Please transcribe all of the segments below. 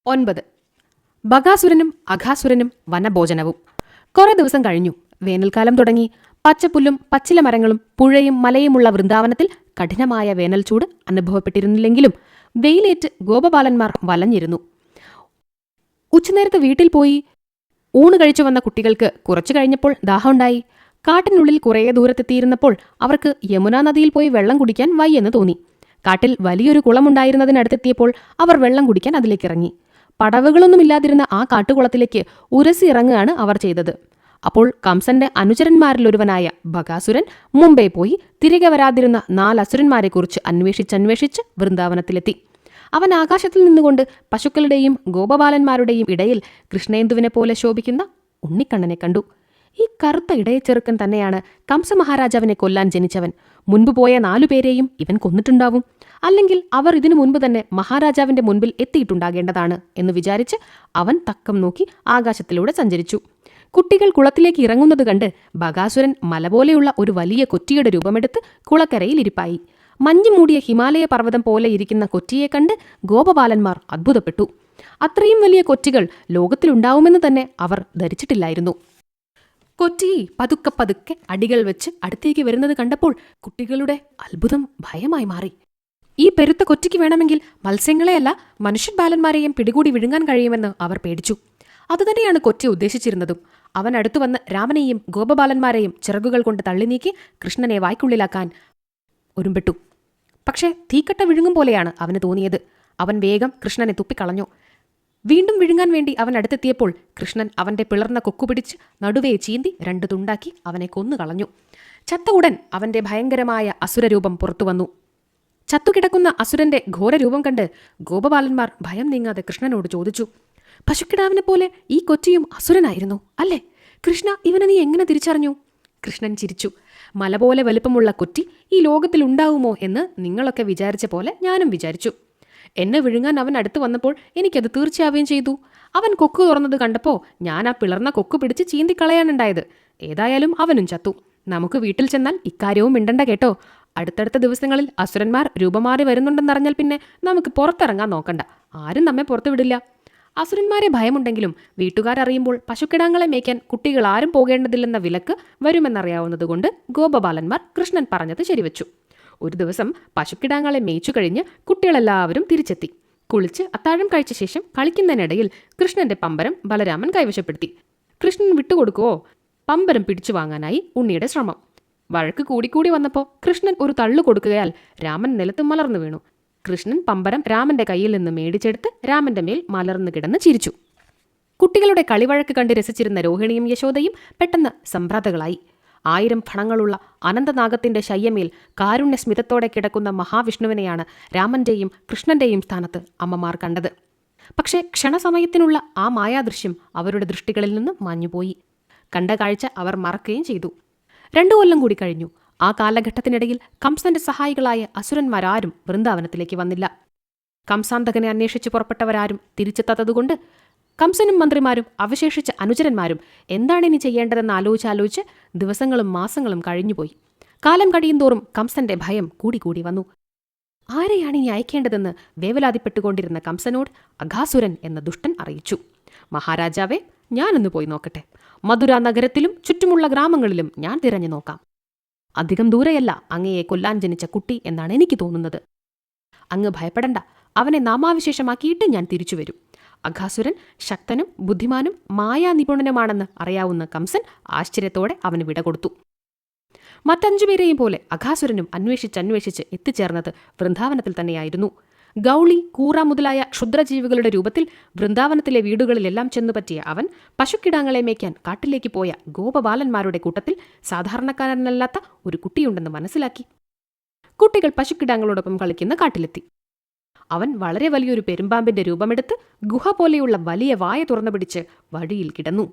9. ബകാസുരനും അഘാസുരനും വനഭോജനവും. കുറെ ദിവസം കഴിഞ്ഞു. വേനൽക്കാലം തുടങ്ങി. പച്ചപ്പുല്ലും പച്ചില മരങ്ങളും പുഴയും മലയുമുള്ള വൃന്ദാവനത്തിൽ കഠിനമായ വേനൽച്ചൂട് അനുഭവപ്പെട്ടിരുന്നില്ലെങ്കിലും വെയിലേറ്റ് ഗോപബാലന്മാർ വലഞ്ഞിരുന്നു. ഉച്ചനേരത്ത് വീട്ടിൽ പോയി ഊണ് കഴിച്ചു വന്ന കുട്ടികൾക്ക് കുറച്ചു കഴിഞ്ഞപ്പോൾ ദാഹമുണ്ടായി. കാട്ടിനുള്ളിൽ കുറേ ദൂരത്തെത്തിയിരുന്നപ്പോൾ അവർക്ക് യമുനാ നദിയിൽ പോയി വെള്ളം കുടിക്കാൻ വയ്യെന്ന് തോന്നി. കാട്ടിൽ വലിയൊരു കുളമുണ്ടായിരുന്നതിനടുത്തെത്തിയപ്പോൾ അവർ വെള്ളം കുടിക്കാൻ അതിലേക്കിറങ്ങി. പടവുകളൊന്നുമില്ലാതിരുന്ന ആ കാട്ടുകുളത്തിലേക്ക് ഉരസി ഇറങ്ങുകയാണ് അവർ ചെയ്തത്. അപ്പോൾ കംസന്റെ അനുചരന്മാരിലൊരുവനായ ബകാസുരൻ മുംബൈ പോയി തിരികെ വരാതിരുന്ന 4 അസുരന്മാരെക്കുറിച്ച് അന്വേഷിച്ച് വൃന്ദാവനത്തിലെത്തി. അവൻ ആകാശത്തിൽ നിന്നുകൊണ്ട് പശുക്കളുടെയും ഗോപബാലന്മാരുടെയും ഇടയിൽ കൃഷ്ണേന്ദുവിനെ പോലെ ശോഭിക്കുന്ന ഉണ്ണിക്കണ്ണനെ കണ്ടു. ഈ കറുത്ത ഇടയച്ചെറുക്കൻ തന്നെയാണ് കംസമഹാരാജാവിനെ കൊല്ലാൻ ജനിച്ചവൻ. മുൻപ് പോയ 4 പേരെയും ഇവൻ കൊന്നിട്ടുണ്ടാവും. അല്ലെങ്കിൽ അവർ ഇതിനു മുൻപ് തന്നെ മഹാരാജാവിന്റെ മുൻപിൽ എത്തിയിട്ടുണ്ടാകേണ്ടതാണ് എന്ന് വിചാരിച്ച് അവൻ തക്കം നോക്കി ആകാശത്തിലൂടെ സഞ്ചരിച്ചു. കുട്ടികൾ കുളത്തിലേക്ക് ഇറങ്ങുന്നത് കണ്ട് ബകാസുരൻ മല പോലെയുള്ള ഒരു വലിയ കൊറ്റിയുടെ രൂപമെടുത്ത് കുളക്കരയിൽ ഇരിപ്പായി. മഞ്ഞു മൂടിയ ഹിമാലയ പർവ്വതം പോലെ ഇരിക്കുന്ന കൊറ്റിയെ കണ്ട് ഗോപബാലന്മാർ അത്ഭുതപ്പെട്ടു. അത്രയും വലിയ കൊറ്റികൾ ലോകത്തിലുണ്ടാവുമെന്ന് തന്നെ അവർ ധരിച്ചിട്ടില്ലായിരുന്നു. കൊറ്റി പതുക്കെ പതുക്കെ അടികൾ വെച്ച് അടുത്തേക്ക് വരുന്നത് കണ്ടപ്പോൾ കുട്ടികളുടെ അത്ഭുതം ഭയമായി മാറി. ഈ പെരുത്ത കൊറ്റിക്ക് വേണമെങ്കിൽ മത്സ്യങ്ങളെയല്ല മനുഷ്യബാലന്മാരെയും പിടികൂടി വിഴുങ്ങാൻ കഴിയുമെന്ന് അവർ പേടിച്ചു. അതുതന്നെയാണ് കൊറ്റി ഉദ്ദേശിച്ചിരുന്നതും. അവൻ അടുത്തു വന്ന് രാമനെയും ഗോപബാലന്മാരെയും ചിറകുകൾ കൊണ്ട് തള്ളി നീക്കി കൃഷ്ണനെ വായ്ക്കുള്ളിലാക്കാൻ ഒരുമ്പെട്ടു. പക്ഷേ തീക്കട്ട വിഴുങ്ങും പോലെയാണ് അവന് തോന്നിയത്. അവൻ വേഗം കൃഷ്ണനെ തുപ്പിക്കളഞ്ഞു. വീണ്ടും വിഴുങ്ങാൻ വേണ്ടി അവൻ അടുത്തെത്തിയപ്പോൾ കൃഷ്ണൻ അവന്റെ പിളർന്ന കൊക്കുപിടിച്ച് നടുവേ ചീന്തി 2 തുണ്ടാക്കി അവനെ കൊന്നുകളഞ്ഞു. ചത്ത ഉടൻ അവന്റെ ഭയങ്കരമായ അസുരരൂപം പുറത്തുവന്നു. ചത്തുകിടക്കുന്ന അസുരന്റെ ഘോരരൂപം കണ്ട് ഗോപബാലന്മാർ ഭയം നീങ്ങാതെ കൃഷ്ണനോട് ചോദിച്ചു, പശുക്കിടാവിനെ പോലെ ഈ കൊറ്റിയും അസുരനായിരുന്നു അല്ലേ? കൃഷ്ണ, ഇവനെ നീ എങ്ങനെ തിരിച്ചറിഞ്ഞു? കൃഷ്ണൻ ചിരിച്ചു. മല പോലെ വലുപ്പമുള്ള കൊറ്റി ഈ ലോകത്തിൽ ഉണ്ടാവുമോ എന്ന് നിങ്ങളൊക്കെ വിചാരിച്ച പോലെ ഞാനും വിചാരിച്ചു. എന്നെ വിഴുങ്ങാൻ അവൻ അടുത്ത് വന്നപ്പോൾ എനിക്കത് തീർച്ചയാവുകയും ചെയ്തു. അവൻ കൊക്ക് തുറന്നത് കണ്ടപ്പോൾ ഞാൻ ആ പിളർന്ന കൊക്ക് പിടിച്ച് ചീന്തിക്കളയാനുണ്ടായത്. ഏതായാലും അവനും ചത്തു. നമുക്ക് വീട്ടിൽ ചെന്നാൽ ഇക്കാര്യവും മിണ്ടണ്ട കേട്ടോ. അടുത്തടുത്ത ദിവസങ്ങളിൽ അസുരന്മാർ രൂപമാറി വരുന്നുണ്ടെന്നറിഞ്ഞാൽ പിന്നെ നമുക്ക് പുറത്തിറങ്ങാൻ നോക്കണ്ട. ആരും നമ്മെ പുറത്തു വിടില്ല. അസുരന്മാരെ ഭയമുണ്ടെങ്കിലും വീട്ടുകാരറിയുമ്പോൾ പശുക്കിടാങ്ങളെ മേയ്ക്കാൻ കുട്ടികൾ ആരും പോകേണ്ടതില്ലെന്ന വിലക്ക് വരുമെന്നറിയാവുന്നതുകൊണ്ട് ഗോപബാലന്മാർ കൃഷ്ണൻ പറഞ്ഞത് ശരിവെച്ചു. ഒരു ദിവസം പശുക്കിടാങ്ങളെ മേയിച്ചു കഴിഞ്ഞ് കുട്ടികളെല്ലാവരും തിരിച്ചെത്തി. കുളിച്ച് അത്താഴം കഴിച്ച ശേഷം കളിക്കുന്നതിനിടയിൽ കൃഷ്ണന്റെ പമ്പരം ബലരാമൻ കൈവശപ്പെടുത്തി. കൃഷ്ണൻ വിട്ടുകൊടുക്കുവോ? പമ്പരം പിടിച്ചു വാങ്ങാനായി ഉണ്ണിയുടെ ശ്രമം. വഴക്ക് കൂടിക്കൂടി വന്നപ്പോൾ കൃഷ്ണൻ ഒരു തള്ളു കൊടുക്കുകയാൽ രാമൻ നിലത്ത് മലർന്നു വീണു. കൃഷ്ണൻ പമ്പരം രാമന്റെ കയ്യിൽ നിന്ന് മേടിച്ചെടുത്ത് രാമന്റെ മേൽ മലർന്നു കിടന്ന് ചിരിച്ചു. കുട്ടികളുടെ കളിവഴക്ക് കണ്ട് രസിച്ചിരുന്ന രോഹിണിയും യശോദയും പെട്ടെന്ന് സംഭ്രാന്തകളായി. 1000 ഫണങ്ങളുള്ള അനന്തനാഗത്തിന്റെ ശയ്യമേൽ കാരുണ്യസ്മിതത്തോടെ കിടക്കുന്ന മഹാവിഷ്ണുവിനെയാണ് രാമന്റെയും കൃഷ്ണന്റെയും സ്ഥാനത്ത് അമ്മമാർ കണ്ടത്. പക്ഷേ ക്ഷണസമയത്തിനുള്ള ആ മായാദൃശ്യം അവരുടെ ദൃഷ്ടികളിൽ നിന്ന് മാഞ്ഞുപോയി. കണ്ട കാഴ്ച അവർ മറക്കുകയും ചെയ്തു. 2 കൊല്ലം കൂടി കഴിഞ്ഞു. ആ കാലഘട്ടത്തിനിടയിൽ കംസന്റെ സഹായികളായ അസുരന്മാരാരും വൃന്ദാവനത്തിലേക്ക് വന്നില്ല. കംസാന്തകനെ അന്വേഷിച്ച് പുറപ്പെട്ടവരാരും തിരിച്ചെത്താത്തതുകൊണ്ട് കംസനും മന്ത്രിമാരും അവശേഷിച്ച അനുചരന്മാരും എന്താണിനി ചെയ്യേണ്ടതെന്ന് ആലോചിച്ച് ദിവസങ്ങളും മാസങ്ങളും കഴിഞ്ഞുപോയി. കാലം കഴിയുന്തോറും കംസന്റെ ഭയം കൂടിക്കൂടി വന്നു. ആരെയാണ് ഇനി അയക്കേണ്ടതെന്ന് വേവലാതിപ്പെട്ടുകൊണ്ടിരുന്ന കംസനോട് അഘാസുരൻ എന്ന ദുഷ്ടൻ അറിയിച്ചു, മഹാരാജാവേ, ഞാനൊന്ന് പോയി നോക്കട്ടെ. മധുര നഗരത്തിലും ചുറ്റുമുള്ള ഗ്രാമങ്ങളിലും ഞാൻ തിരഞ്ഞു നോക്കാം. അധികം ദൂരെയല്ല അങ്ങയെ കൊല്ലാൻ ജനിച്ച കുട്ടി എന്നാണ് എനിക്ക് തോന്നുന്നത്. അങ്ങ് ഭയപ്പെടണ്ട, അവനെ നാമാവിശേഷമാക്കിയിട്ട് ഞാൻ തിരിച്ചു വരും. അഘാസുരൻ ശക്തനും ബുദ്ധിമാനും മായാനിപുണനുമാണെന്ന് അറിയാവുന്ന കംസൻ ആശ്ചര്യത്തോടെ അവന് വിട കൊടുത്തു. മറ്റ് 5 പേരെയും പോലെ അഘാസുരനും അന്വേഷിച്ച് എത്തിച്ചേർന്നത് വൃന്ദാവനത്തിൽ തന്നെയായിരുന്നു. ഗൗളി, കൂറ മുതലായ ക്ഷുദ്രജീവികളുടെ രൂപത്തിൽ വൃന്ദാവനത്തിലെ വീടുകളിലെല്ലാം ചെന്നുപറ്റിയ അവൻ പശുക്കിടാങ്ങളെ മേയ്ക്കാൻ കാട്ടിലേക്ക് പോയ ഗോപബാലന്മാരുടെ കൂട്ടത്തിൽ സാധാരണക്കാരനല്ലാത്ത ഒരു കുട്ടിയുണ്ടെന്ന് മനസ്സിലാക്കി. കുട്ടികൾ പശുക്കിടാങ്ങളോടൊപ്പം കളിക്കുന്ന കാട്ടിലെത്തി. അവൻ വളരെ വലിയൊരു പെരുമ്പാമ്പിന്റെ രൂപമെടുത്ത് ഗുഹ പോലെയുള്ള വലിയ വായ തുറന്നു പിടിച്ച് വഴിയിൽ കിടന്നു.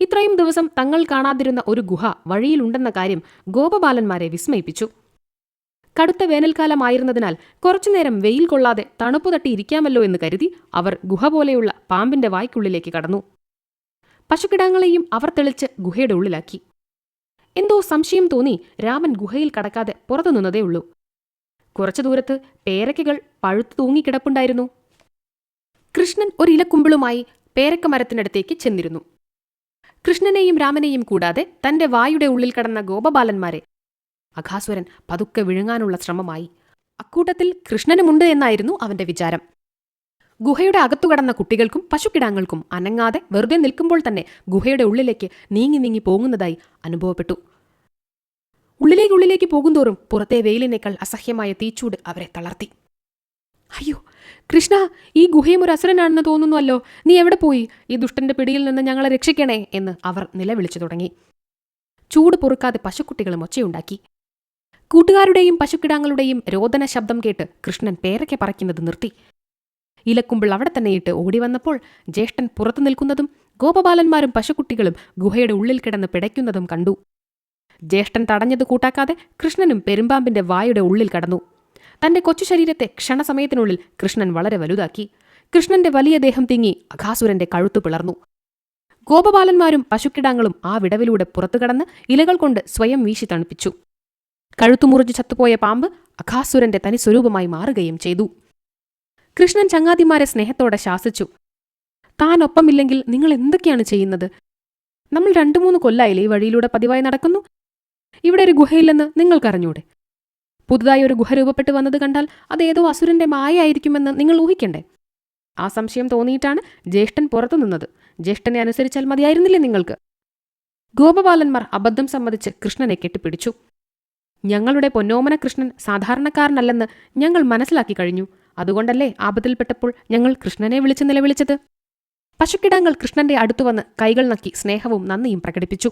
ഇത്രയും ദിവസം തങ്ങൾ കാണാതിരുന്ന ഒരു ഗുഹ വഴിയിലുണ്ടെന്ന കാര്യം ഗോപബാലന്മാരെ വിസ്മയിപ്പിച്ചു. കടുത്ത വേനൽക്കാലമായിരുന്നതിനാൽ കുറച്ചുനേരം വെയിൽ കൊള്ളാതെ തണുപ്പു തട്ടി ഇരിക്കാമല്ലോ എന്ന് കരുതി അവർ ഗുഹ പോലെയുള്ള പാമ്പിന്റെ വായ്ക്കുള്ളിലേക്ക് കടന്നു. പശുക്കിടാങ്ങളെയും അവർ തെളിച്ച് ഗുഹയുടെ ഉള്ളിലാക്കി. എന്തോ സംശയം തോന്നി രാമൻ ഗുഹയിൽ കടക്കാതെ പുറത്തു നിന്നതേ ഉള്ളൂ. കുറച്ചു ദൂരത്ത് പേരയ്ക്കകൾ പഴുത്തു തൂങ്ങിക്കിടപ്പുണ്ടായിരുന്നു. കൃഷ്ണൻ ഒരു ഇലക്കുമ്പിളുമായി പേരക്കമരത്തിനടുത്തേക്ക് ചെന്നിരുന്നു. കൃഷ്ണനെയും രാമനെയും കൂടാതെ തന്റെ വായുടെ ഉള്ളിൽ കടന്ന ഗോപബാലന്മാരെ അഘാസുരൻ പതുക്കെ വിഴുങ്ങാനുള്ള ശ്രമമായി. അക്കൂട്ടത്തിൽ കൃഷ്ണനുമുണ്ട് എന്നായിരുന്നു അവന്റെ വിചാരം. ഗുഹയുടെ അകത്തു കടന്ന കുട്ടികൾക്കും പശുക്കിടാങ്ങൾക്കും അനങ്ങാതെ വെറുതെ നിൽക്കുമ്പോൾ തന്നെ ഗുഹയുടെ ഉള്ളിലേക്ക് നീങ്ങി നീങ്ങി പോകുന്നതായി അനുഭവപ്പെട്ടു. ഉള്ളിലേക്ക് പോകുന്തോറും പുറത്തെ വെയിലിനേക്കാൾ അസഹ്യമായ തീച്ചൂട് അവരെ തളർത്തി. അയ്യോ കൃഷ്ണ, ഈ ഗുഹയും ഒരു അസുരനാണെന്ന് തോന്നുന്നുവല്ലോ. നീ എവിടെ പോയി? ഈ ദുഷ്ടന്റെ പിടിയിൽ നിന്ന് ഞങ്ങളെ രക്ഷിക്കണേ എന്ന് അവർ നിലവിളിച്ചു തുടങ്ങി. ചൂട് പൊറുക്കാതെ പശുക്കുട്ടികളും ഒച്ചയുണ്ടാക്കി. കൂട്ടുകാരുടെയും പശുക്കിടാങ്ങളുടെയും രോദന ശബ്ദം കേട്ട് കൃഷ്ണൻ പേരയ്ക്ക പറിക്കുന്നത് നിർത്തി. ഇലക്കുമ്പിൾ അവിടെ തന്നെയിട്ട് ഓടിവന്നപ്പോൾ ജ്യേഷ്ഠൻ പുറത്തു നിൽക്കുന്നതും ഗോപബാലന്മാരും പശുക്കുട്ടികളും ഗുഹയുടെ ഉള്ളിൽ കിടന്ന് പിടയ്ക്കുന്നതും കണ്ടു. ജ്യേഷ്ഠൻ തടഞ്ഞത് കൂട്ടാക്കാതെ കൃഷ്ണനും പെരുമ്പാമ്പിന്റെ വായുടെ ഉള്ളിൽ കടന്നു. തന്റെ കൊച്ചു ശരീരത്തെ ക്ഷണസമയത്തിനുള്ളിൽ കൃഷ്ണൻ വളരെ വലുതാക്കി. കൃഷ്ണന്റെ വലിയ ദേഹം തിങ്ങി അഘാസുരന്റെ കഴുത്തു പിളർന്നു. ഗോപബാലന്മാരും പശുക്കിടാങ്ങളും ആ വിടവിലൂടെ പുറത്തു കടന്ന് ഇലകൾ കൊണ്ട് സ്വയം വീശി തണുപ്പിച്ചു. കഴുത്തുമുറിഞ്ഞ് ചത്തുപോയ പാമ്പ് അഘാസുരന്റെ തനി സ്വരൂപമായി മാറുകയും ചെയ്തു. കൃഷ്ണൻ ചങ്ങാതിമാരെ സ്നേഹത്തോടെ ശാസിച്ചു. താൻ ഒപ്പമില്ലെങ്കിൽ നിങ്ങൾ എന്തൊക്കെയാണ് ചെയ്യുന്നത്? നമ്മൾ 2-3 കൊല്ലായില്ലേ ഈ വഴിയിലൂടെ പതിവായി നടക്കുന്നു. ഇവിടെ ഒരു ഗുഹയില്ലെന്ന് നിങ്ങൾക്കറിഞ്ഞൂടെ? പുതുതായി ഒരു ഗുഹ രൂപപ്പെട്ടു വന്നത് കണ്ടാൽ അതേതോ അസുരന്റെ മായയായിരിക്കുമെന്ന് നിങ്ങൾ ഊഹിക്കണ്ടേ? ആ സംശയം തോന്നിയിട്ടാണ് ജ്യേഷ്ഠൻ പുറത്തു നിന്നത്. ജ്യേഷ്ഠനെ അനുസരിച്ചാൽ മതിയായിരുന്നില്ലേ നിങ്ങൾക്ക്? ഗോപബാലന്മാർ അബദ്ധം സമ്മതിച്ച് കൃഷ്ണനെ കെട്ടിപ്പിടിച്ചു. ഞങ്ങളുടെ പൊന്നോമന കൃഷ്ണൻ സാധാരണക്കാരനല്ലെന്ന് ഞങ്ങൾ മനസ്സിലാക്കി കഴിഞ്ഞു. അതുകൊണ്ടല്ലേ ആപത്തിൽപ്പെട്ടപ്പോൾ ഞങ്ങൾ കൃഷ്ണനെ വിളിച്ച് നിലവിളിച്ചത്. പശുക്കിടാങ്ങൾ കൃഷ്ണന്റെ അടുത്തുവന്ന് കൈകൾ നക്കി സ്നേഹവും നന്ദിയും പ്രകടിപ്പിച്ചു.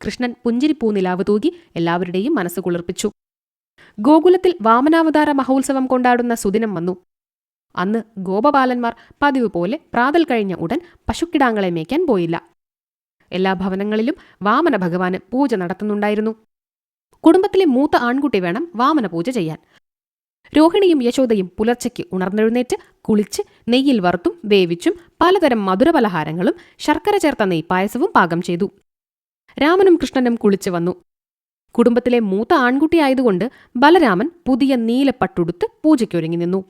കൃഷ്ണൻ പുഞ്ചിരിപ്പൂ നിലാവ് തൂകി എല്ലാവരുടെയും മനസ്സ് കുളിർപ്പിച്ചു. ഗോകുലത്തിൽ വാമനാവതാര മഹോത്സവം കൊണ്ടാടുന്ന സുദിനം വന്നു. അന്ന് ഗോപബാലന്മാർ പതിവ് പോലെ പ്രാതൽ കഴിഞ്ഞ ഉടൻ പശുക്കിടാങ്ങളെ മേയ്ക്കാൻ പോയില്ല. എല്ലാ ഭവനങ്ങളിലും വാമന ഭഗവാന് പൂജ നടത്തുന്നുണ്ടായിരുന്നു. കുടുംബത്തിലെ മൂത്ത ആൺകുട്ടി വേണം വാമന പൂജ ചെയ്യാൻ. രോഹിണിയും യശോദയും പുലർച്ചയ്ക്ക് ഉണർന്നെഴുന്നേറ്റ് കുളിച്ച് നെയ്യിൽ വറുത്തും വേവിച്ചും പലതരം മധുരപലഹാരങ്ങളും ശർക്കര ചേർത്ത നെയ്പായസവും പാകം ചെയ്തു. രാമനും കൃഷ്ണനും കുളിച്ചു വന്നു. കുടുംബത്തിലെ മൂത്ത ആൺകുട്ടിയായതുകൊണ്ട് ബലരാമൻ പുതിയ നീലപ്പട്ടുടുത്ത് പൂജയ്ക്കൊരുങ്ങി നിന്നു.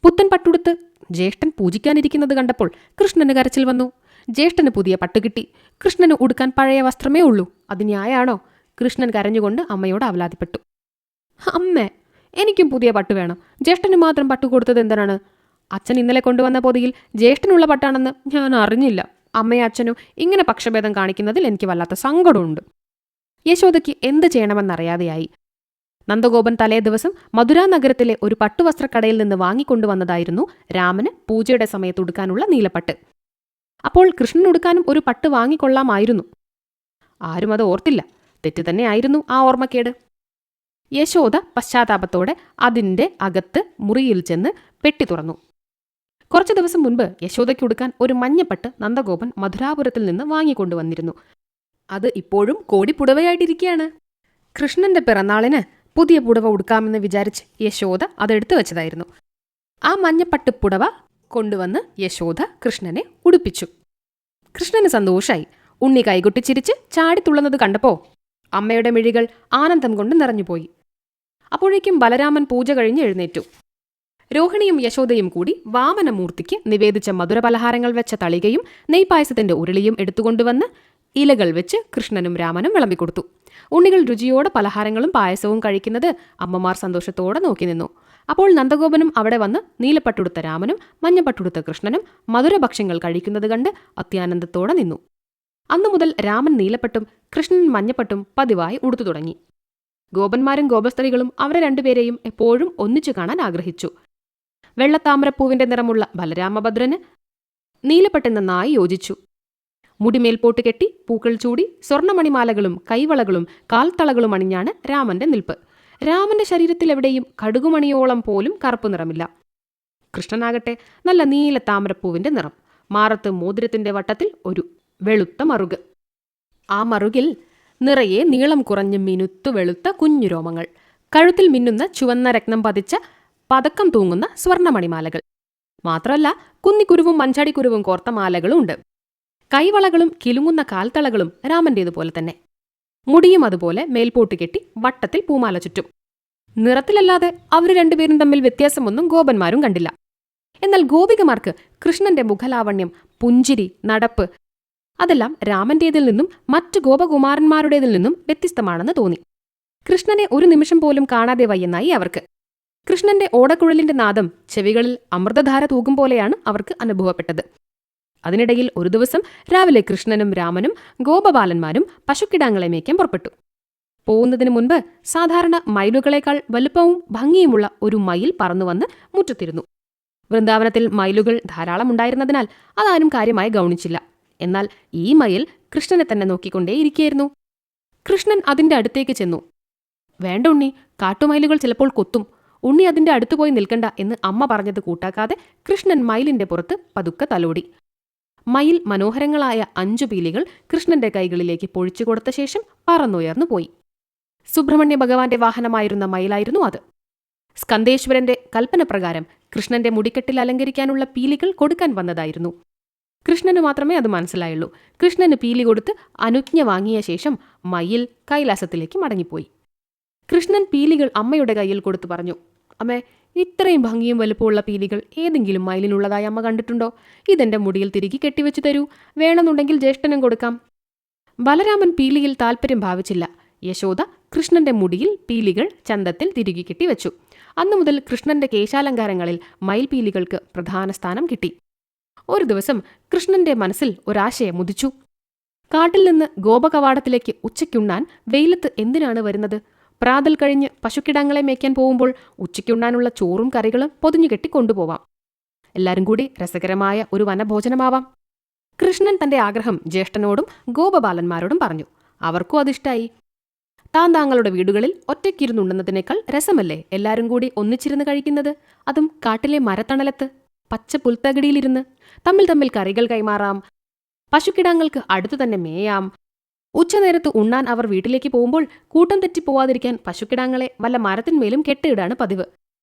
പുത്തൻ പട്ടുടുത്ത് ജ്യേഷ്ഠൻ പൂജിക്കാനിരിക്കുന്നത് കണ്ടപ്പോൾ കൃഷ്ണന് കരച്ചിൽ വന്നു. ജ്യേഷ്ഠന് പുതിയ പട്ടു കിട്ടി, കൃഷ്ണന് ഉടുക്കാൻ പഴയ വസ്ത്രമേ ഉള്ളൂ. അത് ന്യായാണോ? കൃഷ്ണൻ കരഞ്ഞുകൊണ്ട് അമ്മയോട് അവലാതിപ്പെട്ടു. അമ്മേ, എനിക്കും പുതിയ പട്ടു വേണം. ജ്യേഷ്ഠന് മാത്രം പട്ടു കൊടുത്തത് എന്തിനാണ്? അച്ഛൻ ഇന്നലെ കൊണ്ടുവന്ന പൊതിയിൽ ജ്യേഷ്ഠനുള്ള പട്ടാണെന്ന് ഞാൻ അറിഞ്ഞില്ല. അമ്മയും അച്ഛനും ഇങ്ങനെ പക്ഷഭേദം കാണിക്കുന്നതിൽ എനിക്ക് വല്ലാത്ത സങ്കടമുണ്ട്. യശോദയ്ക്ക് എന്ത് ചെയ്യണമെന്നറിയാതെയായി. നന്ദഗോപൻ തലേ ദിവസം മധുരാ നഗരത്തിലെ ഒരു പട്ടുവസ്ത്രക്കടയിൽ നിന്ന് വാങ്ങിക്കൊണ്ടുവന്നതായിരുന്നു രാമന് പൂജയുടെ സമയത്ത് ഉടുക്കാനുള്ള നീലപ്പട്ട്. അപ്പോൾ കൃഷ്ണൻ ഉടുക്കാനും ഒരു പട്ട് വാങ്ങിക്കൊള്ളാമായിരുന്നു. ആരും അത് ഓർത്തില്ല. തെറ്റ് തന്നെയായിരുന്നു ആ ഓർമ്മക്കേട്. യശോദ പശ്ചാത്താപത്തോടെ അതിൻ്റെ അകത്ത് മുറിയിൽ ചെന്ന് പെട്ടി തുറന്നു. കുറച്ചു ദിവസം മുൻപ് യശോദയ്ക്ക് ഉടുക്കാൻ ഒരു മഞ്ഞപ്പട്ട് നന്ദഗോപൻ മധുരാപുരത്തിൽ നിന്ന് വാങ്ങിക്കൊണ്ടുവന്നിരുന്നു. അത് ഇപ്പോഴും കോടിപ്പുടവയായിട്ടിരിക്കുകയാണ്. കൃഷ്ണന്റെ പിറന്നാളിന് പുതിയ പുടവ ഉടുക്കാമെന്ന് വിചാരിച്ച് യശോദ അതെടുത്തു വെച്ചതായിരുന്നു. ആ മഞ്ഞപ്പട്ട് പുടവ കൊണ്ടുവന്ന് യശോദ കൃഷ്ണനെ ഉടുപ്പിച്ചു. കൃഷ്ണന് സന്തോഷായി. ഉണ്ണി കൈകൊട്ടിച്ചിരിച്ച് ചാടിത്തുള്ളുന്നത് കണ്ടപ്പോൾ അമ്മയുടെ മിഴികൾ ആനന്ദം കൊണ്ട് നിറഞ്ഞുപോയി. അപ്പോഴേക്കും ബലരാമൻ പൂജ കഴിഞ്ഞ് എഴുന്നേറ്റു. രോഹിണിയും യശോദയും കൂടി വാമനമൂർത്തിക്ക് നിവേദിച്ച മധുരപലഹാരങ്ങൾ വെച്ച തളികയും നെയ്പായസത്തിന്റെ ഉരുളിയും എടുത്തുകൊണ്ടുവന്ന് ഇലകൾ വെച്ച് കൃഷ്ണനും രാമനും വിളമ്പിക്കൊടുത്തു. ഉണ്ണികൾ രുചിയോടെ പലഹാരങ്ങളും പായസവും കഴിക്കുന്നത് അമ്മമാർ സന്തോഷത്തോടെ നോക്കി നിന്നു. അപ്പോൾ നന്ദഗോപനും അവിടെ വന്ന് നീലപ്പട്ടുടുത്ത രാമനും മഞ്ഞപ്പട്ടുടുത്ത കൃഷ്ണനും മധുരഭക്ഷ്യങ്ങൾ കഴിക്കുന്നത് കണ്ട് അത്യാനന്ദത്തോടെ നിന്നു. അന്നു മുതൽ രാമൻ നീലപ്പട്ടും കൃഷ്ണൻ മഞ്ഞപ്പട്ടും പതിവായി ഉടുത്തു തുടങ്ങി. ഗോപന്മാരും ഗോപസ്ത്രീകളും അവരെ രണ്ടുപേരെയും എപ്പോഴും ഒന്നിച്ചു കാണാൻ ആഗ്രഹിച്ചു. വെള്ളത്താമരപ്പൂവിന്റെ നിറമുള്ള ബലരാമഭദ്രന് നീലപ്പട്ട് നന്നായി യോജിച്ചു. മുടിമേൽപോട്ട് കെട്ടി പൂക്കൾ ചൂടി സ്വർണ്ണമണിമാലകളും കൈവളകളും കാൽത്തളകളും അണിഞ്ഞാണ് രാമന്റെ നിൽപ്പ്. രാമന്റെ ശരീരത്തിലെവിടെയും കടുകുമണിയോളം പോലും കറുപ്പ് നിറമില്ല. കൃഷ്ണനാകട്ടെ നല്ല നീല താമരപ്പൂവിന്റെ നിറം. മാറത്ത് മോതിരത്തിന്റെ വട്ടത്തിൽ ഒരു വെളുത്ത മറുക്. ആ മറുകിൽ നിറയെ നീളം കുറഞ്ഞ് മിനുത്തു വെളുത്ത കുഞ്ഞുരോമങ്ങൾ. കഴുത്തിൽ മിന്നുന്ന ചുവന്ന രത്നം പതിച്ച പതക്കം തൂങ്ങുന്ന സ്വർണ്ണമണിമാലകൾ. മാത്രമല്ല കുന്നിക്കുരുവും മഞ്ചാടിക്കുരുവും കോർത്ത മാലകളും ഉണ്ട്. കൈവളകളും കിലുങ്ങുന്ന കാൽത്തളകളും രാമന്റേതുപോലെ തന്നെ. മുടിയും അതുപോലെ മേൽപോട്ട് കെട്ടി വട്ടത്തിൽ പൂമാല ചുറ്റും. നിറത്തിലല്ലാതെ അവർ രണ്ടുപേരും തമ്മിൽ വ്യത്യാസമൊന്നും ഗോപന്മാരും കണ്ടില്ല. എന്നാൽ ഗോപികമാർക്ക് കൃഷ്ണന്റെ മുഖലാവണ്യം, പുഞ്ചിരി, നടപ്പ് അതെല്ലാം രാമന്റേതിൽ നിന്നും മറ്റു ഗോപകുമാരന്മാരുടേതിൽ നിന്നും വ്യത്യസ്തമാണെന്ന് തോന്നി. കൃഷ്ണനെ ഒരു നിമിഷം പോലും കാണാതെ വയ്യെന്നായി അവർക്ക്. കൃഷ്ണന്റെ ഓടക്കുഴലിന്റെ നാദം ചെവികളിൽ അമൃതധാര തൂകും പോലെയാണ് അവർക്ക് അനുഭവപ്പെട്ടത്. അതിനിടയിൽ ഒരു ദിവസം രാവിലെ കൃഷ്ണനും രാമനും ഗോപബാലന്മാരും പശുക്കിടാങ്ങളെ മേയ്ക്കാൻ പുറപ്പെട്ടു. പോകുന്നതിന് മുൻപ് സാധാരണ മയിലുകളേക്കാൾ വലുപ്പവും ഭംഗിയുമുള്ള ഒരു മയിൽ പറന്നുവന്ന് മുറ്റത്തിരുന്നു. വൃന്ദാവനത്തിൽ മയിലുകൾ ധാരാളം ഉണ്ടായിരുന്നതിനാൽ അതാരും കാര്യമായി ഗൗനിച്ചില്ല. എന്നാൽ ഈ മയിൽ കൃഷ്ണനെ തന്നെ നോക്കിക്കൊണ്ടേയിരിക്കുകയായിരുന്നു. കൃഷ്ണൻ അതിന്റെ അടുത്തേക്ക് ചെന്നു. വേണ്ട ഉണ്ണി, കാട്ടുമയിലുകൾ ചിലപ്പോൾ കൊത്തും. ഉണ്ണി അതിന്റെ അടുത്തു പോയി നിൽക്കണ്ട എന്ന് അമ്മ പറഞ്ഞത് കൂട്ടാക്കാതെ കൃഷ്ണൻ മയിലിന്റെ പുറത്ത് പതുക്കെ തലോടി. മയിൽ മനോഹരങ്ങളായ 5 പീലികൾ കൃഷ്ണന്റെ കൈകളിലേക്ക് പൊഴിച്ചു കൊടുത്ത ശേഷം പറന്നുയർന്നു പോയി. സുബ്രഹ്മണ്യ ഭഗവാന്റെ വാഹനമായിരുന്ന മയിലായിരുന്നു അത്. സ്കന്ദേശ്വരന്റെ കൽപ്പന പ്രകാരം കൃഷ്ണന്റെ മുടിക്കെട്ടിൽ അലങ്കരിക്കാനുള്ള പീലികൾ കൊടുക്കാൻ വന്നതായിരുന്നു. കൃഷ്ണന് മാത്രമേ അത് മനസ്സിലായുള്ളൂ. കൃഷ്ണന് പീലി കൊടുത്ത് അനുജ്ഞ വാങ്ങിയ ശേഷം മയിൽ കൈലാസത്തിലേക്ക് മടങ്ങിപ്പോയി. കൃഷ്ണൻ പീലികൾ അമ്മയുടെ കയ്യിൽ കൊടുത്തു പറഞ്ഞു, അമ്മേ, ഇത്രയും ഭംഗിയും വലുപ്പമുള്ള പീലികൾ ഏതെങ്കിലും മയിലിനുള്ളതായി അമ്മ കണ്ടിട്ടുണ്ടോ? ഇതെന്റെ മുടിയിൽ തിരികെ കെട്ടിവെച്ചു തരൂ. വേണമെന്നുണ്ടെങ്കിൽ ജ്യേഷ്ഠനും കൊടുക്കാം. ബലരാമൻ പീലിയിൽ താല്പര്യം ഭാവിച്ചില്ല. യശോദ കൃഷ്ണന്റെ മുടിയിൽ പീലികൾ ചന്തത്തിൽ തിരികെ കെട്ടിവെച്ചു. അന്നു മുതൽ കൃഷ്ണന്റെ കേശാലങ്കാരങ്ങളിൽ മയിൽപീലികൾക്ക് പ്രധാന സ്ഥാനം കിട്ടി. ഒരു ദിവസം കൃഷ്ണന്റെ മനസ്സിൽ ഒരാശയം ഉദിച്ചു. കാട്ടിൽ നിന്ന് ഗോപകവാടത്തിലേക്ക് ഉച്ചയ്ക്കുണ്ണാൻ വെയിലത്ത് എന്തിനാണ് വരുന്നത്? പ്രാതൽ കഴിഞ്ഞ് പശുക്കിടാങ്ങളെ മേയ്ക്കാൻ പോകുമ്പോൾ ഉച്ചയ്ക്കുണ്ണാനുള്ള ചോറും കറികളും പൊതിഞ്ഞു കെട്ടി കൊണ്ടുപോവാം. എല്ലാവരും കൂടി രസകരമായ ഒരു വനഭോജനമാവാം. കൃഷ്ണൻ തന്റെ ആഗ്രഹം ജ്യേഷ്ഠനോടും ഗോപബാലന്മാരോടും പറഞ്ഞു. അവർക്കും അതിഷ്ടായി. താങ്കളുടെ വീടുകളിൽ ഒറ്റയ്ക്കിരുന്നുണ്ണുന്നതിനേക്കാൾ രസമല്ലേ എല്ലാവരും കൂടി ഒന്നിച്ചിരുന്ന് കഴിക്കുന്നത്? അതും കാട്ടിലെ മരത്തണലത്ത് പച്ച പുൽത്തകിടിയിലിരുന്ന്. തമ്മിൽ കറികൾ കൈമാറാം. പശുക്കിടാങ്ങൾക്ക് അടുത്തു തന്നെ മേയാം. ഉച്ചനേരത്ത് ഉണ്ണാൻ അവർ വീട്ടിലേക്ക് പോകുമ്പോൾ കൂട്ടം തെറ്റിപ്പോവാതിരിക്കാൻ പശുക്കിടാങ്ങളെ വല്ല മരത്തിന്മേലും കെട്ടിയിടാണ് പതിവ്.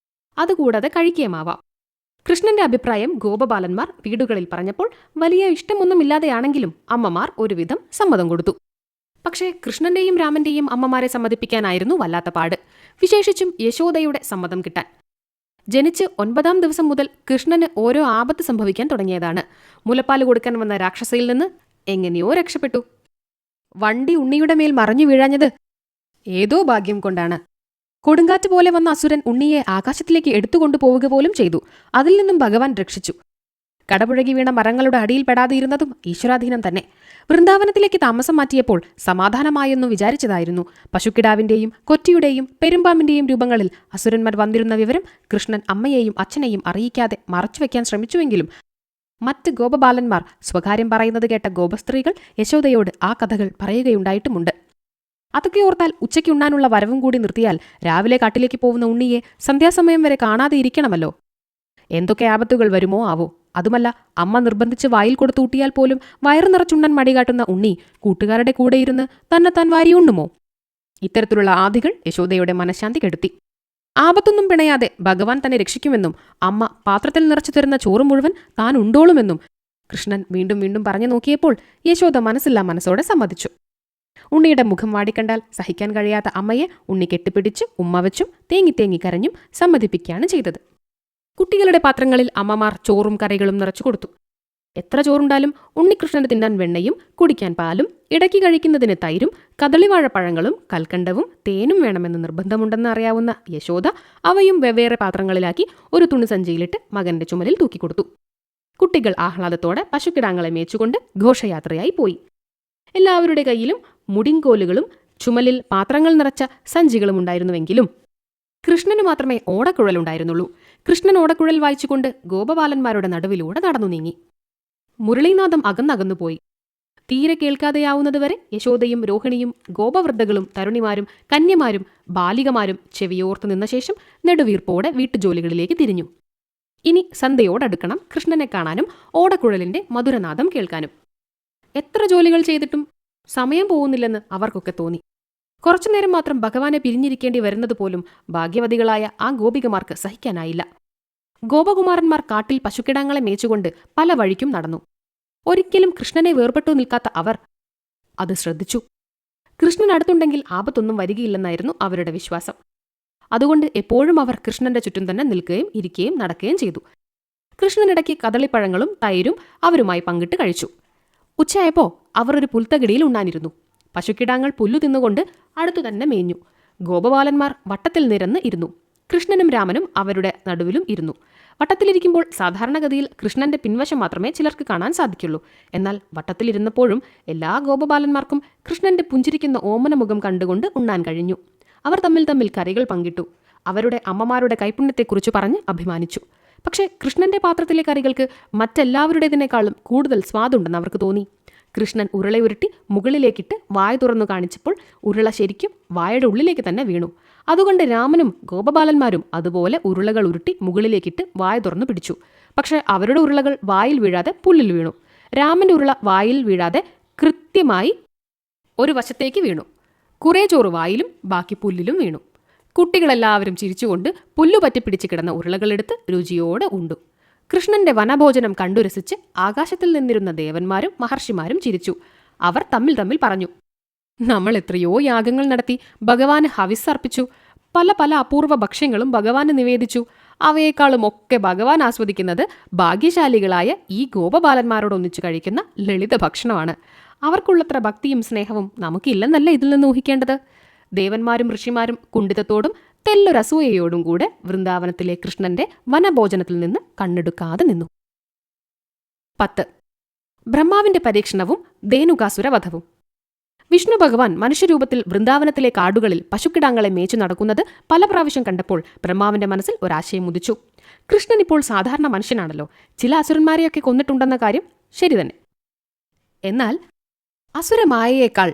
അതുകൂടാതെ കഴിക്കുകയുമാവാം. കൃഷ്ണന്റെ അഭിപ്രായം ഗോപബാലന്മാർ വീടുകളിൽ പറഞ്ഞപ്പോൾ വലിയ ഇഷ്ടമൊന്നുമില്ലാതെയാണെങ്കിലും അമ്മമാർ ഒരുവിധം സമ്മതം കൊടുത്തു. പക്ഷേ കൃഷ്ണന്റെയും രാമന്റെയും അമ്മമാരെ സമ്മതിപ്പിക്കാനായിരുന്നു വല്ലാത്ത പാട്, വിശേഷിച്ചും യശോദയുടെ സമ്മതം കിട്ടാൻ. ജനിച്ച് 9-ാം ദിവസം മുതൽ കൃഷ്ണന് ഓരോ ആപത്ത് സംഭവിക്കാൻ തുടങ്ങിയതാണ്. മുലപ്പാല് കൊടുക്കാൻ വന്ന രാക്ഷസയിൽ നിന്ന് എങ്ങനെയോ രക്ഷപ്പെട്ടു. വണ്ടി ഉണ്ണിയുടെ മേൽ മറഞ്ഞു വീഴാഞ്ഞത് ഏതോ ഭാഗ്യം കൊണ്ടാണ്. കൊടുങ്കാറ്റ് പോലെ വന്ന അസുരൻ ഉണ്ണിയെ ആകാശത്തിലേക്ക് എടുത്തുകൊണ്ടു പോവുക പോലും ചെയ്തു. അതിൽ നിന്നും ഭഗവാൻ രക്ഷിച്ചു. കടപുഴകി വീണ മരങ്ങളുടെ അടിയിൽപ്പെടാതെ ഇരുന്നതും ഈശ്വരാധീനം തന്നെ. വൃന്ദാവനത്തിലേക്ക് താമസം മാറ്റിയപ്പോൾ സമാധാനമായെന്നു വിചാരിച്ചതായിരുന്നു. പശുക്കിടാവിന്റെയും കൊറ്റിയുടെയും പെരുമ്പാമ്പിന്റെയും രൂപങ്ങളിൽ അസുരന്മാർ വന്നിരുന്ന വിവരം കൃഷ്ണൻ അമ്മയെയും അച്ഛനെയും അറിയിക്കാതെ മറച്ചുവെക്കാൻ ശ്രമിച്ചുവെങ്കിലും മറ്റ് ഗോപബാലന്മാർ സ്വകാര്യം പറയുന്നത് കേട്ട ഗോപസ്ത്രീകൾ യശോദയോട് ആ കഥകൾ പറയുകയുണ്ടായിട്ടുമുണ്ട്. അതൊക്കെ ഓർത്താൽ ഉച്ചയ്ക്ക് ഉണ്ണാനുള്ള വരവും കൂടി നിർത്തിയാൽ രാവിലെ കാട്ടിലേക്ക് പോകുന്ന ഉണ്ണിയെ സന്ധ്യാസമയം വരെ കാണാതെ ഇരിക്കണമല്ലോ. എന്തൊക്കെ ആപത്തുകൾ വരുമോ ആവോ. അതുമല്ല, അമ്മ നിർബന്ധിച്ച് വായിൽ കൊടുത്തൂട്ടിയാൽ പോലും വയറു നിറച്ചുണ്ണൻ മടികാട്ടുന്ന ഉണ്ണി കൂട്ടുകാരുടെ കൂടെ ഇരുന്ന് തന്നെത്താൻ വാരിയുണ്ണുമോ? ഇത്തരത്തിലുള്ള ആദികൾ യശോദയുടെ മനഃശാന്തി കെടുത്തി. ആപത്തൊന്നും പിണയാതെ ഭഗവാൻ തന്നെ രക്ഷിക്കുമെന്നും അമ്മ പാത്രത്തിൽ നിറച്ചു തരുന്ന ചോറ് മുഴുവൻ താൻ ഉണ്ടോളുമെന്നും കൃഷ്ണൻ വീണ്ടും വീണ്ടും പറഞ്ഞു നോക്കിയപ്പോൾ യശോദ മനസ്സില്ലാ മനസ്സോടെ സമ്മതിച്ചു. ഉണ്ണിയുടെ മുഖം വാടിക്കണ്ടാൽ സഹിക്കാൻ കഴിയാത്ത അമ്മയെ ഉണ്ണി കെട്ടിപ്പിടിച്ച് ഉമ്മ വെച്ചും തേങ്ങി കരഞ്ഞും സമ്മതിപ്പിക്കുകയാണ് ചെയ്തത്. കുട്ടികളുടെ പാത്രങ്ങളിൽ അമ്മമാർ ചോറും കറികളും നിറച്ചു കൊടുത്തു. എത്ര ചോറുണ്ടാലും ഉണ്ണികൃഷ്ണന് തിന്നാൻ വെണ്ണയും കുടിക്കാൻ പാലും ഇടയ്ക്ക് കഴിക്കുന്നതിന് തൈരും കദളിവാഴപ്പഴങ്ങളും കൽക്കണ്ടവും തേനും വേണമെന്ന് നിർബന്ധമുണ്ടെന്ന് അറിയാവുന്ന യശോദ അവയും വെവ്വേറെ പാത്രങ്ങളിലാക്കി ഒരു തുണിസഞ്ചിയിലിട്ട് മകന്റെ ചുമലിൽ തൂക്കിക്കൊടുത്തു. കുട്ടികൾ ആഹ്ലാദത്തോടെ പശുക്കിടാങ്ങളെ മേച്ചുകൊണ്ട് ഘോഷയാത്രയായി പോയി. എല്ലാവരുടെ കയ്യിലും മുടിങ്കോലുകളും ചുമലിൽ പാത്രങ്ങൾ നിറച്ച സഞ്ചികളും ഉണ്ടായിരുന്നുവെങ്കിലും കൃഷ്ണന് മാത്രമേ ഓടക്കുഴലുണ്ടായിരുന്നുള്ളൂ. കൃഷ്ണൻ ഓടക്കുഴൽ വായിച്ചുകൊണ്ട് ഗോപബാലന്മാരുടെ നടുവിലൂടെ നടന്നു നീങ്ങി. മുരളീനാഥം അകന്നകന്നുപോയി. തീരെ കേൾക്കാതെയാവുന്നതുവരെ യശോദയും രോഹിണിയും ഗോപവൃദ്ധകളും തരുണിമാരും കന്യമാരും ബാലികമാരും ചെവിയോർത്തു നിന്ന ശേഷം നെടുവീർപ്പോടെ വീട്ടുജോലികളിലേക്ക് തിരിഞ്ഞു. ഇനി സന്ധ്യയോടടുക്കണം കൃഷ്ണനെ കാണാനും ഓടക്കുഴലിന്റെ മധുരനാദം കേൾക്കാനും. എത്ര ജോലികൾ ചെയ്തിട്ടും സമയം പോകുന്നില്ലെന്ന് അവർക്കൊക്കെ തോന്നി. കുറച്ചുനേരം മാത്രം ഭഗവാനെ പിരിഞ്ഞിരിക്കേണ്ടി വരുന്നത് പോലും ഭാഗ്യവതികളായ ആ ഗോപികമാർക്ക് സഹിക്കാനായില്ല. ഗോപകുമാരന്മാർ കാട്ടിൽ പശുക്കിടാങ്ങളെ മേച്ചുകൊണ്ട് പല വഴിക്കും നടന്നു. ഒരിക്കലും കൃഷ്ണനെ വേർപെട്ടു നിൽക്കാത്ത അവർ അത് ശ്രദ്ധിച്ചു. കൃഷ്ണൻ അടുത്തുണ്ടെങ്കിൽ ആപത്തൊന്നും വരികയില്ലെന്നായിരുന്നു അവരുടെ വിശ്വാസം. അതുകൊണ്ട് എപ്പോഴും അവർ കൃഷ്ണന്റെ ചുറ്റും തന്നെ നിൽക്കുകയും ഇരിക്കുകയും നടക്കുകയും ചെയ്തു. കൃഷ്ണനിടയ്ക്ക് കദളിപ്പഴങ്ങളും തൈരും അവരുമായി പങ്കിട്ട് കഴിച്ചു. ഉച്ചയായപ്പോൾ അവർ ഒരു പുൽത്തകിടിയിൽ ഉണ്ണാനിരുന്നു. പശുക്കിടാങ്ങൾ പുല്ലു തിന്നുകൊണ്ട് അടുത്തു തന്നെ മേഞ്ഞു. ഗോപബാലന്മാർ വട്ടത്തിൽ നിരന്ന് ഇരുന്നു. കൃഷ്ണനും രാമനും അവരുടെ നടുവിലും ഇരുന്നു. വട്ടത്തിലിരിക്കുമ്പോൾ സാധാരണഗതിയിൽ കൃഷ്ണന്റെ പിൻവശം മാത്രമേ ചിലർക്ക് കാണാൻ സാധിക്കുള്ളൂ. എന്നാൽ വട്ടത്തിലിരുന്നപ്പോഴും എല്ലാ ഗോപബാലന്മാർക്കും കൃഷ്ണന്റെ പുഞ്ചിരിക്കുന്ന ഓമന മുഖം കണ്ടുകൊണ്ട് ഉണ്ണാൻ കഴിഞ്ഞു. അവർ തമ്മിൽ തമ്മിൽ കറികൾ പങ്കിട്ടു. അവരുടെ അമ്മമാരുടെ കൈപുണ്യത്തെക്കുറിച്ച് പറഞ്ഞ് അഭിമാനിച്ചു. പക്ഷേ കൃഷ്ണന്റെ പാത്രത്തിലെ കറികൾക്ക് മറ്റെല്ലാവരുടേതിനേക്കാളും കൂടുതൽ സ്വാദുണ്ടെന്ന് അവർക്ക് തോന്നി. കൃഷ്ണൻ ഉരുള ഉരുട്ടി മുകളിലേക്കിട്ട് വായ തുറന്നു കാണിച്ചപ്പോൾ ഉരുള ശരിക്കും വായയുടെ ഉള്ളിലേക്ക് തന്നെ വീണു. അതുകൊണ്ട് രാമനും ഗോപബാലന്മാരും അതുപോലെ ഉരുളകൾ ഉരുട്ടി മുകളിലേക്കിട്ട് വായ തുറന്നു പിടിച്ചു. പക്ഷേ അവരുടെ ഉരുളകൾ വായിൽ വീഴാതെ പുല്ലിൽ വീണു. രാമന്റെ ഉരുള വായിൽ വീഴാതെ കൃത്യമായി ഒരു വശത്തേക്ക് വീണു. കുറേ ചോറ് വായിലും ബാക്കി പുല്ലിലും വീണു. കുട്ടികളെല്ലാവരും ചിരിച്ചുകൊണ്ട് പുല്ലു പറ്റിപ്പിടിച്ച് കിടന്ന ഉരുളകളെടുത്ത് രുചിയോടെ ഉണ്ടു. കൃഷ്ണന്റെ വനഭോജനം കണ്ടുരസിച്ച് ആകാശത്തിൽ നിന്നിരുന്ന ദേവന്മാരും മഹർഷിമാരും ചിരിച്ചു. അവർ തമ്മിൽ തമ്മിൽ പറഞ്ഞു, നമ്മൾ എത്രയോ യാഗങ്ങൾ നടത്തി ഭഗവാന് ഹവിസ്സർപ്പിച്ചു. പല പല അപൂർവ ഭക്ഷ്യങ്ങളും ഭഗവാന് നിവേദിച്ചു. അവയേക്കാളും ഒക്കെ ഭഗവാൻ ആസ്വദിക്കുന്നത് ഭാഗ്യശാലികളായ ഈ ഗോപബാലന്മാരോടൊന്നിച്ചു കഴിക്കുന്ന ലളിത ഭക്ഷണമാണ്. അവർക്കുള്ളത്ര ഭക്തിയും സ്നേഹവും നമുക്കില്ലെന്നല്ല ഇതിൽ നിന്ന് ഊഹിക്കേണ്ടത്. ദേവന്മാരും ഋഷിമാരും കുണ്ഠിതത്തോടും തെല്ലൊരസൂയയോടും കൂടെ വൃന്ദാവനത്തിലെ കൃഷ്ണന്റെ വനഭോജനത്തിൽ നിന്ന് കണ്ണെടുക്കാതെ നിന്നു. 10. ബ്രഹ്മാവിന്റെ പരീക്ഷണവും ധേനുകാസുരവധവും. വിഷ്ണു ഭഗവാൻ മനുഷ്യരൂപത്തിൽ വൃന്ദാവനത്തിലെ കാടുകളിൽ പശുക്കിടാങ്ങളെ മേച്ചു നടക്കുന്നത് പല പ്രാവശ്യം കണ്ടപ്പോൾ ബ്രഹ്മാവിന്റെ മനസ്സിൽ ഒരാശയം ഉദിച്ചു. കൃഷ്ണൻ ഇപ്പോൾ സാധാരണ മനുഷ്യനാണല്ലോ, ചില അസുരന്മാരെയൊക്കെ കൊന്നിട്ടുണ്ടെന്ന കാര്യം ശരി തന്നെ. എന്നാൽ അസുരമായയേക്കാൾ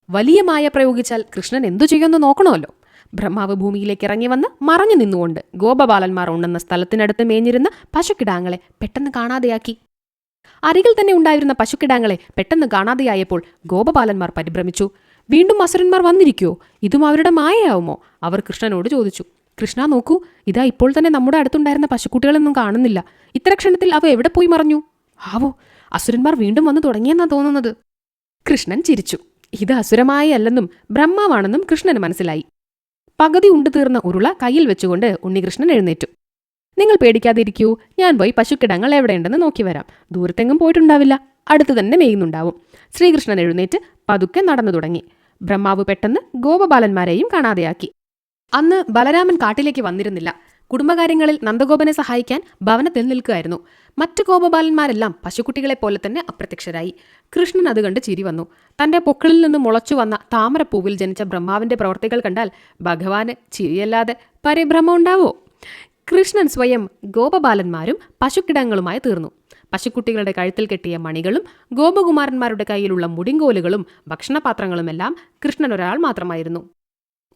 വലിയ മായ പ്രയോഗിച്ചാൽ കൃഷ്ണൻ എന്തു ചെയ്യുമെന്ന് നോക്കണമല്ലോ. ബ്രഹ്മാവ് ഭൂമിയിലേക്ക് ഇറങ്ങി വന്ന് മറഞ്ഞു നിന്നുകൊണ്ട് ഗോപബാലന്മാർ ഉണ്ടെന്ന സ്ഥലത്തിനടുത്ത് മേഞ്ഞിരുന്ന പശുക്കിടാങ്ങളെ പെട്ടെന്ന് കാണാതെയാക്കി. അരികിൽ തന്നെ ഉണ്ടായിരുന്ന പശുക്കിടാങ്ങളെ പെട്ടെന്ന് കാണാതെയായപ്പോൾ ഗോപബാലന്മാർ പരിഭ്രമിച്ചു. വീണ്ടും അസുരന്മാർ വന്നിരിക്കുവോ? ഇതും അവരുടെ മായയാവുമോ? അവർ കൃഷ്ണനോട് ചോദിച്ചു. കൃഷ്ണ നോക്കൂ, ഇതാ ഇപ്പോൾ തന്നെ നമ്മുടെ അടുത്തുണ്ടായിരുന്ന പശുക്കുട്ടികളൊന്നും കാണുന്നില്ല. ഇത്ര ക്ഷണത്തിൽ അവ എവിടെ പോയി മറഞ്ഞു? ആവോ, അസുരന്മാർ വീണ്ടും വന്നു തുടങ്ങിയെന്നാ തോന്നുന്നത്. കൃഷ്ണൻ ചിരിച്ചു. ഇത് അസുരമായല്ലെന്നും ബ്രഹ്മാവാണെന്നും കൃഷ്ണന് മനസ്സിലായി. പകുതി ഉണ്ടു തീർന്ന ഉരുള കയ്യിൽ വെച്ചുകൊണ്ട് ഉണ്ണികൃഷ്ണൻ എഴുന്നേറ്റു. നിങ്ങൾ പേടിക്കാതിരിക്കൂ, ഞാൻ പോയി പശുക്കിടങ്ങൾ എവിടെയുണ്ടെന്ന് നോക്കി വരാം. ദൂരത്തെങ്ങും പോയിട്ടുണ്ടാവില്ല, അടുത്ത് തന്നെ മേയുന്നുണ്ടാവും. ശ്രീകൃഷ്ണൻ എഴുന്നേറ്റ് പതുക്കെ നടന്നു തുടങ്ങി. ബ്രഹ്മാവ് പെട്ടെന്ന് ഗോപബാലന്മാരെയും കാണാതെയാക്കി. അന്ന് ബലരാമൻ കാട്ടിലേക്ക് വന്നിരുന്നില്ല. കുടുംബകാര്യങ്ങളിൽ നന്ദഗോപനെ സഹായിക്കാൻ ഭവനത്തിൽ നിൽക്കുകയായിരുന്നു. മറ്റു ഗോപബാലന്മാരെല്ലാം പശുക്കുട്ടികളെപ്പോലെ തന്നെ അപ്രത്യക്ഷരായി. കൃഷ്ണൻ അത് കണ്ട് ചിരി വന്നു. തന്റെ പൊക്കിളിൽ നിന്ന് മുളച്ചു വന്ന താമരപ്പൂവിൽ ജനിച്ച ബ്രഹ്മാവിന്റെ പ്രവർത്തികൾ കണ്ടാൽ ഭഗവാന് ചിരിയല്ലാതെ പരിഭ്രമം ഉണ്ടാവോ? കൃഷ്ണൻ സ്വയം ഗോപബാലന്മാരും പശുക്കിടങ്ങളുമായി തീർന്നു. പശുക്കുട്ടികളുടെ കഴുത്തിൽ കെട്ടിയ മണികളും ഗോപകുമാരന്മാരുടെ കയ്യിലുള്ള മുടിങ്കോലുകളും ഭക്ഷണപാത്രങ്ങളുമെല്ലാം കൃഷ്ണൻ ഒരാൾ മാത്രമായിരുന്നു.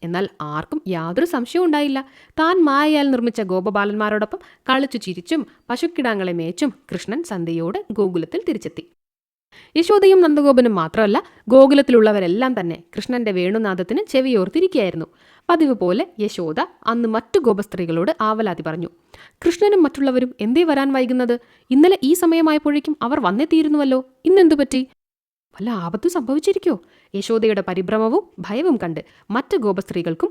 എന്നാൽ ആർക്കും യാതൊരു സംശയവും ഉണ്ടായില്ല. താൻ മായയാൽ നിർമ്മിച്ച ഗോപബാലന്മാരോടൊപ്പം കളിച്ചു ചിരിച്ചും പശുക്കിടാങ്ങളെ മേച്ചും കൃഷ്ണൻ സന്ധ്യയോടെ ഗോകുലത്തിൽ തിരിച്ചെത്തി. യശോദയും നന്ദഗോപനും മാത്രമല്ല, ഗോകുലത്തിലുള്ളവരെല്ലാം തന്നെ കൃഷ്ണന്റെ വേണുനാദത്തിന് ചെവിയോർത്തിരിക്കുകയായിരുന്നു. പതിവ് പോലെ യശോദ അന്ന് മറ്റു ഗോപസ്ത്രീകളോട് ആവലാതി പറഞ്ഞു. കൃഷ്ണനും മറ്റുള്ളവരും എന്തേ വരാൻ വൈകുന്നത്? ഇന്നലെ ഈ സമയമായപ്പോഴേക്കും അവർ വന്നെത്തിയിരുന്നുവല്ലോ, ഇന്നെന്തു പറ്റി? വല്ല ആപത്തു സംഭവിച്ചിരിക്കോ? യശോദയുടെ പരിഭ്രമവും ഭയവും കണ്ട് മറ്റ് ഗോപസ്ത്രീകൾക്കും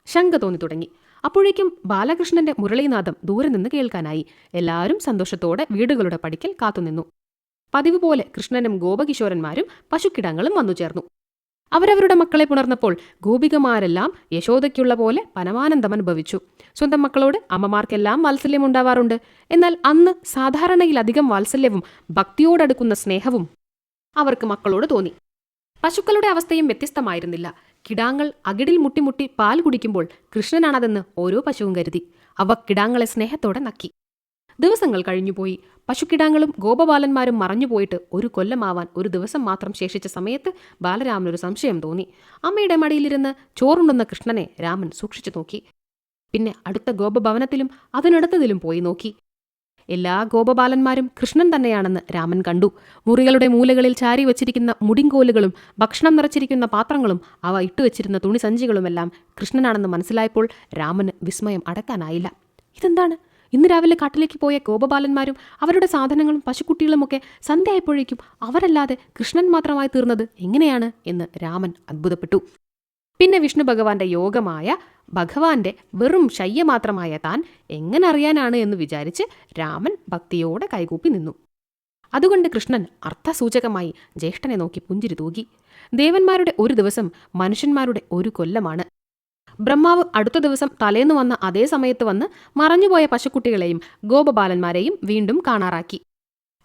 ശങ്ക തോന്നി തുടങ്ങി. അപ്പോഴേക്കും ബാലകൃഷ്ണന്റെ മുരളീനാദം ദൂരെ നിന്ന് കേൾക്കാനായി. എല്ലാവരും സന്തോഷത്തോടെ വീടുകളുടെ പടിക്കൽ കാത്തുനിന്നു. പതിവ് പോലെ കൃഷ്ണനും ഗോപകിശോരന്മാരും പശുക്കിടങ്ങളും വന്നു ചേർന്നു. അവരവരുടെ മക്കളെ പുണർന്നപ്പോൾ ഗോപികമാരെല്ലാം യശോദയ്ക്കുള്ള പോലെ പരമാനന്ദം അനുഭവിച്ചു. സ്വന്തം മക്കളോട് അമ്മമാർക്കെല്ലാം വാത്സല്യം ഉണ്ടാവാറുണ്ട്. എന്നാൽ അന്ന് സാധാരണയിലധികം വാത്സല്യവും ഭക്തിയോടടുക്കുന്ന സ്നേഹവും അവർക്ക് മക്കളോട് തോന്നി. പശുക്കളുടെ അവസ്ഥയും വ്യത്യസ്തമായിരുന്നില്ല. കിടാങ്ങൾ അകിടിൽ മുട്ടിമുട്ടി പാൽ കുടിക്കുമ്പോൾ കൃഷ്ണനാണതെന്ന് ഓരോ പശുവും കരുതി. അവ കിടാങ്ങളെ സ്നേഹത്തോടെ നക്കി. ദിവസങ്ങൾ കഴിഞ്ഞുപോയി. പശുക്കിടാങ്ങളും ഗോപബാലന്മാരും മറഞ്ഞുപോയിട്ട് ഒരു കൊല്ലമാവാൻ ഒരു ദിവസം മാത്രം ശേഷിച്ച സമയത്ത് ബാലരാമനൊരു സംശയം തോന്നി. അമ്മയുടെ മടിയിലിരുന്ന് ചോറുണ്ടുന്ന കൃഷ്ണനെ രാമൻ സൂക്ഷിച്ചു നോക്കി. പിന്നെ അടുത്ത ഗോപഭവനത്തിലും അതിനടുത്തതിലും പോയി നോക്കി. എല്ലാ ഗോപബാലന്മാരും കൃഷ്ണൻ തന്നെയാണെന്ന് രാമൻ കണ്ടു. മുറികളുടെ മൂലകളിൽ ചാരി വച്ചിരിക്കുന്ന മുടിങ്കോലുകളും ഭക്ഷണം നിറച്ചിരിക്കുന്ന പാത്രങ്ങളും അവ ഇട്ടുവച്ചിരുന്ന തുണിസഞ്ചികളുമെല്ലാം കൃഷ്ണനാണെന്ന് മനസ്സിലായപ്പോൾ രാമന് വിസ്മയം അടക്കാനായില്ല. ഇതെന്താണ്? ഇന്ന് രാവിലെ കാട്ടിലേക്ക് പോയ ഗോപബാലന്മാരും അവരുടെ സാധനങ്ങളും പശുക്കുട്ടികളുമൊക്കെ സന്ധ്യയായപ്പോഴേക്കും അവരല്ലാതെ കൃഷ്ണൻ മാത്രമായി തീർന്നത് എങ്ങനെയാണ് എന്ന് രാമൻ അത്ഭുതപ്പെട്ടു. പിന്നെ വിഷ്ണു ഭഗവാന്റെ യോഗമായ ഭഗവാന്റെ വെറും ശയ്യ മാത്രമായ താൻ എങ്ങനെ അറിയാനാണ് എന്ന് വിചാരിച്ച് രാമൻ ഭക്തിയോടെ കൈകൂപ്പി നിന്നു. അതുകൊണ്ട് കൃഷ്ണൻ അർത്ഥസൂചകമായി ജ്യേഷ്ഠനെ നോക്കി പുഞ്ചിരി തൂകി. ദേവന്മാരുടെ ഒരു ദിവസം മനുഷ്യന്മാരുടെ ഒരു കൊല്ലമാണ്. ബ്രഹ്മാവ് അടുത്ത ദിവസം തലേന്ന് വന്ന അതേ സമയത്ത് വന്ന് മറഞ്ഞുപോയ പശുക്കുട്ടികളെയും ഗോപബാലന്മാരെയും വീണ്ടും കാണാറാക്കി.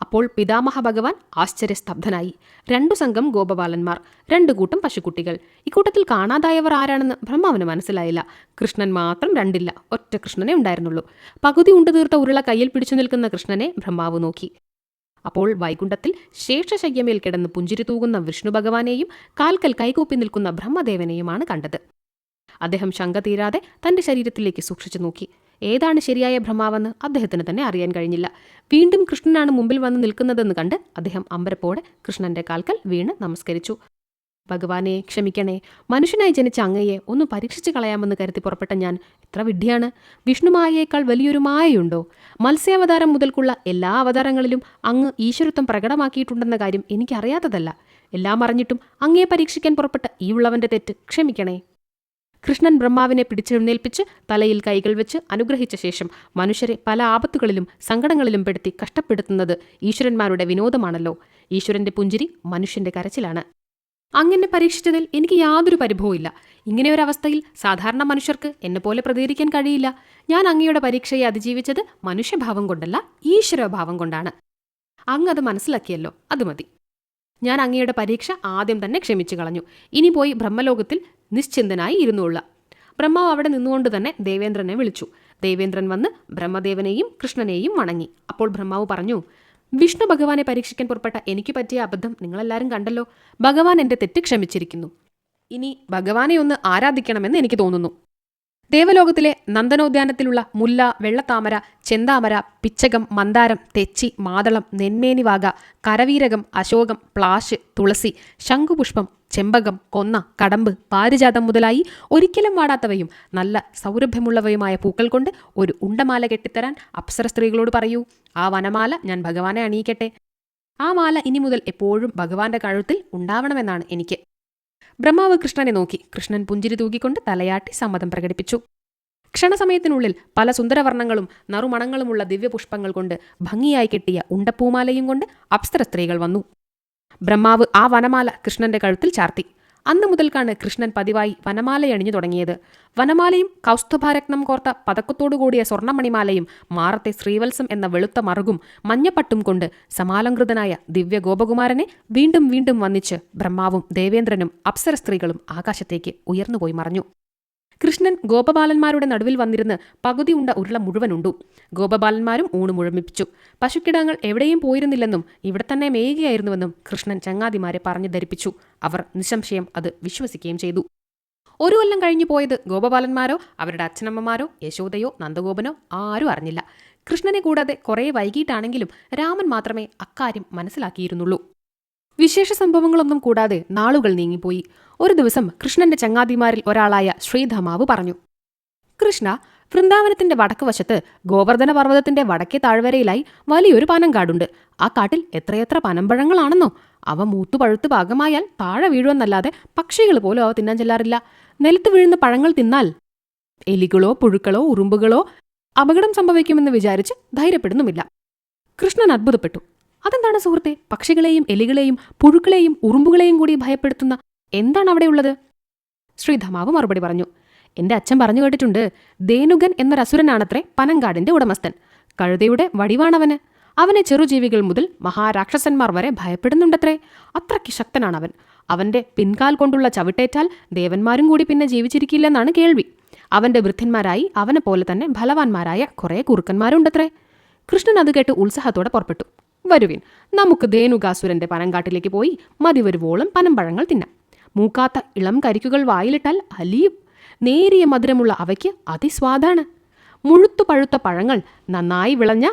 അപ്പോൾ പിതാമഹ ഭഗവാൻ ആശ്ചര്യസ്തബ്ധനായി. 2 സംഘം ഗോപബാലന്മാർ, 2 കൂട്ടം പശുക്കുട്ടികൾ. ഇക്കൂട്ടത്തിൽ കാണാതായവർ ആരാണെന്ന് ബ്രഹ്മാവിന് മനസ്സിലായില്ല. കൃഷ്ണൻ മാത്രം 2 ഒറ്റ കൃഷ്ണനെ ഉണ്ടായിരുന്നുള്ളൂ. പകുതി ഉണ്ടു തീർത്ത ഉരുള കയ്യിൽ പിടിച്ചു നിൽക്കുന്ന കൃഷ്ണനെ ബ്രഹ്മാവ് നോക്കി. അപ്പോൾ വൈകുണ്ഠത്തിൽ ശേഷശയ്യമേൽ കിടന്ന് പുഞ്ചിരി തൂകുന്ന വിഷ്ണു ഭഗവാനെയും കാൽക്കൽ കൈകൂപ്പി നിൽക്കുന്ന ബ്രഹ്മദേവനെയുമാണ് കണ്ടത്. അദ്ദേഹം ശങ്ക തീരാതെ തന്റെ ശരീരത്തിലേക്ക് സൂക്ഷിച്ചു നോക്കി. ഏതാണ് ശരിയായ ബ്രഹ്മാവെന്ന് അദ്ദേഹത്തിന് തന്നെ അറിയാൻ കഴിഞ്ഞില്ല. വീണ്ടും കൃഷ്ണനാണ് മുമ്പിൽ വന്ന് നിൽക്കുന്നതെന്ന് കണ്ട് അദ്ദേഹം അമ്പരപ്പോടെ കൃഷ്ണന്റെ കാൽക്കൽ വീണ് നമസ്കരിച്ചു. ഭഗവാനെ ക്ഷമിക്കണേ, മനുഷ്യനായി ജനിച്ച അങ്ങയെ ഒന്ന് പരീക്ഷിച്ചു കളയാമെന്ന് കരുതി പുറപ്പെട്ട ഞാൻ എത്ര വിഡ്ഢിയാണ്. വിഷ്ണുമായയേക്കാൾ വലിയൊരു മായയുണ്ടോ? മത്സ്യാവതാരം മുതൽക്കുള്ള എല്ലാ അവതാരങ്ങളിലും അങ്ങ് ഈശ്വരത്വം പ്രകടമാക്കിയിട്ടുണ്ടെന്ന കാര്യം എനിക്കറിയാത്തതല്ല. എല്ലാം അറിഞ്ഞിട്ടും അങ്ങയെ പരീക്ഷിക്കാൻ പുറപ്പെട്ട ഈ ഉള്ളവന്റെ തെറ്റ് ക്ഷമിക്കണേ. കൃഷ്ണൻ ബ്രഹ്മാവിനെ പിടിച്ചെഴുന്നേൽപ്പിച്ച് തലയിൽ കൈകൾ വെച്ച് അനുഗ്രഹിച്ച ശേഷം മനുഷ്യരെ പല ആപത്തുകളിലും സങ്കടങ്ങളിലും പെടുത്തി കഷ്ടപ്പെടുത്തുന്നത് ഈശ്വരന്മാരുടെ വിനോദമാണല്ലോ. ഈശ്വരന്റെ പുഞ്ചിരി മനുഷ്യന്റെ കരച്ചിലാണ്. അങ്ങനെ പരീക്ഷിച്ചതിൽ എനിക്ക് യാതൊരു പരിഭവമില്ല. ഇങ്ങനെയൊരവസ്ഥയിൽ സാധാരണ മനുഷ്യർക്ക് എന്നെപ്പോലെ പ്രതികരിക്കാൻ കഴിയില്ല. ഞാൻ അങ്ങയുടെ പരീക്ഷയെ അതിജീവിച്ചത് മനുഷ്യഭാവം കൊണ്ടല്ല, ഈശ്വരഭാവം കൊണ്ടാണ്. അങ്ങ് അത് മനസ്സിലാക്കിയല്ലോ, അത് മതി. ഞാൻ അങ്ങയുടെ പരീക്ഷ ആദ്യം തന്നെ ക്ഷമിച്ചു കളഞ്ഞു. ഇനി പോയി ബ്രഹ്മലോകത്തിൽ നിശ്ചിന്തനായി ഇരുന്നുകൊള്ള. ബ്രഹ്മാവ് അവിടെ നിന്നുകൊണ്ട് തന്നെ ദേവേന്ദ്രനെ വിളിച്ചു. ദേവേന്ദ്രൻ വന്ന് ബ്രഹ്മദേവനെയും കൃഷ്ണനെയും വണങ്ങി. അപ്പോൾ ബ്രഹ്മാവ് പറഞ്ഞു, വിഷ്ണു ഭഗവാനെ പരീക്ഷിക്കാൻ പുറപ്പെട്ട എനിക്ക് പറ്റിയ അബദ്ധം നിങ്ങളെല്ലാവരും കണ്ടല്ലോ. ഭഗവാൻ എൻ്റെ തെറ്റ് ക്ഷമിച്ചിരിക്കുന്നു. ഇനി ഭഗവാനെ ഒന്ന് ആരാധിക്കണമെന്ന് എനിക്ക് തോന്നുന്നു. ദേവലോകത്തിലെ നന്ദനോദ്യാനത്തിലുള്ള മുല്ല, വെള്ളത്താമര, ചെന്താമര, പിച്ചകം, മന്ദാരം, തെച്ചി, മാതളം, നെന്മേനിവാക, കരവീരകം, അശോകം, പ്ലാശ്, തുളസി, ശംഖുപുഷ്പം, ചെമ്പകം, കൊന്ന, കടമ്പ്, പാരിജാതം മുതലായി ഒരിക്കലും വാടാത്തവയും നല്ല സൗരഭ്യമുള്ളവയുമായ പൂക്കൾ കൊണ്ട് ഒരു ഉണ്ടമാല കെട്ടിത്തരാൻ അപ്സര സ്ത്രീകളോട് പറയൂ. ആ വനമാല ഞാൻ ഭഗവാനെ അണിയിക്കട്ടെ. ആ മാല ഇനി മുതൽ എപ്പോഴും ഭഗവാന്റെ കഴുത്തിൽ ഉണ്ടാവണമെന്നാണ് എനിക്ക്. ബ്രഹ്മാവ് കൃഷ്ണനെ നോക്കി. കൃഷ്ണൻ പുഞ്ചിരി തൂക്കിക്കൊണ്ട് തലയാട്ടി സമ്മതം പ്രകടിപ്പിച്ചു. ക്ഷണസമയത്തിനുള്ളിൽ പല സുന്ദരവർണ്ണങ്ങളും നറുമണങ്ങളുമുള്ള ദിവ്യപുഷ്പങ്ങൾ കൊണ്ട് ഭംഗിയായി കെട്ടിയ ഉണ്ടപ്പൂമാലയും കൊണ്ട് അപ്സര സ്ത്രീകൾ വന്നു. ബ്രഹ്മാവ് ആ വനമാല കൃഷ്ണന്റെ കഴുത്തിൽ ചാർത്തി. അന്നു മുതൽക്കാണ് കൃഷ്ണൻ പതിവായി വനമാലയണിഞ്ഞു തുടങ്ങിയത്. വനമാലയും കൗസ്തുഭാരത്നം കോർത്ത പതക്കത്തോടുകൂടിയ സ്വർണ്ണമണിമാലയും മാറത്തെ ശ്രീവത്സം എന്ന വെളുത്ത മറുകും മഞ്ഞപ്പട്ടും കൊണ്ട് സമാലംകൃതനായ ദിവ്യ ഗോപകുമാരനെ വീണ്ടും വീണ്ടും വന്നിച്ച് ബ്രഹ്മാവും ദേവേന്ദ്രനും അപ്സര സ്ത്രീകളും ആകാശത്തേക്ക് ഉയർന്നുപോയി മറഞ്ഞു. കൃഷ്ണൻ ഗോപബാലന്മാരുടെ നടുവിൽ വന്നിരുന്ന് പകുതി ഉണ്ട ഉരുള മുഴുവനുണ്ടു. ഗോപബാലന്മാരും ഊണ് മുഴമിപ്പിച്ചു. പശുക്കിടാങ്ങൾ എവിടെയും പോയിരുന്നില്ലെന്നും ഇവിടെ തന്നെ മേയുകയായിരുന്നുവെന്നും കൃഷ്ണൻ ചങ്ങാതിമാരെ പറഞ്ഞു ധരിപ്പിച്ചു. അവർ നിസ്സംശയം അത് വിശ്വസിക്കുകയും ചെയ്തു. 1 കൊല്ലം കഴിഞ്ഞു പോയത് ഗോപബാലന്മാരോ അവരുടെ അച്ഛനമ്മമാരോ യശോദയോ നന്ദഗോപനോ ആരും അറിഞ്ഞില്ല. കൃഷ്ണനെ കൂടാതെ കുറേ വൈകിട്ടാണെങ്കിലും രാമൻ മാത്രമേ അക്കാര്യം മനസ്സിലാക്കിയിരുന്നുള്ളൂ. വിശേഷ സംഭവങ്ങളൊന്നും കൂടാതെ നാളുകൾ നീങ്ങിപ്പോയി. ഒരു ദിവസം കൃഷ്ണന്റെ ചങ്ങാതിമാരിൽ ഒരാളായ ശ്രീധമാവ് പറഞ്ഞു, കൃഷ്ണ, വൃന്ദാവനത്തിന്റെ വടക്ക് വശത്ത് ഗോവർദ്ധന പർവ്വതത്തിന്റെ വടക്കേ താഴ്വരയിലായി വലിയൊരു പനങ്കാടുണ്ട്. ആ കാട്ടിൽ എത്രയെത്ര പനമ്പഴങ്ങളാണെന്നോ. അവ മൂത്തുപഴുത്ത് പാകമായാൽ താഴെ വീഴുമെന്നല്ലാതെ പക്ഷികൾ പോലും അവ തിന്നാൻ ചെല്ലാറില്ല. നിലത്ത് വീഴുന്ന പഴങ്ങൾ തിന്നാൽ എലികളോ പുഴുക്കളോ ഉറുമ്പുകളോ അപകടം സംഭവിക്കുമെന്ന് വിചാരിച്ച് ധൈര്യപ്പെടുന്നുമില്ല. കൃഷ്ണൻ അത്ഭുതപ്പെട്ടു. അതെന്താണ് സുഹൃത്തെ, പക്ഷികളെയും എലികളെയും പുഴുക്കളെയും ഉറുമ്പുകളെയും കൂടി ഭയപ്പെടുത്തുന്ന എന്താണ് അവിടെയുള്ളത്? ശ്രീധമാവ് മറുപടി പറഞ്ഞു, എന്റെ അച്ഛൻ പറഞ്ഞു കേട്ടിട്ടുണ്ട്. ധേനുകൻ എന്നൊരസുരനാണത്രേ പനങ്കാടിന്റെ ഉടമസ്ഥൻ. കഴുതയുടെ വടിവാണവന്. അവനെ ചെറുജീവികൾ മുതൽ മഹാരാക്ഷസന്മാർ വരെ ഭയപ്പെടുന്നുണ്ടത്രേ. അത്രയ്ക്ക് ശക്തനാണവൻ. അവന്റെ പിൻകാൽ കൊണ്ടുള്ള ചവിട്ടേറ്റാൽ ദേവന്മാരും കൂടി പിന്നെ ജീവിച്ചിരിക്കില്ലെന്നാണ് കേൾവി. അവന്റെ വൃദ്ധന്മാരായി അവനെ പോലെ തന്നെ ബലവാന്മാരായ കുറേ കുറുക്കന്മാരുണ്ടത്രേ. കൃഷ്ണൻ അത് കേട്ട് ഉത്സാഹത്തോടെ പുറപ്പെട്ടു. വരുവിൻ, നമുക്ക് ധേനുകാസുരന്റെ പനങ്കാട്ടിലേക്ക് പോയി മതിവരുവോളം പനമ്പഴങ്ങൾ തിന്നാം. മൂക്കാത്ത ഇളം കരിക്കുകൾ വായിലിട്ടാൽ അലിയും. നേരിയ മധുരമുള്ള അവയ്ക്ക് അതിസ്വാദാണ്. മുഴുത്തു പഴുത്ത പഴങ്ങൾ നന്നായി വിളഞ്ഞ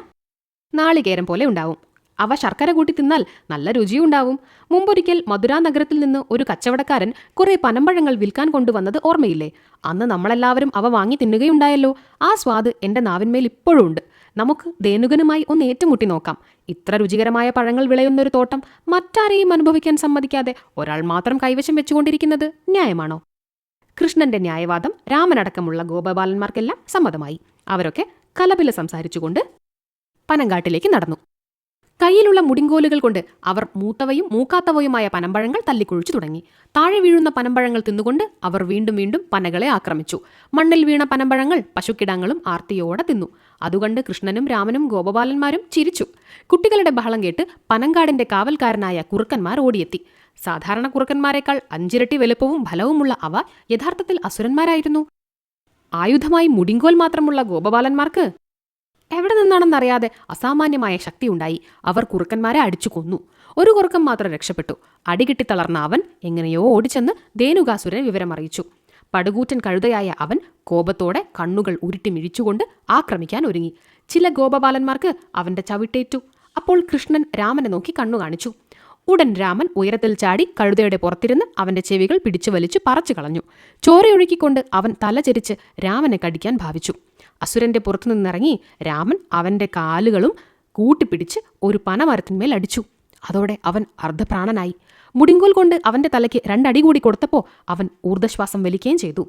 നാളികേരം പോലെ ഉണ്ടാവും. അവ ശർക്കര കൂട്ടി തിന്നാൽ നല്ല രുചിയുണ്ടാവും. മുമ്പൊരിക്കൽ മധുരാ നഗരത്തിൽ നിന്ന് ഒരു കച്ചവടക്കാരൻ കുറെ പനമ്പഴങ്ങൾ വിൽക്കാൻ കൊണ്ടുവന്നത് ഓർമ്മയില്ലേ? അന്ന് നമ്മളെല്ലാവരും അവ വാങ്ങി തിന്നുകയുണ്ടായല്ലോ. ആ സ്വാദ് എൻ്റെ നാവിന്മേൽ ഇപ്പോഴും ഉണ്ട്. നമുക്ക് ധേനുകനുമായി ഒന്ന് ഏറ്റുമുട്ടി നോക്കാം. ഇത്ര രുചികരമായ പഴങ്ങൾ വിളയുന്നൊരു തോട്ടം മറ്റാരെയും അനുഭവിക്കാൻ സമ്മതിക്കാതെ ഒരാൾ മാത്രം കൈവശം വെച്ചുകൊണ്ടിരിക്കുന്നത് ന്യായമാണോ? കൃഷ്ണന്റെ ന്യായവാദം രാമനടക്കമുള്ള ഗോപബാലന്മാർക്കെല്ലാം സമ്മതമായി. അവരൊക്കെ കലപില സംസാരിച്ചുകൊണ്ട് പനങ്കാട്ടിലേക്ക് നടന്നു. കയ്യിലുള്ള മുടിങ്കോലുകൾ കൊണ്ട് അവർ മൂത്തവയും മൂക്കാത്തവയുമായ പനമ്പഴങ്ങൾ തല്ലിക്കുഴിച്ചു തുടങ്ങി. താഴെ വീഴുന്ന പനമ്പഴങ്ങൾ തിന്നുകൊണ്ട് അവർ വീണ്ടും വീണ്ടും പനകളെ ആക്രമിച്ചു. മണ്ണിൽ വീണ പനമ്പഴങ്ങൾ പശുക്കിടാങ്ങളും ആർത്തിയോടെ തിന്നു. അതുകണ്ട് കൃഷ്ണനും രാമനും ഗോപബാലന്മാരും ചിരിച്ചു. കുട്ടികളുടെ ബഹളം കേട്ട് പനങ്കാടിന്റെ കാവൽക്കാരനായ കുറുക്കന്മാർ ഓടിയെത്തി. സാധാരണ കുറുക്കന്മാരെക്കാൾ 5 ഇരട്ടി വലുപ്പവും ഫലവുമുള്ള അവ യഥാർത്ഥത്തിൽ അസുരന്മാരായിരുന്നു. ആയുധമായി മുടിങ്കോൽ മാത്രമുള്ള ഗോപബാലന്മാർക്ക് എവിടെ നിന്നാണെന്നറിയാതെ അസാമാന്യമായ ശക്തിയുണ്ടായി. അവർ കുറുക്കന്മാരെ അടിച്ചു കൊന്നു. ഒരു കുറുക്കൻ മാത്രം രക്ഷപ്പെട്ടു. അടികിട്ടി തളർന്ന അവൻ എങ്ങനെയോ ഓടിച്ചെന്ന് ധേനുകാസുരനെ വിവരമറിയിച്ചു. പടുകൂറ്റൻ കഴുതയായ അവൻ കോപത്തോടെ കണ്ണുകൾ ഉരുട്ടി മിഴിച്ചുകൊണ്ട് ആക്രമിക്കാൻ ഒരുങ്ങി. ചില ഗോപബാലന്മാർക്ക് അവന്റെ ചവിട്ടേറ്റു. അപ്പോൾ കൃഷ്ണൻ രാമനെ നോക്കി കണ്ണു കാണിച്ചു. ഉടൻ രാമൻ ഉയരത്തിൽ ചാടി കഴുതയുടെ പുറത്തിരുന്ന് അവന്റെ ചെവികൾ പിടിച്ചു വലിച്ചു പറിച്ചു കളഞ്ഞു. ചോരയൊഴുക്കിക്കൊണ്ട് അവൻ തലചരിച്ച് രാമനെ കടിക്കാൻ ഭാവിച്ചു. അസുരന്റെ പുറത്തുനിന്നിറങ്ങി രാമൻ അവന്റെ കാലുകളും കൂട്ടിപ്പിടിച്ച് ഒരു പനമരത്തിന്മേൽ അടിച്ചു. അതോടെ അവൻ അർദ്ധപ്രാണനായി. മുടിങ്കോൽ കൊണ്ട് അവന്റെ തലയ്ക്ക് 2 അടി കൂടി കൊടുത്തപ്പോൾ അവൻ ഊർദ്ധശ്വാസം വലിക്കുകയും ചെയ്തു.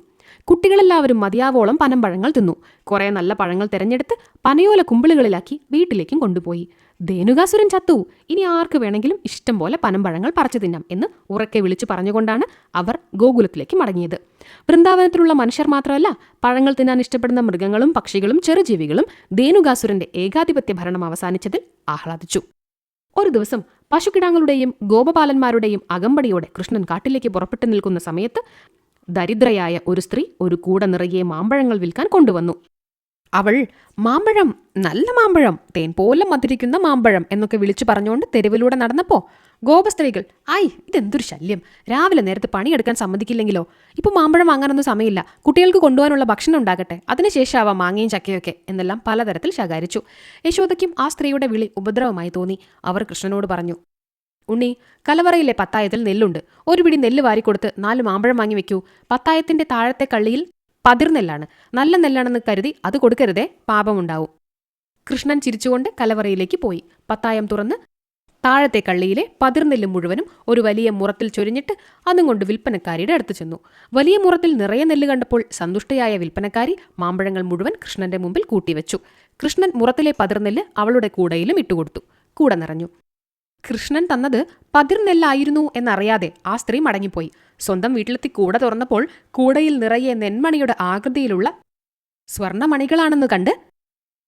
കുട്ടികളെല്ലാവരും മതിയാവോളം പനമ്പഴങ്ങൾ തിന്നു. കുറെ നല്ല പഴങ്ങൾ തിരഞ്ഞെടുത്ത് പനയോല കുമ്പിളുകളിലാക്കി വീട്ടിലേക്കും കൊണ്ടുപോയി. ധേനുകാസുരൻ ചത്തു. ഇനി ആർക്ക് വേണമെങ്കിലും ഇഷ്ടം പോലെ പനമ്പഴങ്ങൾ പറിച്ചു തിന്നാം എന്ന് ഉറക്കെ വിളിച്ചു പറഞ്ഞുകൊണ്ടാണ് അവർ ഗോകുലത്തിലേക്ക് മടങ്ങിയത്. വൃന്ദാവനത്തിലുള്ള മനുഷ്യർ മാത്രമല്ല, പഴങ്ങൾ തിന്നാൻ ഇഷ്ടപ്പെടുന്ന മൃഗങ്ങളും പക്ഷികളും ചെറുജീവികളും ധേനുകാസുരന്റെ ഏകാധിപത്യ ഭരണം അവസാനിച്ചതിൽ ആഹ്ലാദിച്ചു. ഒരു ദിവസം പശുക്കിടാങ്ങളുടെയും ഗോപപാലന്മാരുടെയും അകമ്പടിയോടെ കൃഷ്ണൻ കാട്ടിലേക്ക് പുറപ്പെട്ടു നിൽക്കുന്ന സമയത്ത് ദരിദ്രയായ ഒരു സ്ത്രീ ഒരു കൂട നിറയെ മാമ്പഴങ്ങൾ വിൽക്കാൻ കൊണ്ടുവന്നു. അവൾ മാമ്പഴം, നല്ല മാമ്പഴം, തേൻ പോലെ മധുരിക്കുന്ന മാമ്പഴം എന്നൊക്കെ വിളിച്ചു പറഞ്ഞുകൊണ്ട് തെരുവിലൂടെ നടന്നപ്പോ ഗോപസ്ത്രീകൾ, ആയ് ഇതെന്തൊരു ശല്യം, രാവിലെ നേരത്തെ പണിയെടുക്കാൻ സമ്മതിക്കില്ലെങ്കിലോ, ഇപ്പോൾ മാമ്പഴം വാങ്ങാനൊന്നും സമയമില്ല, കുട്ടികൾക്ക് കൊണ്ടുപോകാനുള്ള ഭക്ഷണം ഉണ്ടാകട്ടെ, അതിനുശേഷമാവാം മാങ്ങയും ചക്കയൊക്കെ എന്നെല്ലാം പലതരത്തിൽ ശകാരിച്ചു. യശോദയ്ക്കും ആ സ്ത്രീയുടെ വിളി ഉപദ്രവമായി തോന്നി. അവർ കൃഷ്ണനോട് പറഞ്ഞു, ഉണ്ണി, കലവറയിലെ പത്തായത്തിൽ നെല്ലുണ്ട്. ഒരു പിടി നെല്ല് വാരിക്കൊടുത്ത് 4 മാമ്പഴം വാങ്ങി വെക്കൂ. പത്തായത്തിന്റെ താഴത്തെ കള്ളിയിൽ പതിർനെല്ലാണ്. നല്ല നെല്ലാണെന്ന് കരുതി അത് കൊടുക്കരുതേ, പാപമുണ്ടാവും. കൃഷ്ണൻ ചിരിച്ചുകൊണ്ട് കലവറയിലേക്ക് പോയി. പത്തായം തുറന്ന് താഴത്തെ കള്ളിയിലെ പതിർനെല്ല് മുഴുവനും ഒരു വലിയ മുറത്തിൽ ചൊരിഞ്ഞിട്ട് അതും കൊണ്ട് വിൽപ്പനക്കാരിയുടെ അടുത്ത് ചെന്നു. വലിയ മുറത്തിൽ നിറയെ നെല്ല് കണ്ടപ്പോൾ സന്തുഷ്ടയായ വിൽപ്പനക്കാരി മാമ്പഴങ്ങൾ മുഴുവൻ കൃഷ്ണന്റെ മുമ്പിൽ കൂട്ടിവെച്ചു. കൃഷ്ണൻ മുറത്തിലെ പതിർനെല്ല് അവളുടെ കൂടയിലും ഇട്ടുകൊടുത്തു. കൂട നിറഞ്ഞു. കൃഷ്ണൻ തന്നത് പതിർനെല്ലായിരുന്നു എന്നറിയാതെ ആ സ്ത്രീ മടങ്ങിപ്പോയി. സ്വന്തം വീട്ടിലെത്തി കൂട തുറന്നപ്പോൾ കൂടയിൽ നിറയെ നെന്മണിയുടെ ആകൃതിയിലുള്ള സ്വർണമണികളാണെന്ന് കണ്ട്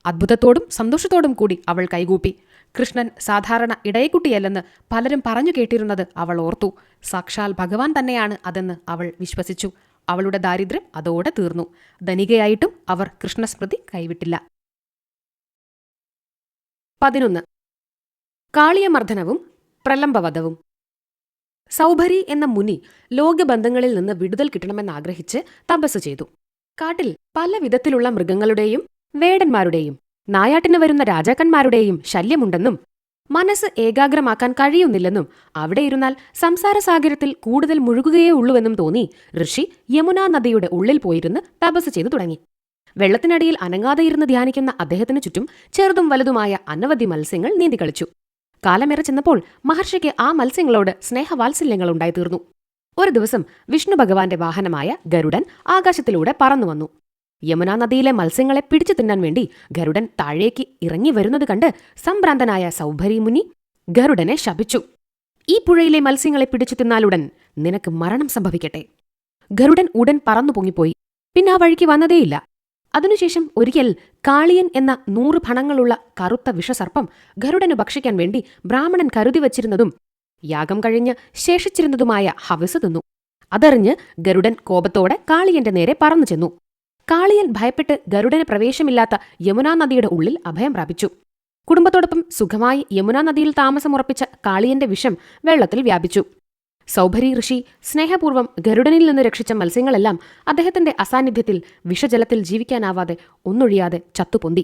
അത്ഭുതത്തോടും സന്തോഷത്തോടും കൂടി അവൾ കൈകൂപ്പി. കൃഷ്ണൻ സാധാരണ ഇടയക്കുട്ടിയല്ലെന്ന് പലരും പറഞ്ഞു കേട്ടിരുന്നത് അവൾ ഓർത്തു. സാക്ഷാൽ ഭഗവാൻ തന്നെയാണ് അതെന്ന് അവൾ വിശ്വസിച്ചു. അവളുടെ ദാരിദ്ര്യം അതോടെ തീർന്നു. ധനികയായിട്ടും അവർ കൃഷ്ണസ്മൃതി കൈവിട്ടില്ല. 11. കാളിയമർദ്ദനവും പ്രലംബവധവും. സൗഭരി എന്ന മുനി ലോകബന്ധങ്ങളിൽ നിന്ന് വിടുതൽ കിട്ടണമെന്നാഗ്രഹിച്ച് തപസ് ചെയ്തു. കാട്ടിൽ പല വിധത്തിലുള്ള മൃഗങ്ങളുടെയും വേടന്മാരുടെയും നായാട്ടിന് വരുന്ന രാജാക്കന്മാരുടെയും ശല്യമുണ്ടെന്നും മനസ്സ് ഏകാഗ്രമാക്കാൻ കഴിയുന്നില്ലെന്നും അവിടെ ഇരുന്നാൽ സംസാരസാഗരത്തിൽ കൂടുതൽ മുഴുകുകയേ ഉള്ളൂവെന്നും തോന്നി ഋഷി യമുനാ നദിയുടെ ഉള്ളിൽ പോയിരുന്ന് തപസ് ചെയ്തു തുടങ്ങി. വെള്ളത്തിനടിയിൽ അനങ്ങാതെ ഇരുന്ന് ധ്യാനിക്കുന്ന അദ്ദേഹത്തിനു ചുറ്റും ചെറുതും വലുതുമായ അനവധി മത്സ്യങ്ങൾ നീന്തിക്കളിച്ചു. കാലമേറെ ചെന്നപ്പോൾ മഹർഷിക്ക് ആ മത്സ്യങ്ങളോട് സ്നേഹവാത്സല്യങ്ങൾ ഉണ്ടായിത്തീർന്നു. ഒരു ദിവസം വിഷ്ണു ഭഗവാന്റെ വാഹനമായ ഗരുഡൻ ആകാശത്തിലൂടെ പറന്നു വന്നു. യമുനാ നദിയിലെ മത്സ്യങ്ങളെ പിടിച്ചു തിന്നാൻ വേണ്ടി ഗരുഡൻ താഴേക്ക് ഇറങ്ങി വരുന്നത് കണ്ട് സംഭ്രാന്തനായ സൗഭരി മുനി ഗരുഡനെ ശപിച്ചു. ഈ പുഴയിലെ മത്സ്യങ്ങളെ പിടിച്ചു തിന്നാലുടൻ നിനക്ക് മരണം സംഭവിക്കട്ടെ. ഗരുഡൻ ഉടൻ പറന്നു പൊങ്ങിപ്പോയി. പിന്നെ ആ വഴിക്ക് വന്നതേയില്ല. അതിനുശേഷം ഒരിക്കൽ കാളിയൻ എന്ന 100 ഫണങ്ങളുള്ള കറുത്ത വിഷസർപ്പം ഗരുഡന് ഭക്ഷിക്കാൻ വേണ്ടി ബ്രാഹ്മണൻ കരുതി വച്ചിരുന്നതും യാഗം കഴിഞ്ഞ് ശേഷിച്ചിരുന്നതുമായ ഹവിസ് തിന്നു. അതറിഞ്ഞ് ഗരുഡൻ കോപത്തോടെ കാളിയന്റെ നേരെ പറന്നു ചെന്നു. കാളിയൻ ഭയപ്പെട്ട് ഗരുഡന് പ്രവേശമില്ലാത്ത യമുനാ നദിയുടെ ഉള്ളിൽ അഭയം പ്രാപിച്ചു. കുടുംബത്തോടൊപ്പം സുഖമായി യമുനാ നദിയിൽ താമസമുറപ്പിച്ച കാളിയന്റെ വിഷം വെള്ളത്തിൽ വ്യാപിച്ചു. സൗഭരി ഋഷി സ്നേഹപൂർവ്വം ഗരുഡനിൽ നിന്ന് രക്ഷിച്ച മത്സ്യങ്ങളെല്ലാം അദ്ദേഹത്തിന്റെ അസാന്നിധ്യത്തിൽ വിഷജലത്തിൽ ജീവിക്കാനാവാതെ ഒന്നൊഴിയാതെ ചത്തുപൊന്തി.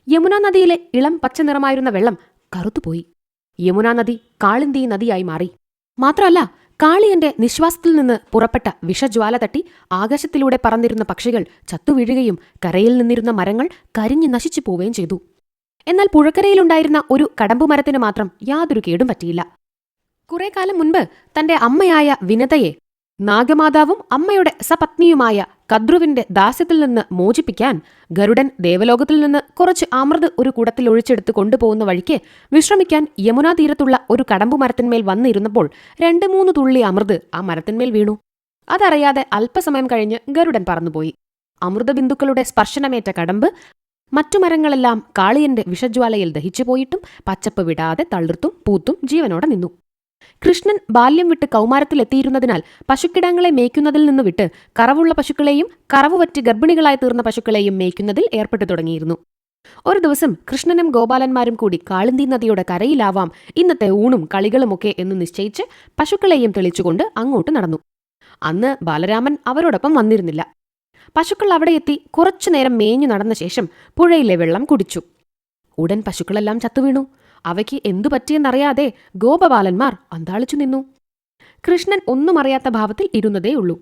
യമുനാ നദിയിലെ ഇളം പച്ചനിറമായിരുന്ന വെള്ളം കറുത്തുപോയി. യമുനാ നദി കാളിന്തി നദിയായി മാറി. മാത്രമല്ല, കാളിയന്റെ നിശ്വാസത്തിൽ നിന്ന് പുറപ്പെട്ട വിഷജ്വാല തട്ടി ആകാശത്തിലൂടെ പറന്നിരുന്ന പക്ഷികൾ ചത്തുവീഴുകയും കരയിൽ നിന്നിരുന്ന മരങ്ങൾ കരിഞ്ഞു നശിച്ചു പോവുകയും ചെയ്തു. എന്നാൽ പുഴക്കരയിലുണ്ടായിരുന്ന ഒരു കടമ്പുമരത്തിന് മാത്രം യാതൊരു കേടും പറ്റിയില്ല. കുറെ കാലം മുൻപ് തന്റെ അമ്മയായ വിനതയെ നാഗമാതാവും അമ്മയുടെ സപത്നിയുമായ കദ്രുവിന്റെ ദാസ്യത്തിൽ നിന്ന് മോചിപ്പിക്കാൻ ഗരുഡൻ ദേവലോകത്തിൽ നിന്ന് കുറച്ച് അമൃത് ഒരു കുടത്തിൽ ഒഴിച്ചെടുത്ത് കൊണ്ടുപോകുന്ന വഴിക്ക് വിശ്രമിക്കാൻ യമുനാ തീരത്തുള്ള ഒരു കടമ്പു മരത്തിന്മേൽ വന്നിരുന്നപ്പോൾ 2-3 തുള്ളി അമൃത് ആ മരത്തിന്മേൽ വീണു. അതറിയാതെ അല്പസമയം കഴിഞ്ഞ് ഗരുഡൻ പറന്നുപോയി. അമൃതബിന്ദുക്കളുടെ സ്പർശനമേറ്റ കടമ്പ് മറ്റു മരങ്ങളെല്ലാം കാളിയന്റെ വിഷജ്വാലയിൽ ദഹിച്ചുപോയിട്ടും പച്ചപ്പ് വിടാതെ തളിർത്തും പൂത്തും ജീവനോടെ നിന്നു. കൃഷ്ണൻ ബാല്യം വിട്ട് കൗമാരത്തിലെത്തിയിരുന്നതിനാൽ പശുക്കിടങ്ങളെ മേയ്ക്കുന്നതിൽ നിന്ന് വിട്ട് കറവുള്ള പശുക്കളെയും കറവുവറ്റ് ഗർഭിണികളായി തീർന്ന പശുക്കളെയും മേയ്ക്കുന്നതിൽ ഏർപ്പെട്ടു തുടങ്ങിയിരുന്നു. ഒരു ദിവസം കൃഷ്ണനും ഗോപാലന്മാരും കൂടി കാളിന്തി നദിയുടെ കരയിലാവാം ഇന്നത്തെ ഊണും കളികളുമൊക്കെ എന്ന് നിശ്ചയിച്ച് പശുക്കളെയും തെളിച്ചുകൊണ്ട് അങ്ങോട്ട് നടന്നു. അന്ന് ബാലരാമൻ അവരോടൊപ്പം വന്നിരുന്നില്ല. പശുക്കൾ അവിടെ എത്തി കുറച്ചുനേരം മേഞ്ഞു നടന്ന ശേഷം പുഴയിലെ വെള്ളം കുടിച്ചു. ഉടൻ പശുക്കളെല്ലാം ചത്തുവീണു. അവയ്ക്ക് എന്തു പറ്റിയെന്നറിയാതെ ഗോപബാലന്മാർ അന്താളിച്ചു നിന്നു. കൃഷ്ണൻ ഒന്നും അറിയാത്ത ഭാവത്തിൽ ഇരുന്നതേയുള്ളൂ.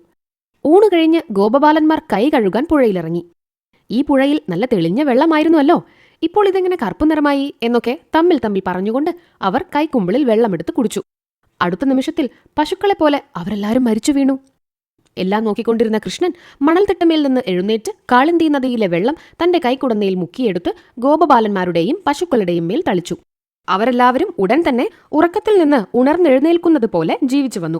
ഊണ് കഴിഞ്ഞ് ഗോപബാലന്മാർ കൈ കഴുകാൻ പുഴയിലിറങ്ങി. ഈ പുഴയിൽ നല്ല തെളിഞ്ഞ വെള്ളമായിരുന്നുവല്ലോ, ഇപ്പോൾ ഇതെങ്ങനെ കറുപ്പു നിറമായി എന്നൊക്കെ തമ്മിൽ തമ്മിൽ പറഞ്ഞുകൊണ്ട് അവർ കൈക്കുമ്പിളിൽ വെള്ളമെടുത്ത് കുടിച്ചു. അടുത്ത നിമിഷത്തിൽ പശുക്കളെപ്പോലെ അവരെല്ലാവരും മരിച്ചു വീണു. എല്ലാം നോക്കിക്കൊണ്ടിരുന്ന കൃഷ്ണൻ മണൽത്തിട്ടമേൽ നിന്ന് എഴുന്നേറ്റ് കാളിന്തി നദിയിലെ വെള്ളം തന്റെ കൈക്കുടന്നയിൽ മുക്കിയെടുത്ത് ഗോപബാലന്മാരുടെയും പശുക്കളുടെയും മേൽ തളിച്ചു. അവരെല്ലാവരും ഉടൻ തന്നെ ഉറക്കത്തിൽ നിന്ന് ഉണർന്നെഴുന്നേൽക്കുന്നത് പോലെ ജീവിച്ചു വന്നു.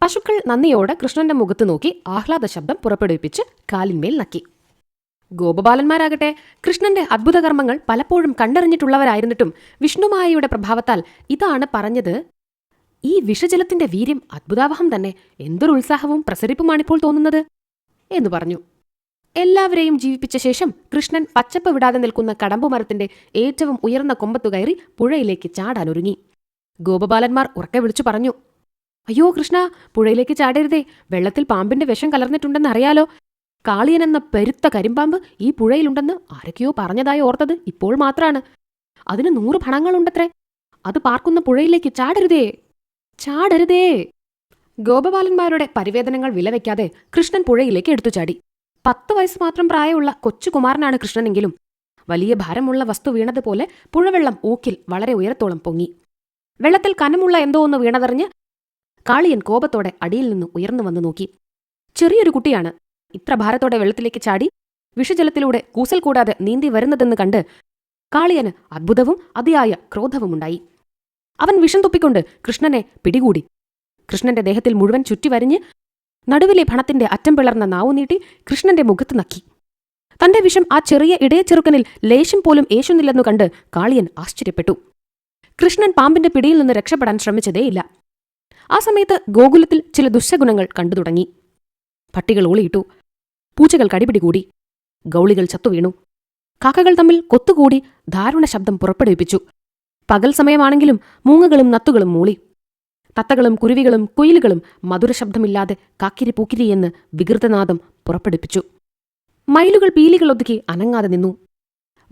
പശുക്കൾ നന്ദിയോടെ കൃഷ്ണന്റെ മുഖത്ത് നോക്കി ആഹ്ലാദ ശബ്ദം പുറപ്പെടുവിപ്പിച്ച് കാലിന്മേൽ നക്കി. ഗോപബാലന്മാരാകട്ടെ കൃഷ്ണന്റെ അദ്ഭുതകർമ്മങ്ങൾ പലപ്പോഴും കണ്ടറിഞ്ഞിട്ടുള്ളവരായിരുന്നിട്ടും വിഷ്ണുമായയുടെ പ്രഭാവത്താൽ ഇതാണ് പറഞ്ഞത്, ഈ വിഷജലത്തിന്റെ വീര്യം അദ്ഭുതാവഹം തന്നെ, എന്തൊരു ഉത്സാഹവും പ്രസരിപ്പുമാണിപ്പോൾ തോന്നുന്നത് എന്നു പറഞ്ഞു. എല്ലാവരെയും ജീവിപ്പിച്ച ശേഷം കൃഷ്ണൻ പച്ചപ്പ് വിടാതെ നിൽക്കുന്ന കടമ്പുമരത്തിന്റെ ഏറ്റവും ഉയർന്ന കൊമ്പത്തു കയറി പുഴയിലേക്ക് ചാടാനൊരുങ്ങി. ഗോപബാലന്മാർ ഉറക്കെ വിളിച്ചു പറഞ്ഞു, അയ്യോ കൃഷ്ണ, പുഴയിലേക്ക് ചാടരുതേ, വെള്ളത്തിൽ പാമ്പിന്റെ വിഷം കലർന്നിട്ടുണ്ടെന്ന് അറിയാലോ. കാളിയനെന്ന പെരുത്ത കരിമ്പാമ്പ് ഈ പുഴയിലുണ്ടെന്ന് ആരൊക്കെയോ പറഞ്ഞതായി ഓർത്തത് ഇപ്പോൾ മാത്രാണ്. അതിന് 100 ഫണങ്ങളുണ്ടത്രേ. അത് പാർക്കുന്ന പുഴയിലേക്ക് ചാടരുതേ, ചാടരുതേ. ഗോപബാലന്മാരുടെ പരിവേദനങ്ങൾ വിലവെക്കാതെ കൃഷ്ണൻ പുഴയിലേക്ക് എടുത്തു ചാടി. 10 വയസ്സ് മാത്രം പ്രായമുള്ള കൊച്ചുകുമാരനാണ് കൃഷ്ണനെങ്കിലും വലിയ ഭാരമുള്ള വസ്തു വീണതുപോലെ പുഴവെള്ളം ഊക്കിൽ വളരെ ഉയരത്തോളം പൊങ്ങി. വെള്ളത്തിൽ കനമുള്ള എന്തോ ഒന്ന് വീണതറിഞ്ഞ് കാളിയൻ കോപത്തോടെ അടിയിൽ നിന്ന് ഉയർന്നു വന്നു നോക്കി. ചെറിയൊരു കുട്ടിയാണ് ഇത്ര ഭാരത്തോടെ വെള്ളത്തിലേക്ക് ചാടി വിഷജലത്തിലൂടെ കൂസൽ കൂടാതെ നീന്തി വരുന്നതെന്ന് കണ്ട് കാളിയന് അത്ഭുതവും അതിയായ ക്രോധവുമുണ്ടായി. അവൻ വിഷം തുപ്പിക്കൊണ്ട് കൃഷ്ണനെ പിടികൂടി. കൃഷ്ണന്റെ ദേഹത്തിൽ മുഴുവൻ ചുറ്റിവരിഞ്ഞ് നടുവിലെ ഭണത്തിന്റെ അറ്റം പിളർന്ന നാവു നീട്ടി കൃഷ്ണന്റെ മുഖത്ത് നക്കി. തന്റെ വിഷം ആ ചെറിയ ഇടയച്ചെറുക്കനിൽ ലേശം പോലും ഏശുന്നില്ലെന്നു കണ്ട് കാളിയൻ ആശ്ചര്യപ്പെട്ടു. കൃഷ്ണൻ പാമ്പിന്റെ പിടിയിൽ നിന്ന് രക്ഷപ്പെടാൻ ശ്രമിച്ചതേയില്ല. ആ സമയത്ത് ഗോകുലത്തിൽ ചില ദുശ്ശഗുണങ്ങൾ കണ്ടു തുടങ്ങി. പട്ടികൾ ഓളിയിട്ടു, പൂച്ചകൾ കടിപിടികൂടി, ഗൗളികൾ ചത്തുവീണു, കാക്കകൾ തമ്മിൽ കൊത്തുകൂടി ദാരുണ ശബ്ദം പുറപ്പെടുവിപ്പിച്ചു. പകൽ സമയമാണെങ്കിലും മൂങ്ങകളും നത്തുകളും മൂളി. തത്തകളും കുരുവികളും കുയിലുകളും മധുരശബ്ദമില്ലാതെ കാക്കിരി പൂക്കിരി എന്ന് വികൃതനാദം പുറപ്പെടുപ്പിച്ചു. മയിലുകൾ പീലികൾ ഒതുക്കി അനങ്ങാതെ നിന്നു.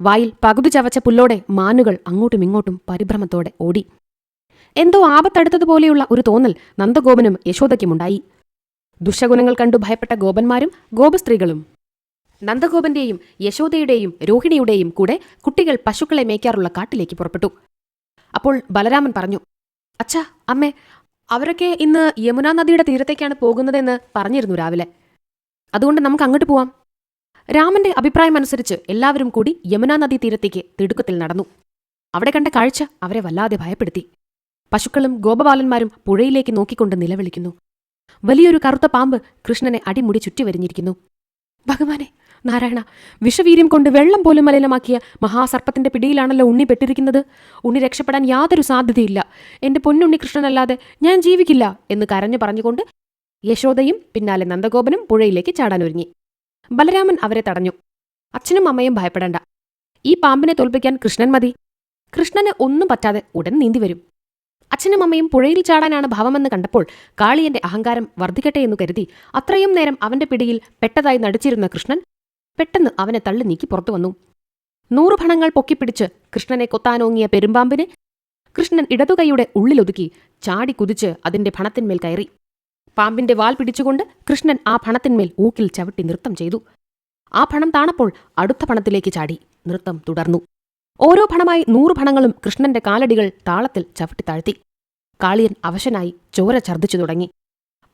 വായിൽ പകുതി ചവച്ച പുല്ലോടെ മാനുകൾ അങ്ങോട്ടും ഇങ്ങോട്ടും പരിഭ്രമത്തോടെ ഓടി. എന്തോ ആപത്തടുത്തതുപോലെയുള്ള ഒരു തോന്നൽ നന്ദഗോപനും യശോദയ്ക്കുമുണ്ടായി. ദുശഗുണങ്ങൾ കണ്ടു ഭയപ്പെട്ട ഗോപന്മാരും ഗോപസ്ത്രീകളും നന്ദഗോപന്റെയും യശോദയുടെയും രോഹിണിയുടെയും കൂടെ കുട്ടികൾ പശുക്കളെ മേയ്ക്കാറുള്ള കാട്ടിലേക്ക് പുറപ്പെട്ടു. അപ്പോൾ ബലരാമൻ പറഞ്ഞു, അച്ഛാ, അമ്മേ, അവരൊക്കെ ഇന്ന് യമുനാ നദിയുടെ തീരത്തേക്കാണ് പോകുന്നതെന്ന് പറഞ്ഞിരുന്നു രാവിലെ. അതുകൊണ്ട് നമുക്ക് അങ്ങോട്ട് പോവാം. രാമന്റെ അഭിപ്രായമനുസരിച്ച് എല്ലാവരും കൂടി യമുനാ നദീ തീരത്തേക്ക് തിടുക്കത്തിൽ നടന്നു. അവിടെ കണ്ട കാഴ്ച അവരെ വല്ലാതെ ഭയപ്പെടുത്തി. പശുക്കളും ഗോപബാലന്മാരും പുഴയിലേക്ക് നോക്കിക്കൊണ്ട് നിലവിളിക്കുന്നു. വലിയൊരു കറുത്ത പാമ്പ് കൃഷ്ണനെ അടിമുടി ചുറ്റിവരിഞ്ഞിരിക്കുന്നു. ഭഗവാനെ, നാരായണ, വിഷവീര്യം കൊണ്ട് വെള്ളം പോലും മലിനമാക്കിയ മഹാസർപ്പത്തിന്റെ പിടിയിലാണല്ലോ ഉണ്ണി പെട്ടിരിക്കുന്നത്. ഉണ്ണി രക്ഷപ്പെടാൻ യാതൊരു സാധ്യതയില്ല. എന്റെ പൊന്നുണ്ണി കൃഷ്ണനല്ലാതെ ഞാൻ ജീവിക്കില്ല എന്ന് കരഞ്ഞു പറഞ്ഞുകൊണ്ട് യശോദയും പിന്നാലെ നന്ദഗോപനും പുഴയിലേക്ക് ചാടാനൊരുങ്ങി. ബലരാമൻ അവരെ തടഞ്ഞു. അച്ഛനും അമ്മയും ഭയപ്പെടേണ്ട. ഈ പാമ്പിനെ തോൽപ്പിക്കാൻ കൃഷ്ണൻ മതി. കൃഷ്ണന് ഒന്നും പറ്റാതെ ഉടൻ നീന്തിവരും. അച്ഛനും അമ്മയും പുഴയിൽ ചാടാനാണ് ഭാവമെന്ന് കണ്ടപ്പോൾ കാളിയന്റെ അഹങ്കാരം വർദ്ധിക്കട്ടെ എന്നു കരുതി അത്രയും നേരം അവന്റെ പിടിയിൽ പെട്ടതായി നടിച്ചിരുന്ന കൃഷ്ണൻ പെട്ടെന്ന് അവനെ തള്ളി നീക്കി പുറത്തു വന്നു. 100 ഫണങ്ങൾ പൊക്കിപ്പിടിച്ച് കൃഷ്ണനെ കൊത്താനോങ്ങിയ പെരുമ്പാമ്പിനെ കൃഷ്ണൻ ഇടതുകൈയുടെ ഉള്ളിലൊതുക്കി ചാടി കുതിച്ച് അതിന്റെ ഫണത്തിന്മേൽ കയറി. പാമ്പിന്റെ വാൽ പിടിച്ചുകൊണ്ട് കൃഷ്ണൻ ആ ഫണത്തിന്മേൽ ഊക്കിൽ ചവിട്ടി നൃത്തം ചെയ്തു. ആ ഫണം താണപ്പോൾ അടുത്ത ഫണത്തിലേക്ക് ചാടി നൃത്തം തുടർന്നു. ഓരോ ഫണമായി 100 ഫണങ്ങളും കൃഷ്ണന്റെ കാലടികൾ താളത്തിൽ ചവിട്ടി താഴ്ത്തി. കാളിയൻ അവശനായി ചോര ഛർദ്ദിച്ചു തുടങ്ങി.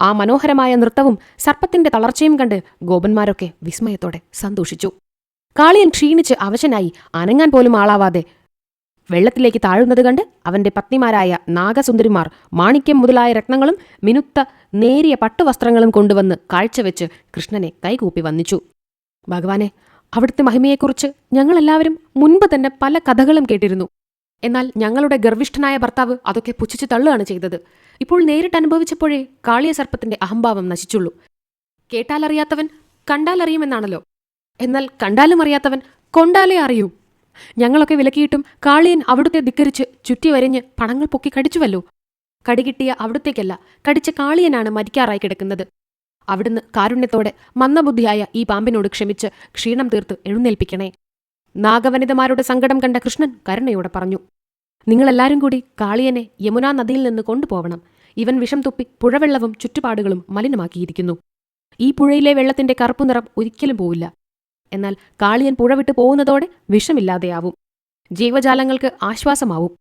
ആ മനോഹരമായ നൃത്തവും സർപ്പത്തിന്റെ തളർച്ചയും കണ്ട് ഗോപന്മാരൊക്കെ വിസ്മയത്തോടെ സന്തോഷിച്ചു. കാളിയൻ ക്ഷീണിച്ച് അവശനായി അനങ്ങാൻ പോലും ആളാവാതെ വെള്ളത്തിലേക്ക് താഴുന്നത് കണ്ട് അവന്റെ പത്നിമാരായ നാഗസുന്ദരിമാർ മാണിക്യം മുതലായ രത്നങ്ങളും മിനുത്ത നേരിയ പട്ടുവസ്ത്രങ്ങളും കൊണ്ടുവന്ന് കാഴ്ചവെച്ച് കൃഷ്ണനെ കൈകൂപ്പി വന്ദിച്ചു. ഭഗവാനെ, അവിടുത്തെ മഹിമയെക്കുറിച്ച് ഞങ്ങളെല്ലാവരും മുൻപ് തന്നെ പല കഥകളും കേട്ടിരുന്നു. എന്നാൽ ഞങ്ങളുടെ ഗർവിഷ്ഠനായ ഭർത്താവ് അതൊക്കെ പുച്ഛിച്ചു തള്ളുകയാണ് ചെയ്തത്. ഇപ്പോൾ നേരിട്ട് അനുഭവിച്ചപ്പോഴേ കാളിയ സർപ്പത്തിന്റെ അഹംഭാവം നശിച്ചുള്ളൂ. കേട്ടാലറിയാത്തവൻ കണ്ടാലറിയുമെന്നാണല്ലോ. എന്നാൽ കണ്ടാലും അറിയാത്തവൻ കൊണ്ടാലേ അറിയൂ. ഞങ്ങളൊക്കെ വിലക്കിയിട്ടും കാളിയൻ അവിടുത്തെ ധിക്കരിച്ച് ചുറ്റി വരിഞ്ഞ് പണങ്ങൾ പൊക്കി കടിച്ചുവല്ലോ. കടികിട്ടിയ അവിടുത്തേക്കല്ല, കടിച്ച കാളിയനാണ് മരിക്കാറായി കിടക്കുന്നത്. അവിടുന്ന് കാരുണ്യത്തോടെ മന്ദബുദ്ധിയായ ഈ പാമ്പിനോട് ക്ഷമിച്ച് ക്ഷീണം തീർത്ത് എഴുന്നേൽപ്പിക്കണേ. നാഗവനിതമാരുടെ സങ്കടം കണ്ട കൃഷ്ണൻ കരുണയോടെ പറഞ്ഞു. നിങ്ങളെല്ലാരും കൂടി കാളിയനെ യമുനാ നദിയിൽ നിന്ന് കൊണ്ടുപോവണം. ഇവൻ വിഷം തുപ്പി പുഴവെള്ളവും ചുറ്റുപാടുകളും മലിനമാക്കിയിരിക്കുന്നു. ഈ പുഴയിലെ വെള്ളത്തിന്റെ കറുപ്പു നിറം ഒരിക്കലും പോവില്ല. എന്നാൽ കാളിയൻ പുഴ വിട്ടു പോകുന്നതോടെ വിഷമില്ലാതെയാവും. ജീവജാലങ്ങൾക്ക് ആശ്വാസമാവും.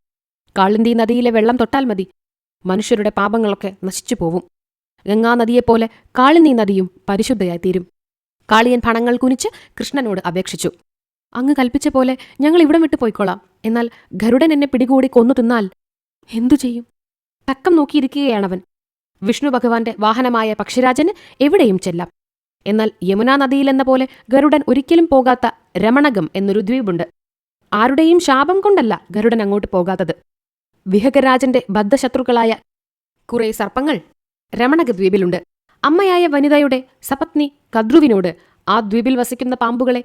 കാളിന്തി നദിയിലെ വെള്ളം തൊട്ടാൽ മതി, മനുഷ്യരുടെ പാപങ്ങളൊക്കെ നശിച്ചു പോവും. ഗംഗാനദിയെപ്പോലെ കാളിന്തി നദിയും പരിശുദ്ധയായിത്തീരും. കാളിയൻ പണങ്ങൾ കുനിച്ച് കൃഷ്ണനോട് അപേക്ഷിച്ചു. അങ്ങ് കൽപ്പിച്ച പോലെ ഞങ്ങൾ ഇവിടം വിട്ടു പോയിക്കോളാം. എന്നാൽ ഗരുഡൻ എന്നെ പിടികൂടി കൊന്നു തിന്നാൽ എന്തു ചെയ്യും? തക്കം നോക്കിയിരിക്കുകയാണവൻ. വിഷ്ണു ഭഗവാന്റെ വാഹനമായ പക്ഷിരാജന് എവിടെയും ചെല്ലാം. എന്നാൽ യമുനാ നദിയിലെന്ന പോലെ ഗരുഡൻ ഒരിക്കലും പോകാത്ത രമണകം എന്നൊരു ദ്വീപുണ്ട്. ആരുടെയും ശാപം കൊണ്ടല്ല ഗരുഡൻ അങ്ങോട്ട് പോകാത്തത്. വിഹകരാജന്റെ ബദ്ധശത്രുക്കളായ കുറെ സർപ്പങ്ങൾ രമണക ദ്വീപിലുണ്ട്. അമ്മയായ വനിതയുടെ സപത്നി കദ്രുവിനോട് ആ ദ്വീപിൽ വസിക്കുന്ന പാമ്പുകളെ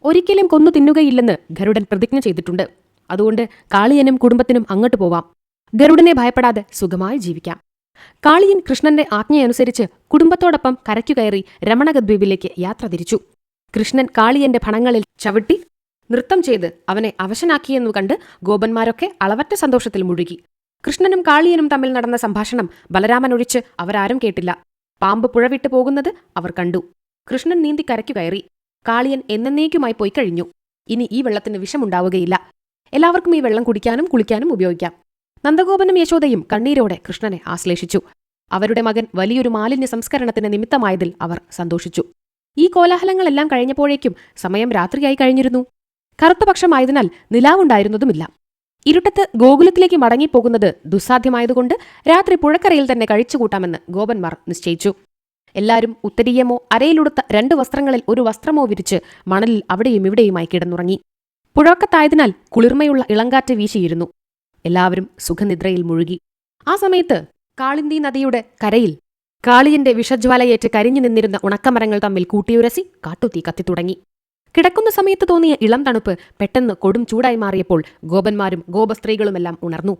ഒരിക്കലും കൊന്നു തിന്നുകയില്ലെന്ന് ഗരുഡൻ പ്രതിജ്ഞ ചെയ്തിട്ടുണ്ട്. അതുകൊണ്ട് കാളിയനും കുടുംബത്തിനും അങ്ങോട്ട് പോവാം. ഗരുഡനെ ഭയപ്പെടാതെ സുഖമായി ജീവിക്കാം. കാളിയൻ കൃഷ്ണന്റെ ആജ്ഞയനുസരിച്ച് കുടുംബത്തോടൊപ്പം കരയ്ക്കു കയറി രമണകദ്വീപിലേക്ക് യാത്ര തിരിച്ചു. കൃഷ്ണൻ കാളിയന്റെ ഭണങ്ങളിൽ ചവിട്ടി നൃത്തം ചെയ്ത് അവനെ അവശനാക്കിയെന്നു കണ്ട് ഗോപന്മാരൊക്കെ അളവറ്റ സന്തോഷത്തിൽ മുഴുകി. കൃഷ്ണനും കാളിയനും തമ്മിൽ നടന്ന സംഭാഷണം ബലരാമനൊഴിച്ച് അവരാരും കേട്ടില്ല. പാമ്പ് പുഴവിട്ടു പോകുന്നത് അവർ കണ്ടു. കൃഷ്ണൻ നീന്തി കരയ്ക്കു കയറി. കാളിയൻ എന്നേക്കുമായി പോയി കഴിഞ്ഞു. ഇനി ഈ വെള്ളത്തിന് വിഷമുണ്ടാവുകയില്ല. എല്ലാവർക്കും ഈ വെള്ളം കുടിക്കാനും കുളിക്കാനും ഉപയോഗിക്കാം. നന്ദഗോപനും യശോദയും കണ്ണീരോടെ കൃഷ്ണനെ ആശ്ലേഷിച്ചു. അവരുടെ മകൻ വലിയൊരു മാലിന്യ സംസ്കരണത്തിന് നിമിത്തമായതിൽ അവർ സന്തോഷിച്ചു. ഈ കോലാഹലങ്ങളെല്ലാം കഴിഞ്ഞപ്പോഴേക്കും സമയം രാത്രിയായി കഴിഞ്ഞിരുന്നു. കറുത്തപക്ഷമായതിനാൽ നിലാവുണ്ടായിരുന്നതുമില്ല. ഇരുട്ടത്ത് ഗോകുലത്തിലേക്ക് മടങ്ങിപ്പോകുന്നത് ദുസ്സാധ്യമായതുകൊണ്ട് രാത്രി പുഴക്കരയിൽ തന്നെ കഴിച്ചുകൂട്ടാമെന്ന് ഗോപന്മാർ നിശ്ചയിച്ചു. എല്ലാവരും ഉത്തരീയമോ അരയിലുടുത്ത 2 വസ്ത്രങ്ങളിൽ ഒരു വസ്ത്രമോ വിരിച്ച് മണലിൽ അവിടെയും ഇവിടെയുമായി കിടന്നുറങ്ങി. പുഴക്കത്തായതിനാൽ കുളിർമയുള്ള ഇളങ്കാറ്റ് വീശിയിരുന്നു. എല്ലാവരും സുഖനിദ്രയിൽ മുഴുകി. ആ സമയത്ത് കാളിന്തി നദിയുടെ കരയിൽ കാളിയന്റെ വിഷജ്വാലയേറ്റ് കരിഞ്ഞു നിന്നിരുന്ന ഉണക്കമരങ്ങൾ തമ്മിൽ കൂട്ടിയുരസി കാട്ടുതീ കത്തിത്തുടങ്ങി. കിടക്കുന്ന സമയത്ത് തോന്നിയ ഇളം തണുപ്പ് പെട്ടെന്ന് കൊടും ചൂടായി മാറിയപ്പോൾ ഗോപന്മാരും ഗോപസ്ത്രീകളുമെല്ലാം ഉണർന്നു.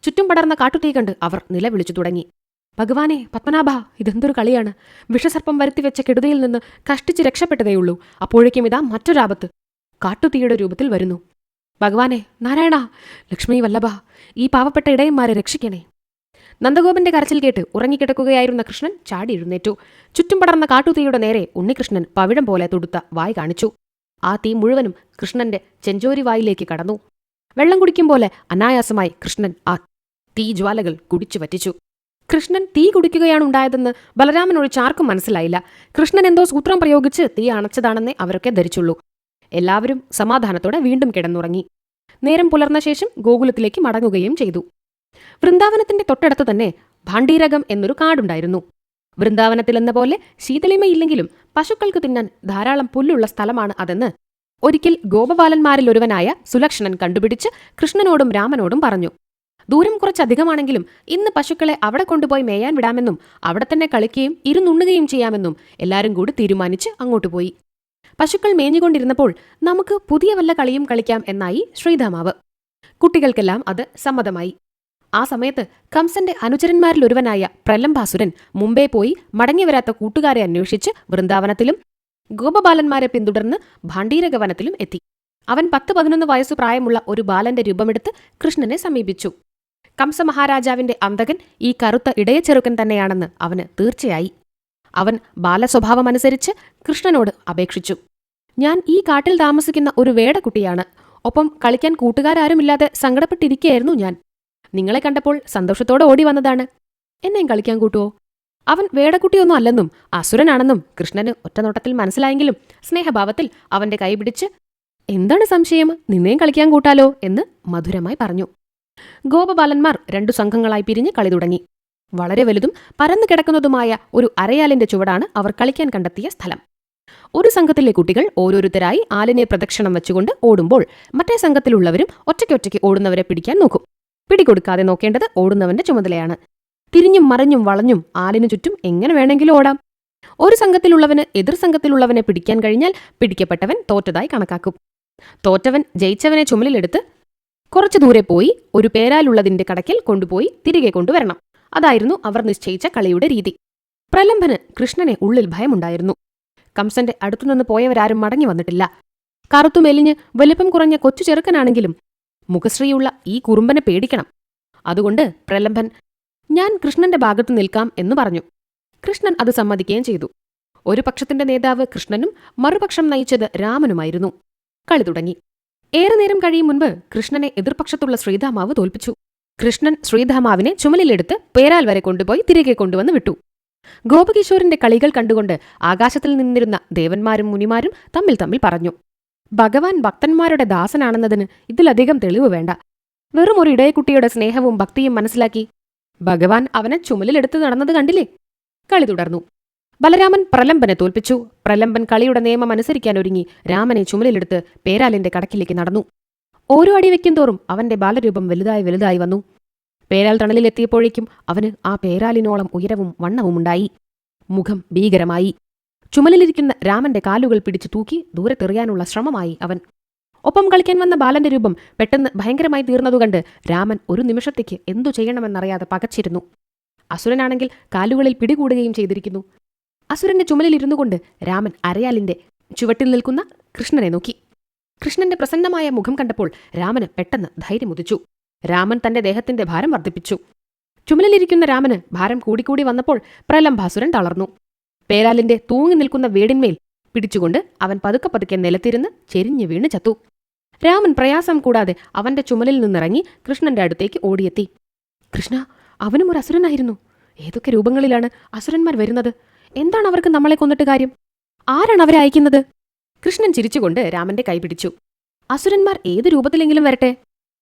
ചുറ്റും പടർന്ന കാട്ടുതീ കണ്ട് അവർ നിലവിളിച്ചു തുടങ്ങി. ഭഗവാനെ, പത്മനാഭ, ഇതെന്തൊരു കളിയാണ്! വിഷസർപ്പം വരുത്തിവെച്ച കെടുതിയിൽ നിന്ന് കഷ്ടിച്ച് രക്ഷപ്പെട്ടതേയുള്ളൂ. അപ്പോഴേക്കും ഇതാ മറ്റൊരാപത്ത് കാട്ടുതീയുടെ രൂപത്തിൽ വരുന്നു. ഭഗവാനെ, നാരായണ, ലക്ഷ്മി വല്ലഭ, ഈ പാവപ്പെട്ട ഇടയന്മാരെ രക്ഷിക്കണേ. നന്ദഗോപന്റെ കരച്ചിൽ കേട്ട് ഉറങ്ങിക്കിടക്കുകയായിരുന്ന കൃഷ്ണൻ ചാടി എഴുന്നേറ്റു. ചുറ്റും പടർന്ന കാട്ടുതീയുടെ നേരെ ഉണ്ണികൃഷ്ണൻ പവിഴം പോലെ തുടുത്ത വായ് കാണിച്ചു. ആ തീ മുഴുവനും കൃഷ്ണന്റെ ചെഞ്ചോരി വായിലേക്ക് കടന്നു. വെള്ളം കുടിക്കും പോലെ അനായാസമായി കൃഷ്ണൻ ആ തീജ്വാലകൾ കുടിച്ചു വറ്റിച്ചു. കൃഷ്ണൻ തീ കുടിക്കുകയാണുണ്ടായതെന്ന് ബലരാമനൊഴിച്ചാർക്കും മനസ്സിലായില്ല. കൃഷ്ണൻ എന്തോ സൂത്രം പ്രയോഗിച്ച് തീ അണച്ചതാണെന്നേ അവരൊക്കെ ധരിച്ചുള്ളൂ. എല്ലാവരും സമാധാനത്തോടെ വീണ്ടും കിടന്നുറങ്ങി. നേരം പുലർന്ന ശേഷം ഗോകുലത്തിലേക്ക് മടങ്ങുകയും ചെയ്തു. വൃന്ദാവനത്തിന്റെ തൊട്ടടുത്ത് തന്നെ ഭാണ്ഡീരകം എന്നൊരു കാടുണ്ടായിരുന്നു. വൃന്ദാവനത്തിലെന്ന പോലെ ശീതളിമയില്ലെങ്കിലും പശുക്കൾക്ക് തിന്നാൻ ധാരാളം പുല്ലുള്ള സ്ഥലമാണ് അതെന്ന് ഒരിക്കൽ ഗോപബാലന്മാരിലൊരുവനായ സുലക്ഷണൻ കണ്ടുപിടിച്ച് കൃഷ്ണനോടും രാമനോടും പറഞ്ഞു. ദൂരം കുറച്ചധികമാണെങ്കിലും ഇന്ന് പശുക്കളെ അവിടെ കൊണ്ടുപോയി മേയാൻ വിടാമെന്നും അവിടെ തന്നെ കളിക്കുകയും ഇരുന്നുണ്ണുകയും ചെയ്യാമെന്നും എല്ലാവരും കൂടി തീരുമാനിച്ച് അങ്ങോട്ട് പോയി. പശുക്കൾ മേഞ്ഞുകൊണ്ടിരുന്നപ്പോൾ നമുക്ക് പുതിയ വല്ല കളിയും കളിക്കാം എന്നായി ശ്രീധാമാവ്. കുട്ടികൾക്കെല്ലാം അത് സമ്മതമായി. ആ സമയത്ത് കംസന്റെ അനുചരന്മാരിലൊരുവനായ പ്രലംബാസുരൻ മുമ്പേ പോയി മടങ്ങിവരാത്ത കൂട്ടുകാരെ അന്വേഷിച്ച് വൃന്ദാവനത്തിലും ഗോപബാലന്മാരെ പിന്തുടർന്ന് ഭാണ്ഡീരകവനത്തിലും എത്തി. അവൻ 10-11 വയസ്സു പ്രായമുള്ള ഒരു ബാലന്റെ രൂപമെടുത്ത് കൃഷ്ണനെ സമീപിച്ചു. കംസമഹാരാജാവിന്റെ അന്തകൻ ഈ കറുത്ത ഇടയച്ചെറുക്കൻ തന്നെയാണെന്ന് അവന് തീർച്ചയായി. അവൻ ബാലസ്വഭാവമനുസരിച്ച് കൃഷ്ണനോട് അപേക്ഷിച്ചു. ഞാൻ ഈ കാട്ടിൽ താമസിക്കുന്ന ഒരു വേടക്കുട്ടിയാണ്. ഒപ്പം കളിക്കാൻ കൂട്ടുകാരാരുമില്ലാതെ സങ്കടപ്പെട്ടിരിക്കുകയായിരുന്നു ഞാൻ. നിങ്ങളെ കണ്ടപ്പോൾ സന്തോഷത്തോടെ ഓടി വന്നതാണ്. എന്നെയും കളിക്കാൻ കൂട്ടുവോ? അവൻ വേടക്കുട്ടിയൊന്നും അല്ലെന്നും അസുരനാണെന്നും കൃഷ്ണന് ഒറ്റനോട്ടത്തിൽ മനസ്സിലായെങ്കിലും സ്നേഹഭാവത്തിൽ അവന്റെ കൈപിടിച്ച് എന്താണ് സംശയം, നിന്നെയും കളിക്കാൻ കൂട്ടാലോ എന്ന് മധുരമായി പറഞ്ഞു. ഗോപബാലന്മാർ 2 സംഘങ്ങളായി പിരിഞ്ഞ് കളി തുടങ്ങി. വളരെ വലുതും പരന്നു കിടക്കുന്നതുമായ ഒരു അരയാലിന്റെ ചുവടാണ് അവർ കളിക്കാൻ കണ്ടെത്തിയ സ്ഥലം. ഒരു സംഘത്തിലെ കുട്ടികൾ ഓരോരുത്തരായി ആലിനെ പ്രദക്ഷിണം വെച്ചുകൊണ്ട് ഓടുമ്പോൾ മറ്റേ സംഘത്തിലുള്ളവരും ഒറ്റയ്ക്കൊറ്റയ്ക്ക് ഓടുന്നവരെ പിടിക്കാൻ നോക്കും. പിടികൊടുക്കാതെ നോക്കേണ്ടത് ഓടുന്നവന്റെ ചുമതലയാണ്. തിരിഞ്ഞും മറിഞ്ഞും വളഞ്ഞും ആലിനു ചുറ്റും എങ്ങനെ വേണമെങ്കിലും ഓടാം. ഒരു സംഘത്തിലുള്ളവന് എതിർ സംഘത്തിലുള്ളവനെ പിടിക്കാൻ കഴിഞ്ഞാൽ പിടിക്കപ്പെട്ടവൻ തോറ്റതായി കണക്കാക്കും. തോറ്റവൻ ജയിച്ചവനെ ചുമലിലെടുത്ത് കുറച്ചു ദൂരെ പോയി ഒരു പേരാലുള്ളതിന്റെ കടയ്ക്കൽ കൊണ്ടുപോയി തിരികെ കൊണ്ടുവരണം. അതായിരുന്നു അവർ നിശ്ചയിച്ച കളിയുടെ രീതി. പ്രലംബന് കൃഷ്ണനെ ഉള്ളിൽ ഭയമുണ്ടായിരുന്നു. കംസന്റെ അടുത്തുനിന്ന് പോയവരാരും മടങ്ങി വന്നിട്ടില്ല. കറുത്തു മെലിഞ്ഞ് വലിപ്പം കുറഞ്ഞ കൊച്ചു ചെറുക്കനാണെങ്കിലും മുഖശ്രീയുള്ള ഈ കുറുമ്പനെ പേടിക്കണം. അതുകൊണ്ട് പ്രലംബൻ ഞാൻ കൃഷ്ണന്റെ ഭാഗത്ത് നിൽക്കാം എന്നു പറഞ്ഞു. കൃഷ്ണൻ അത് സമ്മതിക്കുകയും ചെയ്തു. ഒരു പക്ഷത്തിന്റെ നേതാവ് കൃഷ്ണനും മറുപക്ഷം നയിച്ചത് രാമനുമായിരുന്നു. കളി തുടങ്ങി. ഏറെ നേരം കഴിയും മുൻപ് കൃഷ്ണനെ എതിർപക്ഷത്തുള്ള ശ്രീധാമാവ് തോൽപ്പിച്ചു. കൃഷ്ണൻ ശ്രീധാമാവിനെ ചുമലിലെടുത്ത് പേരാൽ വരെ കൊണ്ടുപോയി തിരികെ കൊണ്ടുവന്ന് വിട്ടു. ഗോപകിശോരന്റെ കളികൾ കണ്ടുകൊണ്ട് ആകാശത്തിൽ നിന്നിരുന്ന ദേവന്മാരും മുനിമാരും തമ്മിൽ തമ്മിൽ പറഞ്ഞു, ഭഗവാൻ ഭക്തന്മാരുടെ ദാസനാണെന്നതിന് ഇതിലധികം തെളിവ് വേണ്ട. വെറും ഒരു ഇടയക്കുട്ടിയുടെ സ്നേഹവും ഭക്തിയും മനസ്സിലാക്കി ഭഗവാൻ അവനെ ചുമലിലെടുത്ത് നടന്നത് കണ്ടില്ലേ? കളി തുടർന്നു. ബലരാമൻ പ്രലംബനെ തോൽപ്പിച്ചു. പ്രലംബൻ കളിയുടെ നിയമം അനുസരിക്കാനൊരുങ്ങി രാമനെ ചുമലിലെടുത്ത് പേരാലിന്റെ കടക്കിലേക്ക് നടന്നു. ഓരോ അടി വയ്ക്കും തോറും അവന്റെ ബാലരൂപം വലുതായി വലുതായി വന്നു. പേരാൽ തണലിലെത്തിയപ്പോഴേക്കും അവന് ആ പേരാലിനോളം ഉയരവും വണ്ണവുമുണ്ടായി. മുഖം ഭീകരമായി. ചുമലിലിരിക്കുന്ന രാമന്റെ കാലുകൾ പിടിച്ചു തൂക്കി ദൂരത്തെറിയാനുള്ള ശ്രമമായി അവൻ. ഒപ്പം കളിക്കാൻ വന്ന ബാലന്റെ രൂപം പെട്ടെന്ന് ഭയങ്കരമായി തീർന്നതുകണ്ട് രാമൻ ഒരു നിമിഷത്തേക്ക് എന്തു ചെയ്യണമെന്നറിയാതെ പകച്ചിരുന്നു. അസുരനാണെങ്കിൽ കാലുകളിൽ പിടികൂടുകയും ചെയ്തിരിക്കുന്നു. അസുരന്റെ ചുമലിലിരുന്നു കൊണ്ട് രാമൻ അരയാലിന്റെ ചുവട്ടിൽ നിൽക്കുന്ന കൃഷ്ണനെ നോക്കി. കൃഷ്ണന്റെ പ്രസന്നമായ മുഖം കണ്ടപ്പോൾ രാമന് പെട്ടെന്ന് ധൈര്യമുദിച്ചു. രാമൻ തന്റെ ദേഹത്തിന്റെ ഭാരം വർദ്ധിപ്പിച്ചു. ചുമലിലിരിക്കുന്ന രാമന് ഭാരം കൂടിക്കൂടി വന്നപ്പോൾ പ്രലംബാസുരൻ തളർന്നു. പേരാലിന്റെ തൂങ്ങി നിൽക്കുന്ന വേടിന്മേൽ പിടിച്ചുകൊണ്ട് അവൻ പതുക്കെ പതുക്കെ നിലത്തിരുന്ന് ചെരിഞ്ഞു വീണ് ചത്തു. രാമൻ പ്രയാസം കൂടാതെ അവന്റെ ചുമലിൽ നിന്നിറങ്ങി കൃഷ്ണന്റെ അടുത്തേക്ക് ഓടിയെത്തി. കൃഷ്ണ, അവനും ഒരു അസുരനായിരുന്നു. ഏതൊക്കെ രൂപങ്ങളിലാണ് അസുരന്മാർ വരുന്നത്? എന്താണ് അവർക്ക് നമ്മളെ കൊന്നിട്ട് കാര്യം? ആരാണ് അവരെ അയക്കുന്നത്? കൃഷ്ണൻ ചിരിച്ചുകൊണ്ട് രാമന്റെ കൈ പിടിച്ചു. അസുരന്മാർ ഏത് രൂപത്തിലെങ്കിലും വരട്ടെ,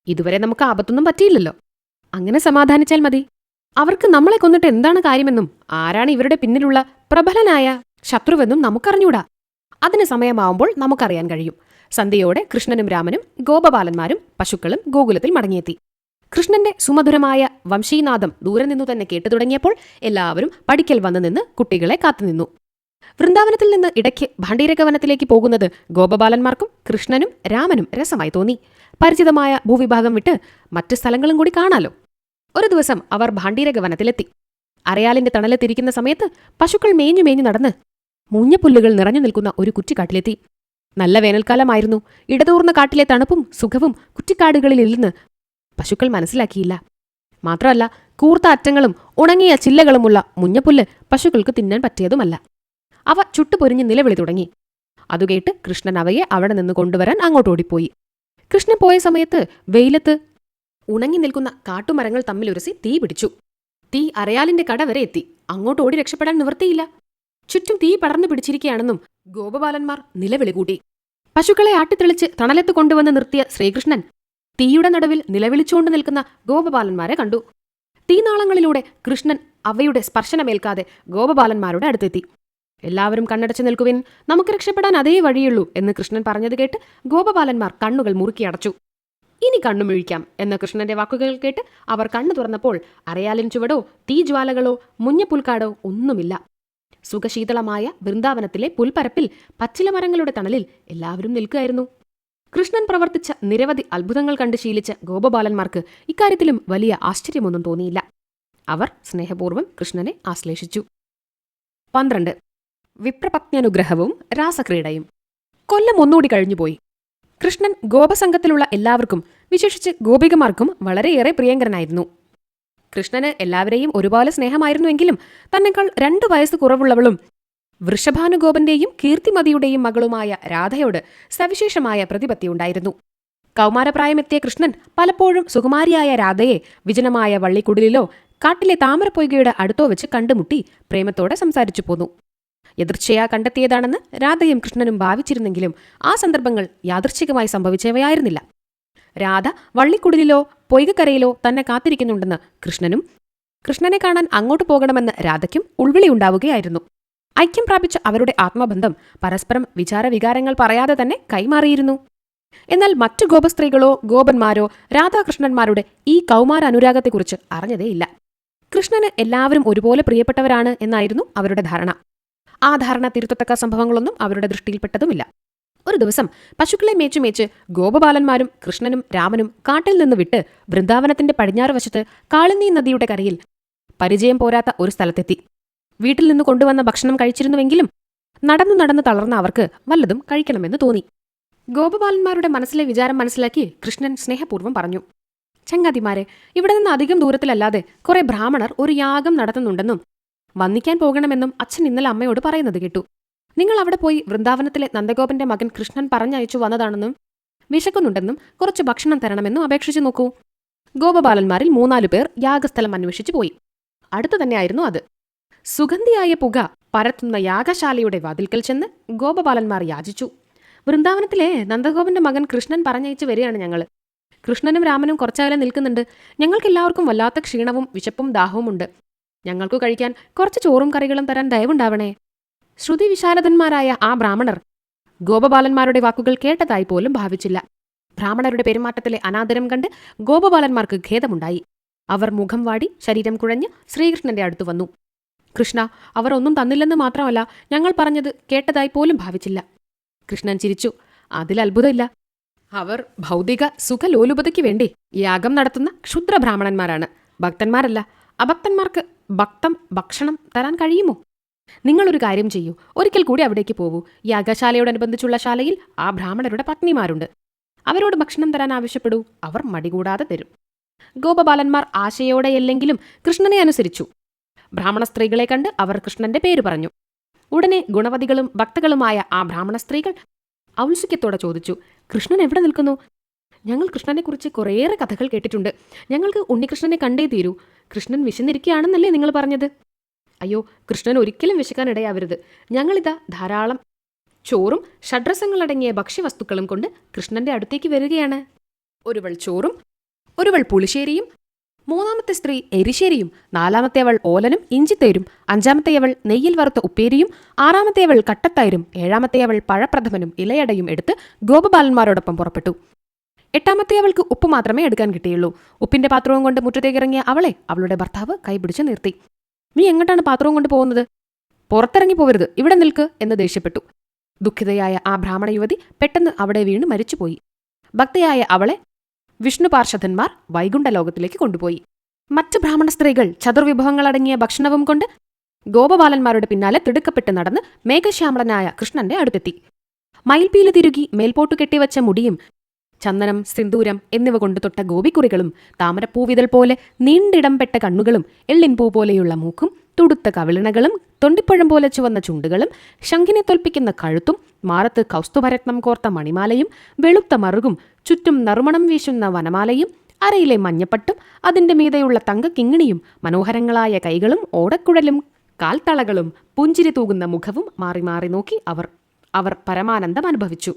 ഇതുവരെ നമുക്ക് ആപത്തൊന്നും പറ്റിയില്ലല്ലോ. അങ്ങനെ സമാധാനിച്ചാൽ മതി. അവർക്ക് നമ്മളെ കൊന്നിട്ട് എന്താണ് കാര്യമെന്നും ആരാണ് ഇവരുടെ പിന്നിലുള്ള പ്രബലനായ ശത്രുവെന്നും നമുക്കറിഞ്ഞൂടാ. അതിന് സമയമാവുമ്പോൾ നമുക്കറിയാൻ കഴിയും. സന്ധ്യയോടെ കൃഷ്ണനും രാമനും ഗോപബാലന്മാരും പശുക്കളും ഗോകുലത്തിൽ മടങ്ങിയെത്തി. കൃഷ്ണന്റെ സുമധുരമായ വംശീനാദം ദൂരെ നിന്നു തന്നെ കേട്ടു തുടങ്ങിയപ്പോൾ എല്ലാവരും പടിക്കൽ വന്നു നിന്ന് കുട്ടികളെ കാത്തുനിന്നു. വൃന്ദാവനത്തിൽ നിന്ന് ഇടയ്ക്ക് ഭാണ്ഡീരകവനത്തിലേക്ക് പോകുന്നത് ഗോപബാലന്മാർക്കും കൃഷ്ണനും രാമനും രസമായി തോന്നി. പരിചിതമായ ഭൂവിഭാഗം വിട്ട് മറ്റ് സ്ഥലങ്ങളും കൂടി കാണാലോ. ഒരു ദിവസം അവർ ഭാണ്ഡീരകവനത്തിലെത്തി. അരയാലിന്റെ തണലെത്തിരിക്കുന്ന സമയത്ത് പശുക്കൾ മേഞ്ഞു മേഞ്ഞു നടന്ന് മുഞ്ഞപ്പുല്ലുകൾ നിറഞ്ഞു നിൽക്കുന്ന ഒരു കുറ്റിക്കാട്ടിലെത്തി. നല്ല വേനൽക്കാലമായിരുന്നു. ഇടതൂർന്ന കാട്ടിലെ തണുപ്പും സുഖവും കുറ്റിക്കാടുകളിലില്ലെന്ന് പശുക്കൾ മനസ്സിലാക്കിയില്ല. മാത്രമല്ല, കൂർത്ത അറ്റങ്ങളും ഉണങ്ങിയ ചില്ലകളുമുള്ള മുഞ്ഞപ്പുല്ല് പശുക്കൾക്ക് തിന്നാൻ പറ്റിയതുമല്ല. അവ ചുട്ടുപൊരിഞ്ഞ് നിലവിളി തുടങ്ങി. അതുകേട്ട് കൃഷ്ണൻ അവയെ അവിടെ നിന്ന് കൊണ്ടുവരാൻ അങ്ങോട്ട് ഓടിപ്പോയി. കൃഷ്ണൻ പോയ സമയത്ത് വെയിലത്ത് ഉണങ്ങി നിൽക്കുന്ന കാട്ടുമരങ്ങൾ തമ്മിലുരസി തീ പിടിച്ചു. തീ അരയാലിന്റെ കട വരെ എത്തി. അങ്ങോട്ട് ഓടി രക്ഷപ്പെടാൻ നിവൃത്തിയില്ല. ചുറ്റും തീ പടർന്നു പിടിച്ചിരിക്കുകയാണെന്നും ഗോപബാലന്മാർ നിലവിളി കൂട്ടി. പശുക്കളെ ആട്ടിത്തെളിച്ച് തണലത്ത് കൊണ്ടുവന്ന് നിർത്തിയ ശ്രീകൃഷ്ണൻ തീയുടെ നടുവിൽ നിലവിളിച്ചുകൊണ്ട് നിൽക്കുന്ന ഗോപബാലന്മാരെ കണ്ടു. തീനാളങ്ങളിലൂടെ കൃഷ്ണൻ അവയുടെ സ്പർശനമേൽക്കാതെ ഗോപബാലന്മാരുടെ അടുത്തെത്തി. എല്ലാവരും കണ്ണടച്ചു നിൽക്കുവിൻ, നമുക്ക് രക്ഷപ്പെടാൻ അതേ വഴിയുള്ളൂ എന്ന് കൃഷ്ണൻ പറഞ്ഞത് കേട്ട് ഗോപബാലന്മാർ കണ്ണുകൾ മുറുക്കിയടച്ചു. ഇനി കണ്ണുമിഴിക്കാം എന്ന കൃഷ്ണന്റെ വാക്കുകൾ കേട്ട് അവർ കണ്ണു തുറന്നപ്പോൾ അരയാലിൻ ചുവടോ തീജ്വാലകളോ മുഞ്ഞപ്പുൽക്കാടോ ഒന്നുമില്ല. സുഖശീതളമായ വൃന്ദാവനത്തിലെ പുൽപ്പരപ്പിൽ പച്ചിലമരങ്ങളുടെ തണലിൽ എല്ലാവരും നിൽക്കുകയായിരുന്നു. കൃഷ്ണൻ പ്രവർത്തിച്ച നിരവധി അത്ഭുതങ്ങൾ കണ്ട് ശീലിച്ച ഗോപബാലന്മാർക്ക് ഇക്കാര്യത്തിലും വലിയ ആശ്ചര്യമൊന്നും തോന്നിയില്ല. അവർ സ്നേഹപൂർവ്വം കൃഷ്ണനെ ആശ്ലേഷിച്ചു. 12. വിപ്രപത്ന്യനുഗ്രഹവും രാസക്രീഡയും. കൊല്ലം ഒന്നുകൂടി കഴിഞ്ഞുപോയി. കൃഷ്ണൻ ഗോപസംഘത്തിലുള്ള എല്ലാവർക്കും, വിശേഷിച്ച് ഗോപികമാർക്കും വളരെയേറെ പ്രിയങ്കരനായിരുന്നു. കൃഷ്ണന് എല്ലാവരെയും ഒരുപോലെ സ്നേഹമായിരുന്നുവെങ്കിലും തന്നെക്കാൾ 2 വയസ്സ് കുറവുള്ളവളും വൃഷഭാനുഗോപന്റെയും കീർത്തിമതിയുടെയും മകളുമായ രാധയോട് സവിശേഷമായ പ്രതിപത്തിയുണ്ടായിരുന്നു. കൗമാരപ്രായമെത്തിയ കൃഷ്ണൻ പലപ്പോഴും സുകുമാരിയായ രാധയെ വിജനമായ വള്ളിക്കുടിലിലോ കാട്ടിലെ താമരപ്പൊയ്കയുടെ അടുത്തോ വെച്ച് കണ്ടുമുട്ടി പ്രേമത്തോടെ സംസാരിച്ചു പോന്നു. യദൃച്ഛയാ കണ്ടെത്തിയതാണെന്ന് രാധയും കൃഷ്ണനും ഭാവിച്ചിരുന്നെങ്കിലും ആ സന്ദർഭങ്ങൾ യാദൃച്ഛികമായി സംഭവിച്ചവയായിരുന്നില്ല. രാധ വള്ളിക്കുടിലിലോ പൊയ്കക്കരയിലോ തന്നെ കാത്തിരിക്കുന്നുണ്ടെന്ന് കൃഷ്ണനും, കൃഷ്ണനെ കാണാൻ അങ്ങോട്ട് പോകണമെന്ന് രാധയ്ക്കും ഉൾവിളി ഉണ്ടാവുകയായിരുന്നു. ഐക്യം പ്രാപിച്ച അവരുടെ ആത്മബന്ധം പരസ്പരം വിചാരവികാരങ്ങൾ പറയാതെ തന്നെ കൈമാറിയിരുന്നു. എന്നാൽ മറ്റു ഗോപസ്ത്രീകളോ ഗോപന്മാരോ രാധാകൃഷ്ണന്മാരുടെ ഈ കൗമാര അനുരാഗത്തെക്കുറിച്ച് അറിഞ്ഞതേയില്ല. കൃഷ്ണന് എല്ലാവരും ഒരുപോലെ പ്രിയപ്പെട്ടവരാണ് എന്നായിരുന്നു അവരുടെ ധാരണ. ആ ധാരണ തിരുത്തത്തക്ക സംഭവങ്ങളൊന്നും അവരുടെ ദൃഷ്ടിയിൽപ്പെട്ടതുമില്ല. ഒരു ദിവസം പശുക്കളെ മേച്ചുമേച്ച് ഗോപബാലന്മാരും കൃഷ്ണനും രാമനും കാട്ടിൽ നിന്ന് വിട്ട് വൃന്ദാവനത്തിന്റെ പടിഞ്ഞാറ് വശത്ത് കാളിന്ദി നദിയുടെ കരയിൽ പരിചയം പോരാത്ത ഒരു സ്ഥലത്തെത്തി. വീട്ടിൽ നിന്ന് കൊണ്ടുവന്ന ഭക്ഷണം കഴിച്ചിരുന്നുവെങ്കിലും നടന്നു നടന്ന് തളർന്ന അവർക്ക് വല്ലതും കഴിക്കണമെന്ന് തോന്നി. ഗോപബാലന്മാരുടെ മനസ്സിലെ വിചാരം മനസ്സിലാക്കി കൃഷ്ണൻ സ്നേഹപൂർവ്വം പറഞ്ഞു, ചങ്ങാതിമാരെ, ഇവിടെ നിന്ന് അധികം ദൂരത്തിലല്ലാതെ കുറെ ബ്രാഹ്മണർ ഒരു യാഗം നടത്തുന്നുണ്ടെന്നും വന്നിക്കാൻ പോകണമെന്നും അച്ഛൻ ഇന്നലെ അമ്മയോട് പറയുന്നത് കേട്ടു. നിങ്ങൾ അവിടെ പോയി വൃന്ദാവനത്തിലെ നന്ദഗോപന്റെ മകൻ കൃഷ്ണൻ പറഞ്ഞയച്ചു വന്നതാണെന്നും വിശക്കുന്നുണ്ടെന്നും കുറച്ച് ഭക്ഷണം തരണമെന്നും അപേക്ഷിച്ചു നോക്കൂ. ഗോപബാലന്മാരിൽ 3-4 പേർ യാഗസ്ഥലം അന്വേഷിച്ചു പോയി. അടുത്തു തന്നെയായിരുന്നു അത്. സുഗന്ധിയായ പുക പരത്തുന്ന യാഗശാലയുടെ വാതിൽക്കൽ ചെന്ന് ഗോപബാലന്മാർ യാചിച്ചു. വൃന്ദാവനത്തിലെ നന്ദഗോപന്റെ മകൻ കൃഷ്ണൻ പറഞ്ഞയച്ചു വരികയാണ് ഞങ്ങൾ. കൃഷ്ണനും രാമനും കുറച്ചകലെ നിൽക്കുന്നുണ്ട്. ഞങ്ങൾക്കെല്ലാവർക്കും വല്ലാത്ത ക്ഷീണവും വിശപ്പും ദാഹവുമുണ്ട്. ഞങ്ങൾക്കു കഴിക്കാൻ കുറച്ച് ചോറും കറികളും തരാൻ ദയവുണ്ടാവണേ. ശ്രുതി വിശാരദന്മാരായ ആ ബ്രാഹ്മണർ ഗോപബാലന്മാരുടെ വാക്കുകൾ കേട്ടതായി പോലും ഭാവിച്ചില്ല. ബ്രാഹ്മണരുടെ പെരുമാറ്റത്തിലെ അനാദരം കണ്ട് ഗോപബാലന്മാർക്ക് ഖേദമുണ്ടായി. അവർ മുഖം വാടി ശരീരം കുഴഞ്ഞ് ശ്രീകൃഷ്ണന്റെ അടുത്തു വന്നു. കൃഷ്ണ, അവർ ഒന്നും തന്നില്ലെന്ന് മാത്രമല്ല, ഞങ്ങൾ പറഞ്ഞത് കേട്ടതായി പോലും ഭാവിച്ചില്ല. കൃഷ്ണൻ ചിരിച്ചു. അതിൽ അത്ഭുതമില്ല. അവർ ഭൗതിക സുഖലോലുപതയ്ക്ക് വേണ്ടി യാഗം നടത്തുന്ന ക്ഷുദ്ര ബ്രാഹ്മണന്മാരാണ്, ഭക്തന്മാരല്ല. അഭക്തന്മാർക്ക് ഭക്ഷണം തരാൻ കഴിയുമോ? നിങ്ങളൊരു കാര്യം ചെയ്യൂ, ഒരിക്കൽ കൂടി അവിടേക്ക് പോവൂ. യാഗശാലയോടനുബന്ധിച്ചുള്ള ശാലയിൽ ആ ബ്രാഹ്മണരുടെ പത്നിമാരുണ്ട്. അവരോട് ഭക്ഷണം തരാൻ ആവശ്യപ്പെടൂ, അവർ മടികൂടാതെ തരും. ഗോപബാലന്മാർ ആശയോടെയല്ലെങ്കിലും കൃഷ്ണനെ അനുസരിച്ചു. ബ്രാഹ്മണ സ്ത്രീകളെ കണ്ട് അവർ കൃഷ്ണന്റെ പേര് പറഞ്ഞു. ഉടനെ ഗുണവതികളും ഭക്തകളുമായ ആ ബ്രാഹ്മണ സ്ത്രീകൾ ഔത്സുക്യത്തോടെ ചോദിച്ചു, കൃഷ്ണൻ എവിടെ നിൽക്കുന്നു? ഞങ്ങൾ കൃഷ്ണനെക്കുറിച്ച് കുറേയേറെ കഥകൾ കേട്ടിട്ടുണ്ട്. ഞങ്ങൾക്ക് ഉണ്ണികൃഷ്ണനെ കണ്ടേ തീരൂ. കൃഷ്ണൻ വിശന്നിരിക്കുകയാണെന്നല്ലേ നിങ്ങൾ പറഞ്ഞത്? അയ്യോ, കൃഷ്ണൻ ഒരിക്കലും വിശക്കാനിടയാവരുത്. ഞങ്ങളിതാ ധാരാളം ചോറും ഷഡ്രസങ്ങളടങ്ങിയ ഭക്ഷ്യവസ്തുക്കളും കൊണ്ട് കൃഷ്ണന്റെ അടുത്തേക്ക് വരികയാണ്. ഒരുവൾ ചോറും, ഒരുവൾ പുളിശ്ശേരിയും, 3-ാമത്തെ സ്ത്രീ എരിശ്ശേരിയും, 4-ാമത്തെയവൾ ഓലനും ഇഞ്ചിത്തേരും, 5-ാമത്തെയവൾ നെയ്യിൽ വറുത്ത ഉപ്പേരിയും, 6-ാമത്തെയവൾ കട്ടത്തൈരും, 7-ാമത്തെയവൾ പഴപ്രഥമനും ഇലയടയും എടുത്ത് ഗോപബാലന്മാരോടൊപ്പം പുറപ്പെട്ടു. 8-ാമത്തെയവൾക്ക് ഉപ്പ് മാത്രമേ എടുക്കാൻ കിട്ടിയുള്ളൂ. ഉപ്പിന്റെ പാത്രവും കൊണ്ട് മുറ്റത്തേക്കിറങ്ങിയ അവളെ അവളുടെ ഭർത്താവ് കൈപിടിച്ച് നിർത്തി. നീ എങ്ങോട്ടാണ് പാത്രവും കൊണ്ട് പോകുന്നത്? പുറത്തിറങ്ങി പോവരുത്, ഇവിടെ നിൽക്ക് എന്ന് ദേഷ്യപ്പെട്ടു. ദുഃഖിതയായ ആ ബ്രാഹ്മണ യുവതി പെട്ടെന്ന് അവിടെ വീണ് മരിച്ചുപോയി. ഭക്തയായ അവളെ വിഷ്ണു പാർഷദന്മാർ വൈകുണ്ഠലോകത്തിലേക്ക് കൊണ്ടുപോയി. മറ്റ് ബ്രാഹ്മണ സ്ത്രീകൾ ചതുർവിഭവങ്ങളടങ്ങിയ ഭക്ഷണവും കൊണ്ട് ഗോപബാലന്മാരുടെ പിന്നാലെ തിടുക്കപ്പെട്ട് നടന്ന് മേഘശ്യാമളനായ കൃഷ്ണന്റെ അടുത്തെത്തി. മയിൽപീല് തിരുകി മേൽപോട്ടു കെട്ടിവച്ച മുടിയും ചന്ദനം, സിന്ദൂരം എന്നിവ കൊണ്ട് തൊട്ട ഗോപിക്കുറികളും, താമരപ്പൂവിതൾ പോലെ നീണ്ടിടംപെട്ട കണ്ണുകളും, എള്ളിൻപൂ പോലെയുള്ള മൂക്കും, തുടുത്ത കവിളിണകളും, തൊണ്ടിപ്പഴം പോലെ ചുവന്ന ചുണ്ടുകളും, ശംഖിനെ തോൽപ്പിക്കുന്ന കഴുത്തും, മാറത്ത് കൗസ്തുഭരത്നം കോർത്ത മണിമാലയും, വെളുത്ത മറുകും, ചുറ്റും നറുമണം വീശുന്ന വനമാലയും, അരയിലെ മഞ്ഞപ്പട്ടും അതിന്റെ മീതെയുള്ള തങ്കക്കിങ്ങിണിയും, മനോഹരങ്ങളായ കൈകളും ഓടക്കുഴലും കാൽത്തളകളും, പുഞ്ചിരി തൂകുന്ന മുഖവും മാറി മാറി നോക്കി അവർ പരമാനന്ദം അനുഭവിച്ചു.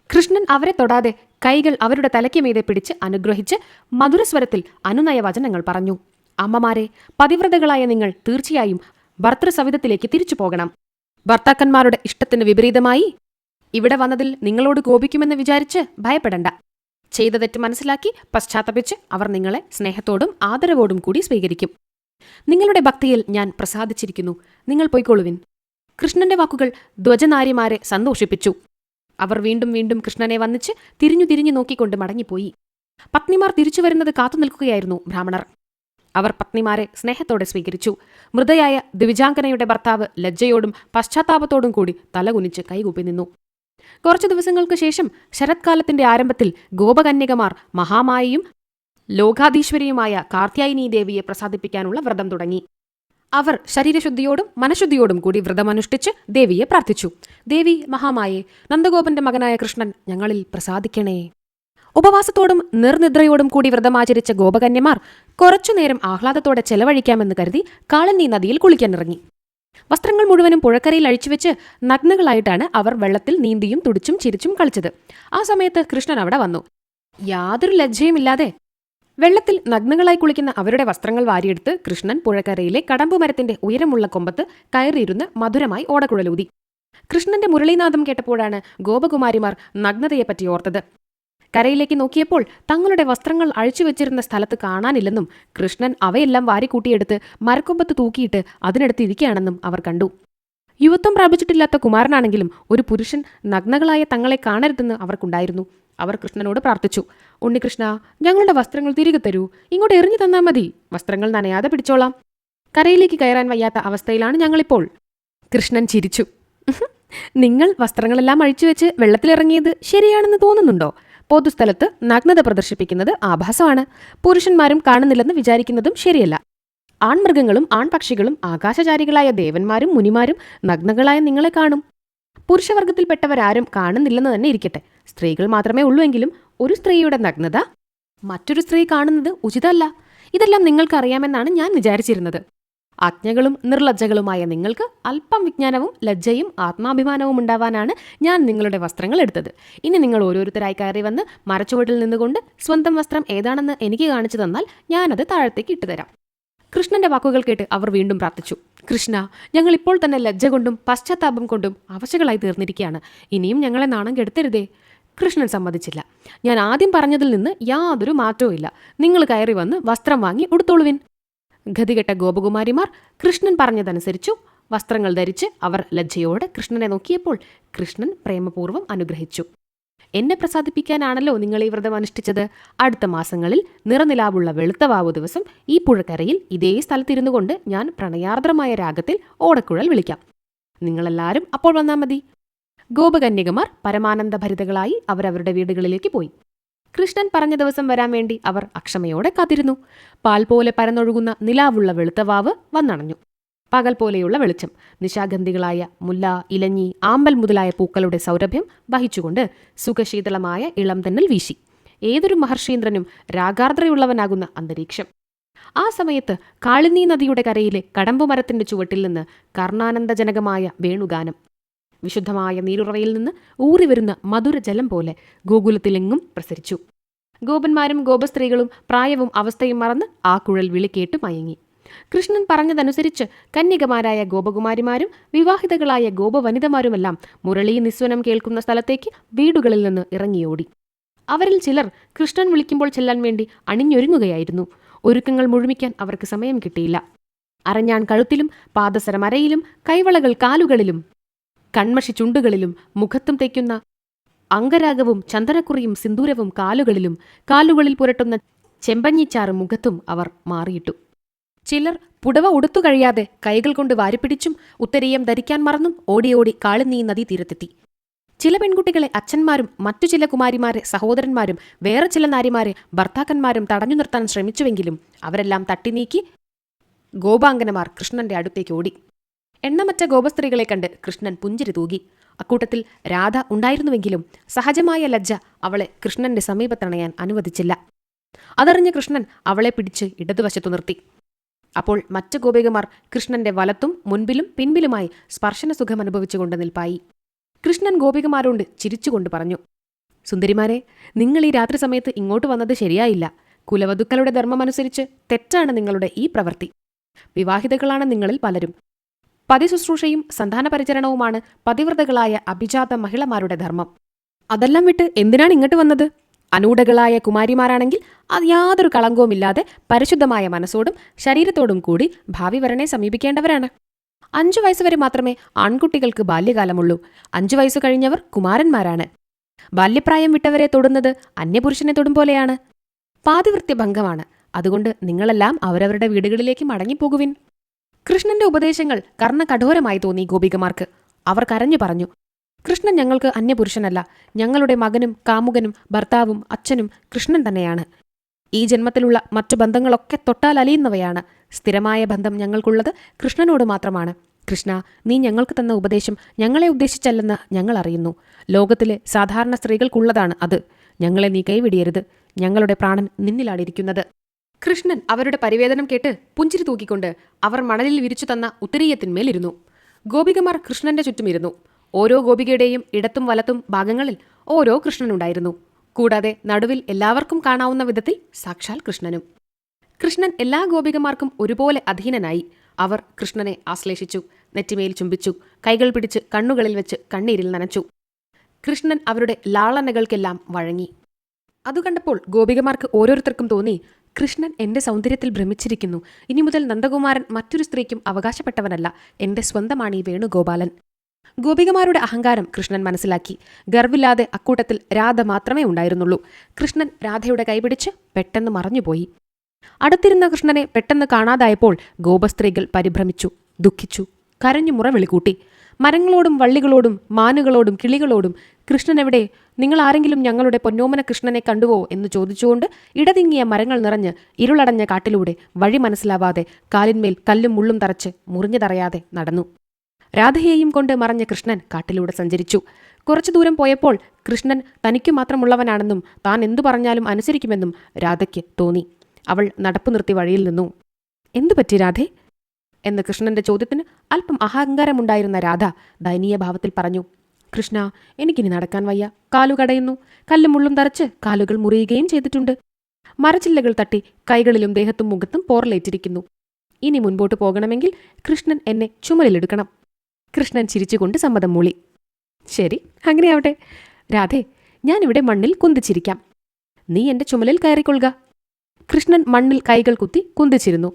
കൃഷ്ണൻ അവരെ തൊടാതെ കൈകൾ അവരുടെ തലയ്ക്ക് മീതെ പിടിച്ച് അനുഗ്രഹിച്ച് മധുരസ്വരത്തിൽ അനുനയ വചനങ്ങൾ പറഞ്ഞു. അമ്മമാരെ, പതിവ്രതകളായ നിങ്ങൾ തീർച്ചയായും ഭർത്തൃസവിധത്തിലേക്ക് തിരിച്ചു പോകണം. ഭർത്താക്കന്മാരുടെ ഇഷ്ടത്തിന് വിപരീതമായി ഇവിടെ വന്നതിൽ നിങ്ങളോട് കോപിക്കുമെന്ന് വിചാരിച്ച് ഭയപ്പെടണ്ട. ചെയ്ത തെറ്റ് മനസ്സിലാക്കി പശ്ചാത്തപിച്ച് അവർ നിങ്ങളെ സ്നേഹത്തോടും ആദരവോടും കൂടി സ്വീകരിക്കും. നിങ്ങളുടെ ഭക്തിയിൽ ഞാൻ പ്രസാദിച്ചിരിക്കുന്നു. നിങ്ങൾ പൊയ്ക്കൊള്ളുവിൻ. കൃഷ്ണന്റെ വാക്കുകൾ ധ്വജനാരിമാരെ സന്തോഷിപ്പിച്ചു. അവർ വീണ്ടും വീണ്ടും കൃഷ്ണനെ വന്നിച്ച് തിരിഞ്ഞു തിരിഞ്ഞു നോക്കിക്കൊണ്ട് മടങ്ങിപ്പോയി. പത്നിമാർ തിരിച്ചു വരുന്നത് കാത്തു നിൽക്കുകയായിരുന്നു ബ്രാഹ്മണർ. അവർ പത്നിമാരെ സ്നേഹത്തോടെ സ്വീകരിച്ചു. മൃതയായ ദ്വിജാംഗനയുടെ ഭർത്താവ് ലജ്ജയോടും പശ്ചാത്താപത്തോടും കൂടി തലകുനിച്ച് കൈകൂപ്പി നിന്നു. കുറച്ചു ദിവസങ്ങൾക്ക് ശേഷം ശരത്കാലത്തിന്റെ ആരംഭത്തിൽ ഗോപകന്യകമാർ മഹാമായയും ലോകാധീശ്വരിയുമായ കാർത്യായനീ ദേവിയെ പ്രസാദിപ്പിക്കാനുള്ള വ്രതം തുടങ്ങി. അവർ ശരീരശുദ്ധിയോടും മനഃശുദ്ധിയോടും കൂടി വ്രതമനുഷ്ഠിച്ച് ദേവിയെ പ്രാർത്ഥിച്ചു. ദേവി മഹാമായേ, നന്ദഗോപന്റെ മകനായ കൃഷ്ണൻ ഞങ്ങളിൽ പ്രസാദിക്കണേ. ഉപവാസത്തോടും നിർനിദ്രയോടും കൂടി വ്രതമാചരിച്ച ഗോപകന്യമാർ കുറച്ചുനേരം ആഹ്ലാദത്തോടെ ചെലവഴിക്കാമെന്ന് കരുതി കാളിന്ദി നദിയിൽ കുളിക്കാനിറങ്ങി. വസ്ത്രങ്ങൾ മുഴുവനും പുഴക്കരയിൽ അഴിച്ചുവെച്ച് നഗ്നകളായിട്ടാണ് അവർ വെള്ളത്തിൽ നീന്തിയും തുടിച്ചും ചിരിച്ചും കളിച്ചത്. ആ സമയത്ത് കൃഷ്ണൻ അവിടെ വന്നു. യാതൊരു ലജ്ജയുമില്ലാതെ വെള്ളത്തിൽ നഗ്നകളായി കുളിക്കുന്ന അവരുടെ വസ്ത്രങ്ങൾ വാരിയെടുത്ത് കൃഷ്ണൻ പുഴക്കരയിലെ കടമ്പുമരത്തിന്റെ ഉയരമുള്ള കൊമ്പത്ത് കയറിയിരുന്ന് മധുരമായി ഓടക്കുഴലൂതി. കൃഷ്ണന്റെ മുരളീനാദം കേട്ടപ്പോഴാണ് ഗോപകുമാരിമാർ നഗ്നതയെപ്പറ്റി ഓർത്തത്. കരയിലേക്ക് നോക്കിയപ്പോൾ തങ്ങളുടെ വസ്ത്രങ്ങൾ അഴിച്ചുവെച്ചിരുന്ന സ്ഥലത്ത് കാണാനില്ലെന്നും കൃഷ്ണൻ അവയെല്ലാം വാരിക്കൂട്ടിയെടുത്ത് മരക്കൊമ്പത്ത് തൂക്കിയിട്ട് അതിനടുത്ത് ഇരിക്കുകയാണെന്നും അവർ കണ്ടു. യുവത്വം പ്രാപിച്ചിട്ടില്ലാത്ത കുമാരനാണെങ്കിലും ഒരു പുരുഷൻ നഗ്നകളായ തങ്ങളെ കാണരുതെന്ന് അവർക്കുണ്ടായിരുന്നു. അവർ കൃഷ്ണനോട് പ്രാർത്ഥിച്ചു. ഉണ്ണികൃഷ്ണ, ഞങ്ങളുടെ വസ്ത്രങ്ങൾ തിരികെ തരൂ, ഇങ്ങോട്ട് എറിഞ്ഞു തന്നാൽ മതി, വസ്ത്രങ്ങൾ നനയാതെ പിടിച്ചോളാം. കരയിലേക്ക് കയറാൻ വയ്യാത്ത അവസ്ഥയിലാണ് ഞങ്ങളിപ്പോൾ. കൃഷ്ണൻ ചിരിച്ചു. നിങ്ങൾ വസ്ത്രങ്ങളെല്ലാം അഴിച്ചുവെച്ച് വെള്ളത്തിലിറങ്ങിയത് ശരിയാണെന്ന് തോന്നുന്നുണ്ടോ? പൊതുസ്ഥലത്ത് നഗ്നത പ്രദർശിപ്പിക്കുന്നത് ആഭാസമാണ്. പുരുഷന്മാരും കാണുന്നില്ലെന്ന് വിചാരിക്കുന്നതും ശരിയല്ല. ആൺമൃഗങ്ങളും ആൺപക്ഷികളും ആകാശചാരികളായ ദേവന്മാരും മുനിമാരും നഗ്നകളായ നിങ്ങളെ കാണും. പുരുഷവർഗത്തിൽപ്പെട്ടവരാരും കാണുന്നില്ലെന്ന് തന്നെ ഇരിക്കട്ടെ. സ്ത്രീകൾ മാത്രമേ ഉള്ളൂ എങ്കിലും ഒരു സ്ത്രീയുടെ നഗ്നത മറ്റൊരു സ്ത്രീ കാണുന്നത് ഉചിതമല്ല. ഇതെല്ലാം നിങ്ങൾക്കറിയാമെന്നാണ് ഞാൻ വിചാരിച്ചിരുന്നത്. അജ്ഞകളും നിർലജ്ജകളുമായ നിങ്ങൾക്ക് അല്പം വിജ്ഞാനവും ലജ്ജയും ആത്മാഭിമാനവും ഉണ്ടാവാനാണ് ഞാൻ നിങ്ങളുടെ വസ്ത്രങ്ങൾ എടുത്തത്. ഇനി നിങ്ങൾ ഓരോരുത്തരായി കയറി വന്ന് മരച്ചുവട്ടിൽ നിന്നുകൊണ്ട് സ്വന്തം വസ്ത്രം ഏതാണെന്ന് എനിക്ക് കാണിച്ചു തന്നാൽ ഞാനത് താഴത്തേക്ക് ഇട്ടുതരാം. കൃഷ്ണന്റെ വാക്കുകൾ കേട്ട് അവർ വീണ്ടും പ്രാർത്ഥിച്ചു. കൃഷ്ണ, ഞങ്ങൾ ഇപ്പോൾ തന്നെ ലജ്ജ കൊണ്ടും പശ്ചാത്താപം കൊണ്ടും അവശകളായി തീർന്നിരിക്കുകയാണ്. ഇനിയും ഞങ്ങളെ നാണം കെടുത്തരുതേ. കൃഷ്ണൻ സമ്മതിച്ചില്ല. ഞാൻ ആദ്യം പറഞ്ഞതിൽ നിന്ന് യാതൊരു മാറ്റവും ഇല്ല. നിങ്ങൾ കയറി വന്ന് വസ്ത്രം വാങ്ങി ഉടുത്തോളുവിൻ. ഗതികെട്ട ഗോപകുമാരിമാർ കൃഷ്ണൻ പറഞ്ഞതനുസരിച്ചു. വസ്ത്രങ്ങൾ ധരിച്ച് അവർ ലജ്ജയോടെ കൃഷ്ണനെ നോക്കിയപ്പോൾ കൃഷ്ണൻ പ്രേമപൂർവ്വം അനുഗ്രഹിച്ചു. എന്നെ പ്രസാദിപ്പിക്കാനാണല്ലോ നിങ്ങൾ ഈ വ്രതം അനുഷ്ഠിച്ചത്. അടുത്ത മാസങ്ങളിൽ നിറനിലാവുള്ള വെളുത്തവാവു ദിവസം ഈ പുഴക്കരയിൽ ഇതേ സ്ഥലത്തിരുന്നു കൊണ്ട് ഞാൻ പ്രണയാർദ്രമായ രാഗത്തിൽ ഓടക്കുഴൽ വിളിക്കാം. നിങ്ങളെല്ലാവരും അപ്പോൾ വന്നാൽ മതി. ഗോപകന്യകമാർ പരമാനന്ദഭരിതകളായി അവരവരുടെ വീടുകളിലേക്ക് പോയി. കൃഷ്ണൻ പറഞ്ഞ ദിവസം വരാൻ വേണ്ടി അവർ അക്ഷമയോടെ കാത്തിരുന്നു. പാൽ പോലെ പരന്നൊഴുകുന്ന നിലാവുള്ള വെളുത്തവാവ് വന്നണഞ്ഞു. പകൽ പോലെയുള്ള വെളിച്ചം നിശാഗന്ധികളായ മുല്ല, ഇലഞ്ഞി, ആമ്പൽ മുതലായ പൂക്കളുടെ സൗരഭ്യം വഹിച്ചുകൊണ്ട് സുഖശീതളമായ ഇളം തെന്നൽ വീശി. ഏതൊരു മഹർഷീന്ദ്രനും രാഗാർദ്രയുള്ളവനാകുന്ന അന്തരീക്ഷം. ആ സമയത്ത് കാളിന്ദി നദിയുടെ കരയിലെ കടമ്പുമരത്തിന്റെ ചുവട്ടിൽ നിന്ന് കർണാനന്ദജനകമായ വേണുഗാനം വിശുദ്ധമായ നീരുറവയിൽ നിന്ന് ഊറിവരുന്ന മധുരജലം പോലെ ഗോകുലത്തിലെങ്ങും പ്രസരിച്ചു. ഗോപന്മാരും ഗോപസ്ത്രീകളും പ്രായവും അവസ്ഥയും മറന്ന് ആ കുഴൽ വിളിക്കേട്ട് മയങ്ങി. കൃഷ്ണൻ പറഞ്ഞതനുസരിച്ച് കന്യകമാരായ ഗോപകുമാരിമാരും വിവാഹിതകളായ ഗോപവനിതമാരുമെല്ലാം മുരളീ നിസ്വനം കേൾക്കുന്ന സ്ഥലത്തേക്ക് വീടുകളിൽ നിന്ന് ഇറങ്ങിയോടി. അവരിൽ ചിലർ കൃഷ്ണൻ വിളിക്കുമ്പോൾ ചെല്ലാൻ വേണ്ടി അണിഞ്ഞൊരുങ്ങുകയായിരുന്നു. ഒരുക്കങ്ങൾ മുഴുമിക്കാൻ അവർക്ക് സമയം കിട്ടിയില്ല. അരഞ്ഞാൺ കഴുത്തിലും പാദസരമരയിലും കൈവളകൾ കാലുകളിലും കൺമഷി ചുണ്ടുകളിലും മുഖത്തും തേക്കുന്ന അംഗരാഗവും ചന്ദനക്കുറിയും സിന്ദൂരവും കാലുകളിൽ പുരട്ടുന്ന ചെമ്പഞ്ഞിച്ചാറ് മുഖത്തും അവർ മാറിയിട്ടു. ചിലർ പുടവ ഉടുത്തു കഴിയാതെ കൈകൾ കൊണ്ട് വാരിപ്പിടിച്ചും ഉത്തരീയം ധരിക്കാൻ മറന്നും ഓടിയോടി കാളിന്ദി നദീ തീരത്തെത്തി. ചില പെൺകുട്ടികളെ അച്ഛന്മാരും മറ്റു ചില കുമാരിമാരെ സഹോദരന്മാരും വേറെ ചില നാരിമാരെ ഭർത്താക്കന്മാരും തടഞ്ഞു നിർത്താൻ ശ്രമിച്ചുവെങ്കിലും അവരെല്ലാം തട്ടിനീക്കി ഗോപാംഗനമാർ കൃഷ്ണന്റെ അടുത്തേക്ക് ഓടി. എണ്ണമറ്റ ഗോപസ്ത്രീകളെ കണ്ട് കൃഷ്ണൻ പുഞ്ചിരി തൂകി. അക്കൂട്ടത്തിൽ രാധ ഉണ്ടായിരുന്നുവെങ്കിലും സഹജമായ ലജ്ജ അവളെ കൃഷ്ണന്റെ സമീപത്തണയാൻ അനുവദിച്ചില്ല. അതറിഞ്ഞ കൃഷ്ണൻ അവളെ പിടിച്ച് ഇടതുവശത്തു നിർത്തി. അപ്പോൾ മറ്റു ഗോപികമാർ കൃഷ്ണന്റെ വലത്തും മുൻപിലും പിൻപിലുമായി സ്പർശന സുഖം അനുഭവിച്ചുകൊണ്ട് നിൽപ്പായി. കൃഷ്ണൻ ഗോപികമാരോട് ചിരിച്ചുകൊണ്ട് പറഞ്ഞു, സുന്ദരിമാരെ, നിങ്ങൾ ഈ രാത്രി സമയത്ത് ഇങ്ങോട്ട് വന്നത് ശരിയായില്ല. കുലവധുക്കളുടെ ധർമ്മമനുസരിച്ച് തെറ്റാണ് നിങ്ങളുടെ ഈ പ്രവൃത്തി. വിവാഹിതകളാണ് നിങ്ങളിൽ പലരും. പതിശുശ്രൂഷയും സന്താനപരിചരണവുമാണ് പതിവ്രതകളായ അഭിജാത മഹിളമാരുടെ ധർമ്മം. അതെല്ലാം വിട്ട് എന്തിനാണ് ഇങ്ങോട്ട് വന്നത്? അനൂഢകളായ കുമാരിമാരാണെങ്കിൽ അത് യാതൊരു കളങ്കവുമില്ലാതെ പരിശുദ്ധമായ മനസ്സോടും ശരീരത്തോടും കൂടി ഭാവി വരനെ സമീപിക്കേണ്ടവരാണ്. 5 വയസ്സുവരെ മാത്രമേ ആൺകുട്ടികൾക്ക് ബാല്യകാലമുള്ളൂ. 5 വയസ്സു കഴിഞ്ഞവർ കുമാരന്മാരാണ്. ബാല്യപ്രായം വിട്ടവരെ തൊടുന്നത് അന്യപുരുഷനെ തൊടും പോലെയാണ്. പാതിവൃത്യഭംഗമാണ്. അതുകൊണ്ട് നിങ്ങളെല്ലാം അവരവരുടെ വീടുകളിലേക്ക് മടങ്ങിപ്പോകുവിൻ. കൃഷ്ണന്റെ ഉപദേശങ്ങൾ കർണകഠോരമായി തോന്നി ഗോപികമാർക്ക്. അവർ കരഞ്ഞു പറഞ്ഞു, കൃഷ്ണൻ ഞങ്ങൾക്ക് അന്യപുരുഷനല്ല. ഞങ്ങളുടെ മകനും കാമുകനും ഭർത്താവും അച്ഛനും കൃഷ്ണൻ തന്നെയാണ്. ഈ ജന്മത്തിലുള്ള മറ്റു ബന്ധങ്ങളൊക്കെ തൊട്ടാൽ അലിയുന്നവയാണ്. സ്ഥിരമായ ബന്ധം ഞങ്ങൾക്കുള്ളത് കൃഷ്ണനോട് മാത്രമാണ്. കൃഷ്ണ, നീ ഞങ്ങൾക്ക് തന്ന ഉപദേശം ഞങ്ങളെ ഉദ്ദേശിച്ചല്ലെന്ന് ഞങ്ങൾ അറിയുന്നു. ലോകത്തിലെ സാധാരണ സ്ത്രീകൾക്കുള്ളതാണ് അത്. ഞങ്ങളെ നീ കൈവിടിയരുത്. ഞങ്ങളുടെ പ്രാണൻ നിന്നിലാണിരിക്കുന്നത്. കൃഷ്ണൻ അവരുടെ പരിവേദനം കേട്ട് പുഞ്ചിരി തൂക്കിക്കൊണ്ട് അവർ മണലിൽ വിരിച്ചു തന്ന ഉത്തരീയത്തിന്മേലിരുന്നു. ഗോപികമാർ കൃഷ്ണന്റെ ചുറ്റുമിരുന്നു. ഓരോ ഗോപികയുടെയും ഇടത്തും വലത്തും ഭാഗങ്ങളിൽ ഓരോ കൃഷ്ണനുണ്ടായിരുന്നു. കൂടാതെ നടുവിൽ എല്ലാവർക്കും കാണാവുന്ന വിധത്തിൽ സാക്ഷാൽ കൃഷ്ണനും. കൃഷ്ണൻ എല്ലാ ഗോപികമാർക്കും ഒരുപോലെ അധീനനായി. അവർ കൃഷ്ണനെ ആശ്ലേഷിച്ചു, നെറ്റിമേൽ ചുംബിച്ചു, കൈകൾ പിടിച്ച് കണ്ണുകളിൽ വെച്ച് കണ്ണീരിൽ നനച്ചു. കൃഷ്ണൻ അവരുടെ ലാളനകൾക്കെല്ലാം വഴങ്ങി. അതു കണ്ടപ്പോൾ ഗോപികമാർക്ക് ഓരോരുത്തർക്കും തോന്നി, കൃഷ്ണൻ എന്റെ സൗന്ദര്യത്തിൽ ഭ്രമിച്ചിരിക്കുന്നു. ഇനി മുതൽ നന്ദകുമാരൻ മറ്റൊരു സ്ത്രീക്കും അവകാശപ്പെട്ടവനല്ല. എന്റെ സ്വന്തമാണ് ഈ വേണുഗോപാലൻ. ഗോപികമാരുടെ അഹങ്കാരം കൃഷ്ണൻ മനസ്സിലാക്കി. ഗർവില്ലാതെ അക്കൂട്ടത്തിൽ രാധ മാത്രമേ ഉണ്ടായിരുന്നുള്ളൂ. കൃഷ്ണൻ രാധയുടെ കൈപിടിച്ച് പെട്ടെന്ന് മറഞ്ഞുപോയി. അടുത്തിരുന്ന കൃഷ്ണനെ പെട്ടെന്ന് കാണാതായപ്പോൾ ഗോപസ്ത്രീകൾ പരിഭ്രമിച്ചു, ദുഃഖിച്ചു, കരഞ്ഞു മുറവിളികൂട്ടി. മരങ്ങളോടും വള്ളികളോടും മാനുകളോടും കിളികളോടും കൃഷ്ണനെവിടെ, നിങ്ങൾ ആരെങ്കിലും ഞങ്ങളുടെ പൊന്നോമന കൃഷ്ണനെ കണ്ടുവോ എന്ന് ചോദിച്ചുകൊണ്ട് ഇടതിങ്ങിയ മരങ്ങൾ നിറഞ്ഞ് ഇരുളടഞ്ഞ കാട്ടിലൂടെ വഴി മനസ്സിലാവാതെ കാലിന്മേൽ കല്ലും മുള്ളും തറച്ച് മുറിഞ്ഞു തറയാതെ നടന്നു. രാധയെയും കൊണ്ട് മറഞ്ഞ കൃഷ്ണൻ കാട്ടിലൂടെ സഞ്ചരിച്ചു. കുറച്ചു ദൂരം പോയപ്പോൾ കൃഷ്ണൻ തനിക്കു മാത്രമുള്ളവനാണെന്നും താൻ എന്തു പറഞ്ഞാലും അനുസരിക്കുമെന്നും രാധയ്ക്ക് തോന്നി. അവൾ നടപ്പു നിർത്തി വഴിയിൽ നിന്നു. എന്തുപറ്റി രാധേ എന്ന് കൃഷ്ണന്റെ ചോദ്യത്തിന് അല്പം അഹങ്കാരമുണ്ടായിരുന്ന രാധ ദയനീയ ഭാവത്തിൽ പറഞ്ഞു. കൃഷ്ണ, എനിക്കിനി നടക്കാൻ വയ്യ. കാലു കടയുന്നു. കല്ലും മുള്ളും തറച്ച് കാലുകൾ മുറിയുകയും ചെയ്തിട്ടുണ്ട്. മരച്ചില്ലകൾ തട്ടി കൈകളിലും ദേഹത്തും മുഖത്തും പോറലേറ്റിരിക്കുന്നു. ഇനി മുൻപോട്ട് പോകണമെങ്കിൽ കൃഷ്ണൻ എന്നെ ചുമലിലെടുക്കണം. കൃഷ്ണൻ ചിരിച്ചുകൊണ്ട് സമ്മതം മൂളി. ശരി, അങ്ങനെയാവട്ടെ. രാധേ, ഞാനിവിടെ മണ്ണിൽ കുന്തിച്ചിരിക്കാം. നീ എന്റെ ചുമലിൽ കയറിക്കൊള്ളുക. കൃഷ്ണൻ മണ്ണിൽ കൈകൾ കുത്തി കുന്തിച്ചിരുന്നു.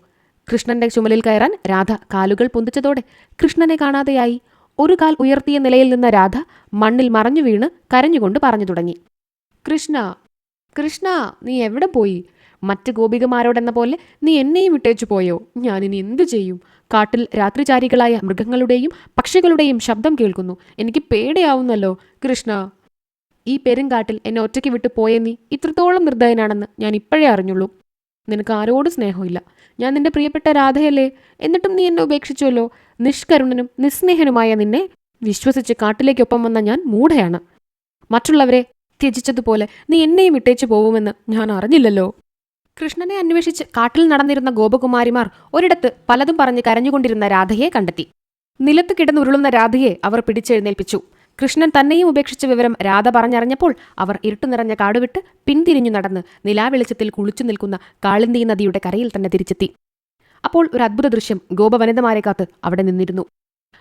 കൃഷ്ണന്റെ ചുമലിൽ കയറാൻ രാധ കാലുകൾ പൊന്തിച്ചതോടെ കൃഷ്ണനെ കാണാതെയായി. ഒരു കാൽ ഉയർത്തിയ നിലയിൽ നിന്ന രാധ മണ്ണിൽ മറഞ്ഞു വീണ് കരഞ്ഞുകൊണ്ട് പറഞ്ഞു തുടങ്ങി. കൃഷ്ണ, കൃഷ്ണ, നീ എവിടെ പോയി? മറ്റ് ഗോപികമാരോടെന്ന പോലെ നീ എന്നെയും വിട്ടേച്ചു പോയോ? ഞാനിനി എന്തു ചെയ്യും? കാട്ടിൽ രാത്രിചാരികളായ മൃഗങ്ങളുടെയും പക്ഷികളുടെയും ശബ്ദം കേൾക്കുന്നു. എനിക്ക് പേടിയാവുന്നല്ലോ കൃഷ്ണ. ഈ പെരുങ്കാട്ടിൽ എന്നെ ഒറ്റയ്ക്ക് വിട്ടു പോയ നീ ഇത്രത്തോളം നിർദ്ദയനാണെന്ന് ഞാൻ ഇപ്പോഴേ അറിഞ്ഞുള്ളൂ. നിനക്ക് ആരോടും സ്നേഹമില്ല. ഞാൻ നിന്റെ പ്രിയപ്പെട്ട രാധയല്ലേ? എന്നിട്ടും നീ എന്നെ ഉപേക്ഷിച്ചുവല്ലോ. നിഷ്കരുണനും നിസ്നേഹനുമായ നിന്നെ വിശ്വസിച്ച് കാട്ടിലേക്കൊപ്പം വന്ന ഞാൻ മൂഢയാണ്. മറ്റുള്ളവരെ ത്യജിച്ചതുപോലെ നീ എന്നെയും ഇട്ടേച്ചു പോവുമെന്ന് ഞാൻ അറിഞ്ഞില്ലല്ലോ. കൃഷ്ണനെ അന്വേഷിച്ച് കാട്ടിൽ നടന്നിരുന്ന ഗോപകുമാരിമാർ ഒരിടത്ത് പലതും പറഞ്ഞ് കരഞ്ഞുകൊണ്ടിരുന്ന രാധയെ കണ്ടെത്തി. നിലത്ത് കിടന്നുരുളുന്ന രാധയെ അവർ പിടിച്ചെഴുന്നേൽപ്പിച്ചു. കൃഷ്ണൻ തന്നെയും ഉപേക്ഷിച്ച വിവരം രാധ പറഞ്ഞറിഞ്ഞപ്പോൾ അവർ ഇരുട്ടു നിറഞ്ഞ കാടുവിട്ട് പിന്തിരിഞ്ഞു നടന്ന് നിലാവെളിച്ചത്തിൽ കുളിച്ചു നിൽക്കുന്ന കാളിന്തി നദിയുടെ കരയിൽ തന്നെ തിരിച്ചെത്തി. അപ്പോൾ ഒരു അദ്ഭുത ദൃശ്യം ഗോപവനിതമാരെ കാത്ത് അവിടെ നിന്നിരുന്നു.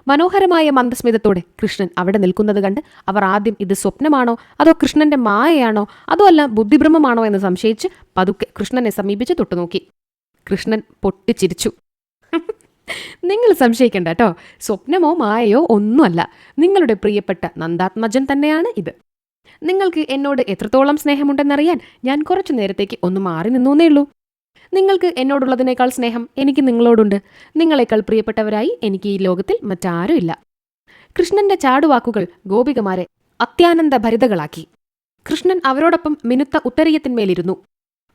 മനോഹരമായ മന്ദസ്മിതത്തോടെ കൃഷ്ണൻ അവിടെ നിൽക്കുന്നത് കണ്ട് അവർ ആദ്യം ഇത് സ്വപ്നമാണോ അതോ കൃഷ്ണന്റെ മായയാണോ അതോ അല്ല ബുദ്ധിഭ്രമമാണോ എന്ന് സംശയിച്ച് പതുക്കെ കൃഷ്ണനെ സമീപിച്ച് തൊട്ടുനോക്കി. കൃഷ്ണൻ പൊട്ടിച്ചിരിച്ചു. നിങ്ങൾ സംശയിക്കണ്ട കേട്ടോ. സ്വപ്നമോ മായയോ ഒന്നുമല്ല. നിങ്ങളുടെ പ്രിയപ്പെട്ട നന്ദാത്മജൻ തന്നെയാണ് ഇത്. നിങ്ങൾക്ക് എന്നോട് എത്രത്തോളം സ്നേഹമുണ്ടെന്നറിയാൻ ഞാൻ കുറച്ചു നേരത്തേക്ക് ഒന്ന് മാറി നിന്നേ ഉള്ളൂ. നിങ്ങൾക്ക് എന്നോടുള്ളതിനേക്കാൾ സ്നേഹം എനിക്ക് നിങ്ങളോടുണ്ട്. നിങ്ങളെക്കാൾ പ്രിയപ്പെട്ടവരായി എനിക്ക് ഈ ലോകത്തിൽ മറ്റാരുമില്ല. കൃഷ്ണന്റെ ചാടുവാക്കുകൾ ഗോപികമാരെ അത്യാനന്ദ ഭരിതകളാക്കി. കൃഷ്ണൻ അവരോടൊപ്പം മിനുത്ത ഉത്തരീയത്തിന്മേലിരുന്നു.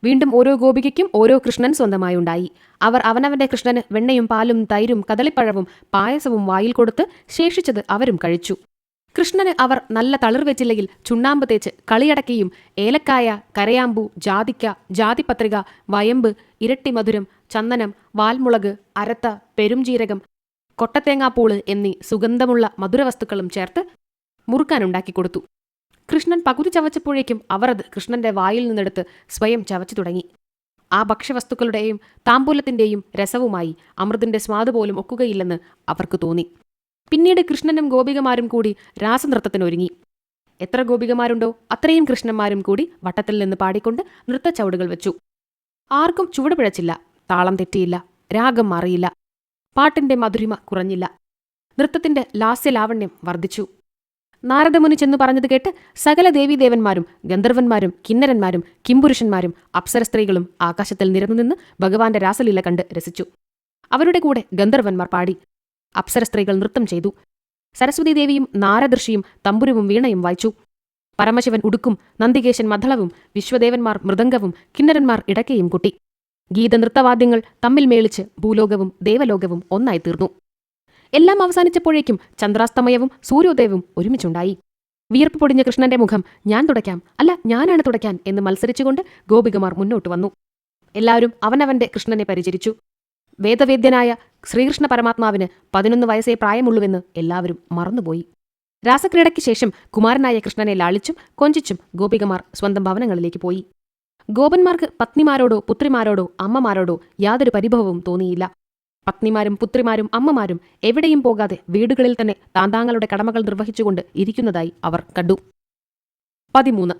വീണ്ടും ഓരോ ഗോപികയ്ക്കും ഓരോ കൃഷ്ണൻ സ്വന്തമായുണ്ടായി. അവർ അവനവന്റെ കൃഷ്ണന് വെണ്ണയും പാലും തൈരും കദളിപ്പഴവും പായസവും വായിൽ കൊടുത്ത് ശേഷിച്ചത് അവരും കഴിച്ചു. കൃഷ്ണന് അവർ നല്ല തളിർവെറ്റിലയിൽ ചുണ്ണാമ്പ് തേച്ച് കളിയടക്കയും ഏലക്കായ, കരയാമ്പൂ, ജാതിക്ക, ജാതിപത്രിക, വയമ്പ്, ഇരട്ടിമധുരം, ചന്ദനം, വാൽമുളക്, അരത്ത, പെരുംജീരകം, കൊട്ടത്തേങ്ങാപ്പൂള് എന്നീ സുഗന്ധമുള്ള മധുരവസ്തുക്കളും ചേർത്ത് മുറുക്കാനുണ്ടാക്കി കൊടുത്തു. കൃഷ്ണൻ പകുതി ചവച്ചപ്പോഴേക്കും അവർ അത് കൃഷ്ണന്റെ വായിൽ നിന്നെടുത്ത് സ്വയം ചവച്ചു തുടങ്ങി. ആ ഭക്ഷ്യവസ്തുക്കളുടെയും താമ്പൂലത്തിന്റെയും രസവുമായി അമൃതിന്റെ സ്വാദ് പോലും ഒക്കുകയില്ലെന്ന് അവർക്ക് തോന്നി. പിന്നീട് കൃഷ്ണനും ഗോപികമാരും കൂടി രാസനൃത്തത്തിനൊരുങ്ങി. എത്ര ഗോപികമാരുണ്ടോ അത്രയും കൃഷ്ണന്മാരും കൂടി വട്ടത്തിൽ നിന്ന് പാടിക്കൊണ്ട് നൃത്തച്ചവടുകൾ വെച്ചു. ആർക്കും ചുവട് പിഴച്ചില്ല, താളം തെറ്റിയില്ല, രാഗം മാറിയില്ല, പാട്ടിന്റെ മധുരിമ കുറഞ്ഞില്ല. നൃത്തത്തിന്റെ ലാസ്യലാവണ്യം വർദ്ധിച്ചു. നാരദമുനി ചെന്നു പറഞ്ഞത് കേട്ട് സകല ദേവീദേവന്മാരും ഗന്ധർവന്മാരും കിന്നരന്മാരും കിംപുരുഷന്മാരും അപ്സരസ്ത്രീകളും ആകാശത്തിൽ നിരന്നുനിന്ന് ഭഗവാന്റെ രാസലീല കണ്ട് രസിച്ചു. അവരുടെ കൂടെ ഗന്ധർവന്മാർ പാടി, അപ്സരസ്ത്രീകൾ നൃത്തം ചെയ്തു. സരസ്വതീദേവിയും നാരദർഷിയും തമ്പുരുവും വീണയും വായിച്ചു. പരമശിവൻ ഉടുക്കും, നന്ദികേശൻ മദ്ദളവും, വിശ്വദേവന്മാർ മൃദംഗവും, കിന്നരന്മാർ ഇടക്കയും കൊട്ടി. ഗീതനൃത്തവാദ്യങ്ങൾ തമ്മിൽ മേളിച്ച് ഭൂലോകവും ദേവലോകവും ഒന്നായി തീർന്നു. എല്ലാം അവസാനിച്ചപ്പോഴേക്കും ചന്ദ്രാസ്തമയവും സൂര്യോദയവും ഒരുമിച്ചുണ്ടായി. വിയർപ്പ് പൊടിഞ്ഞ കൃഷ്ണന്റെ മുഖം ഞാൻ തുടയ്ക്കാം, അല്ല ഞാനാണ് തുടയ്ക്കാൻ എന്ന് മത്സരിച്ചുകൊണ്ട് ഗോപികമാർ മുന്നോട്ട് വന്നു. എല്ലാവരും അവനവന്റെ കൃഷ്ണനെ പരിചരിച്ചു. വേദവേദ്യനായ ശ്രീകൃഷ്ണ പരമാത്മാവിന് 11 വയസ്സേ പ്രായമുള്ളൂവെന്ന് എല്ലാവരും മറന്നുപോയി. രാസക്രീഡയ്ക്ക് ശേഷം കുമാരനായ കൃഷ്ണനെ ലാളിച്ചും കൊഞ്ചിച്ചും ഗോപികമാർ സ്വന്തം ഭവനങ്ങളിലേക്ക് പോയി. ഗോപന്മാർക്ക് പത്നിമാരോടോ പുത്രിമാരോടോ അമ്മമാരോടോ യാതൊരു പരിഭവവും തോന്നിയില്ല. പത്നിമാരും പുത്രിമാരും അമ്മമാരും എവിടെയും പോകാതെ വീടുകളിൽ തന്നെ താന്താങ്ങളുടെ കടമകൾ നിർവഹിച്ചുകൊണ്ട് ഇരിക്കുന്നതായി അവർ കണ്ടു. 13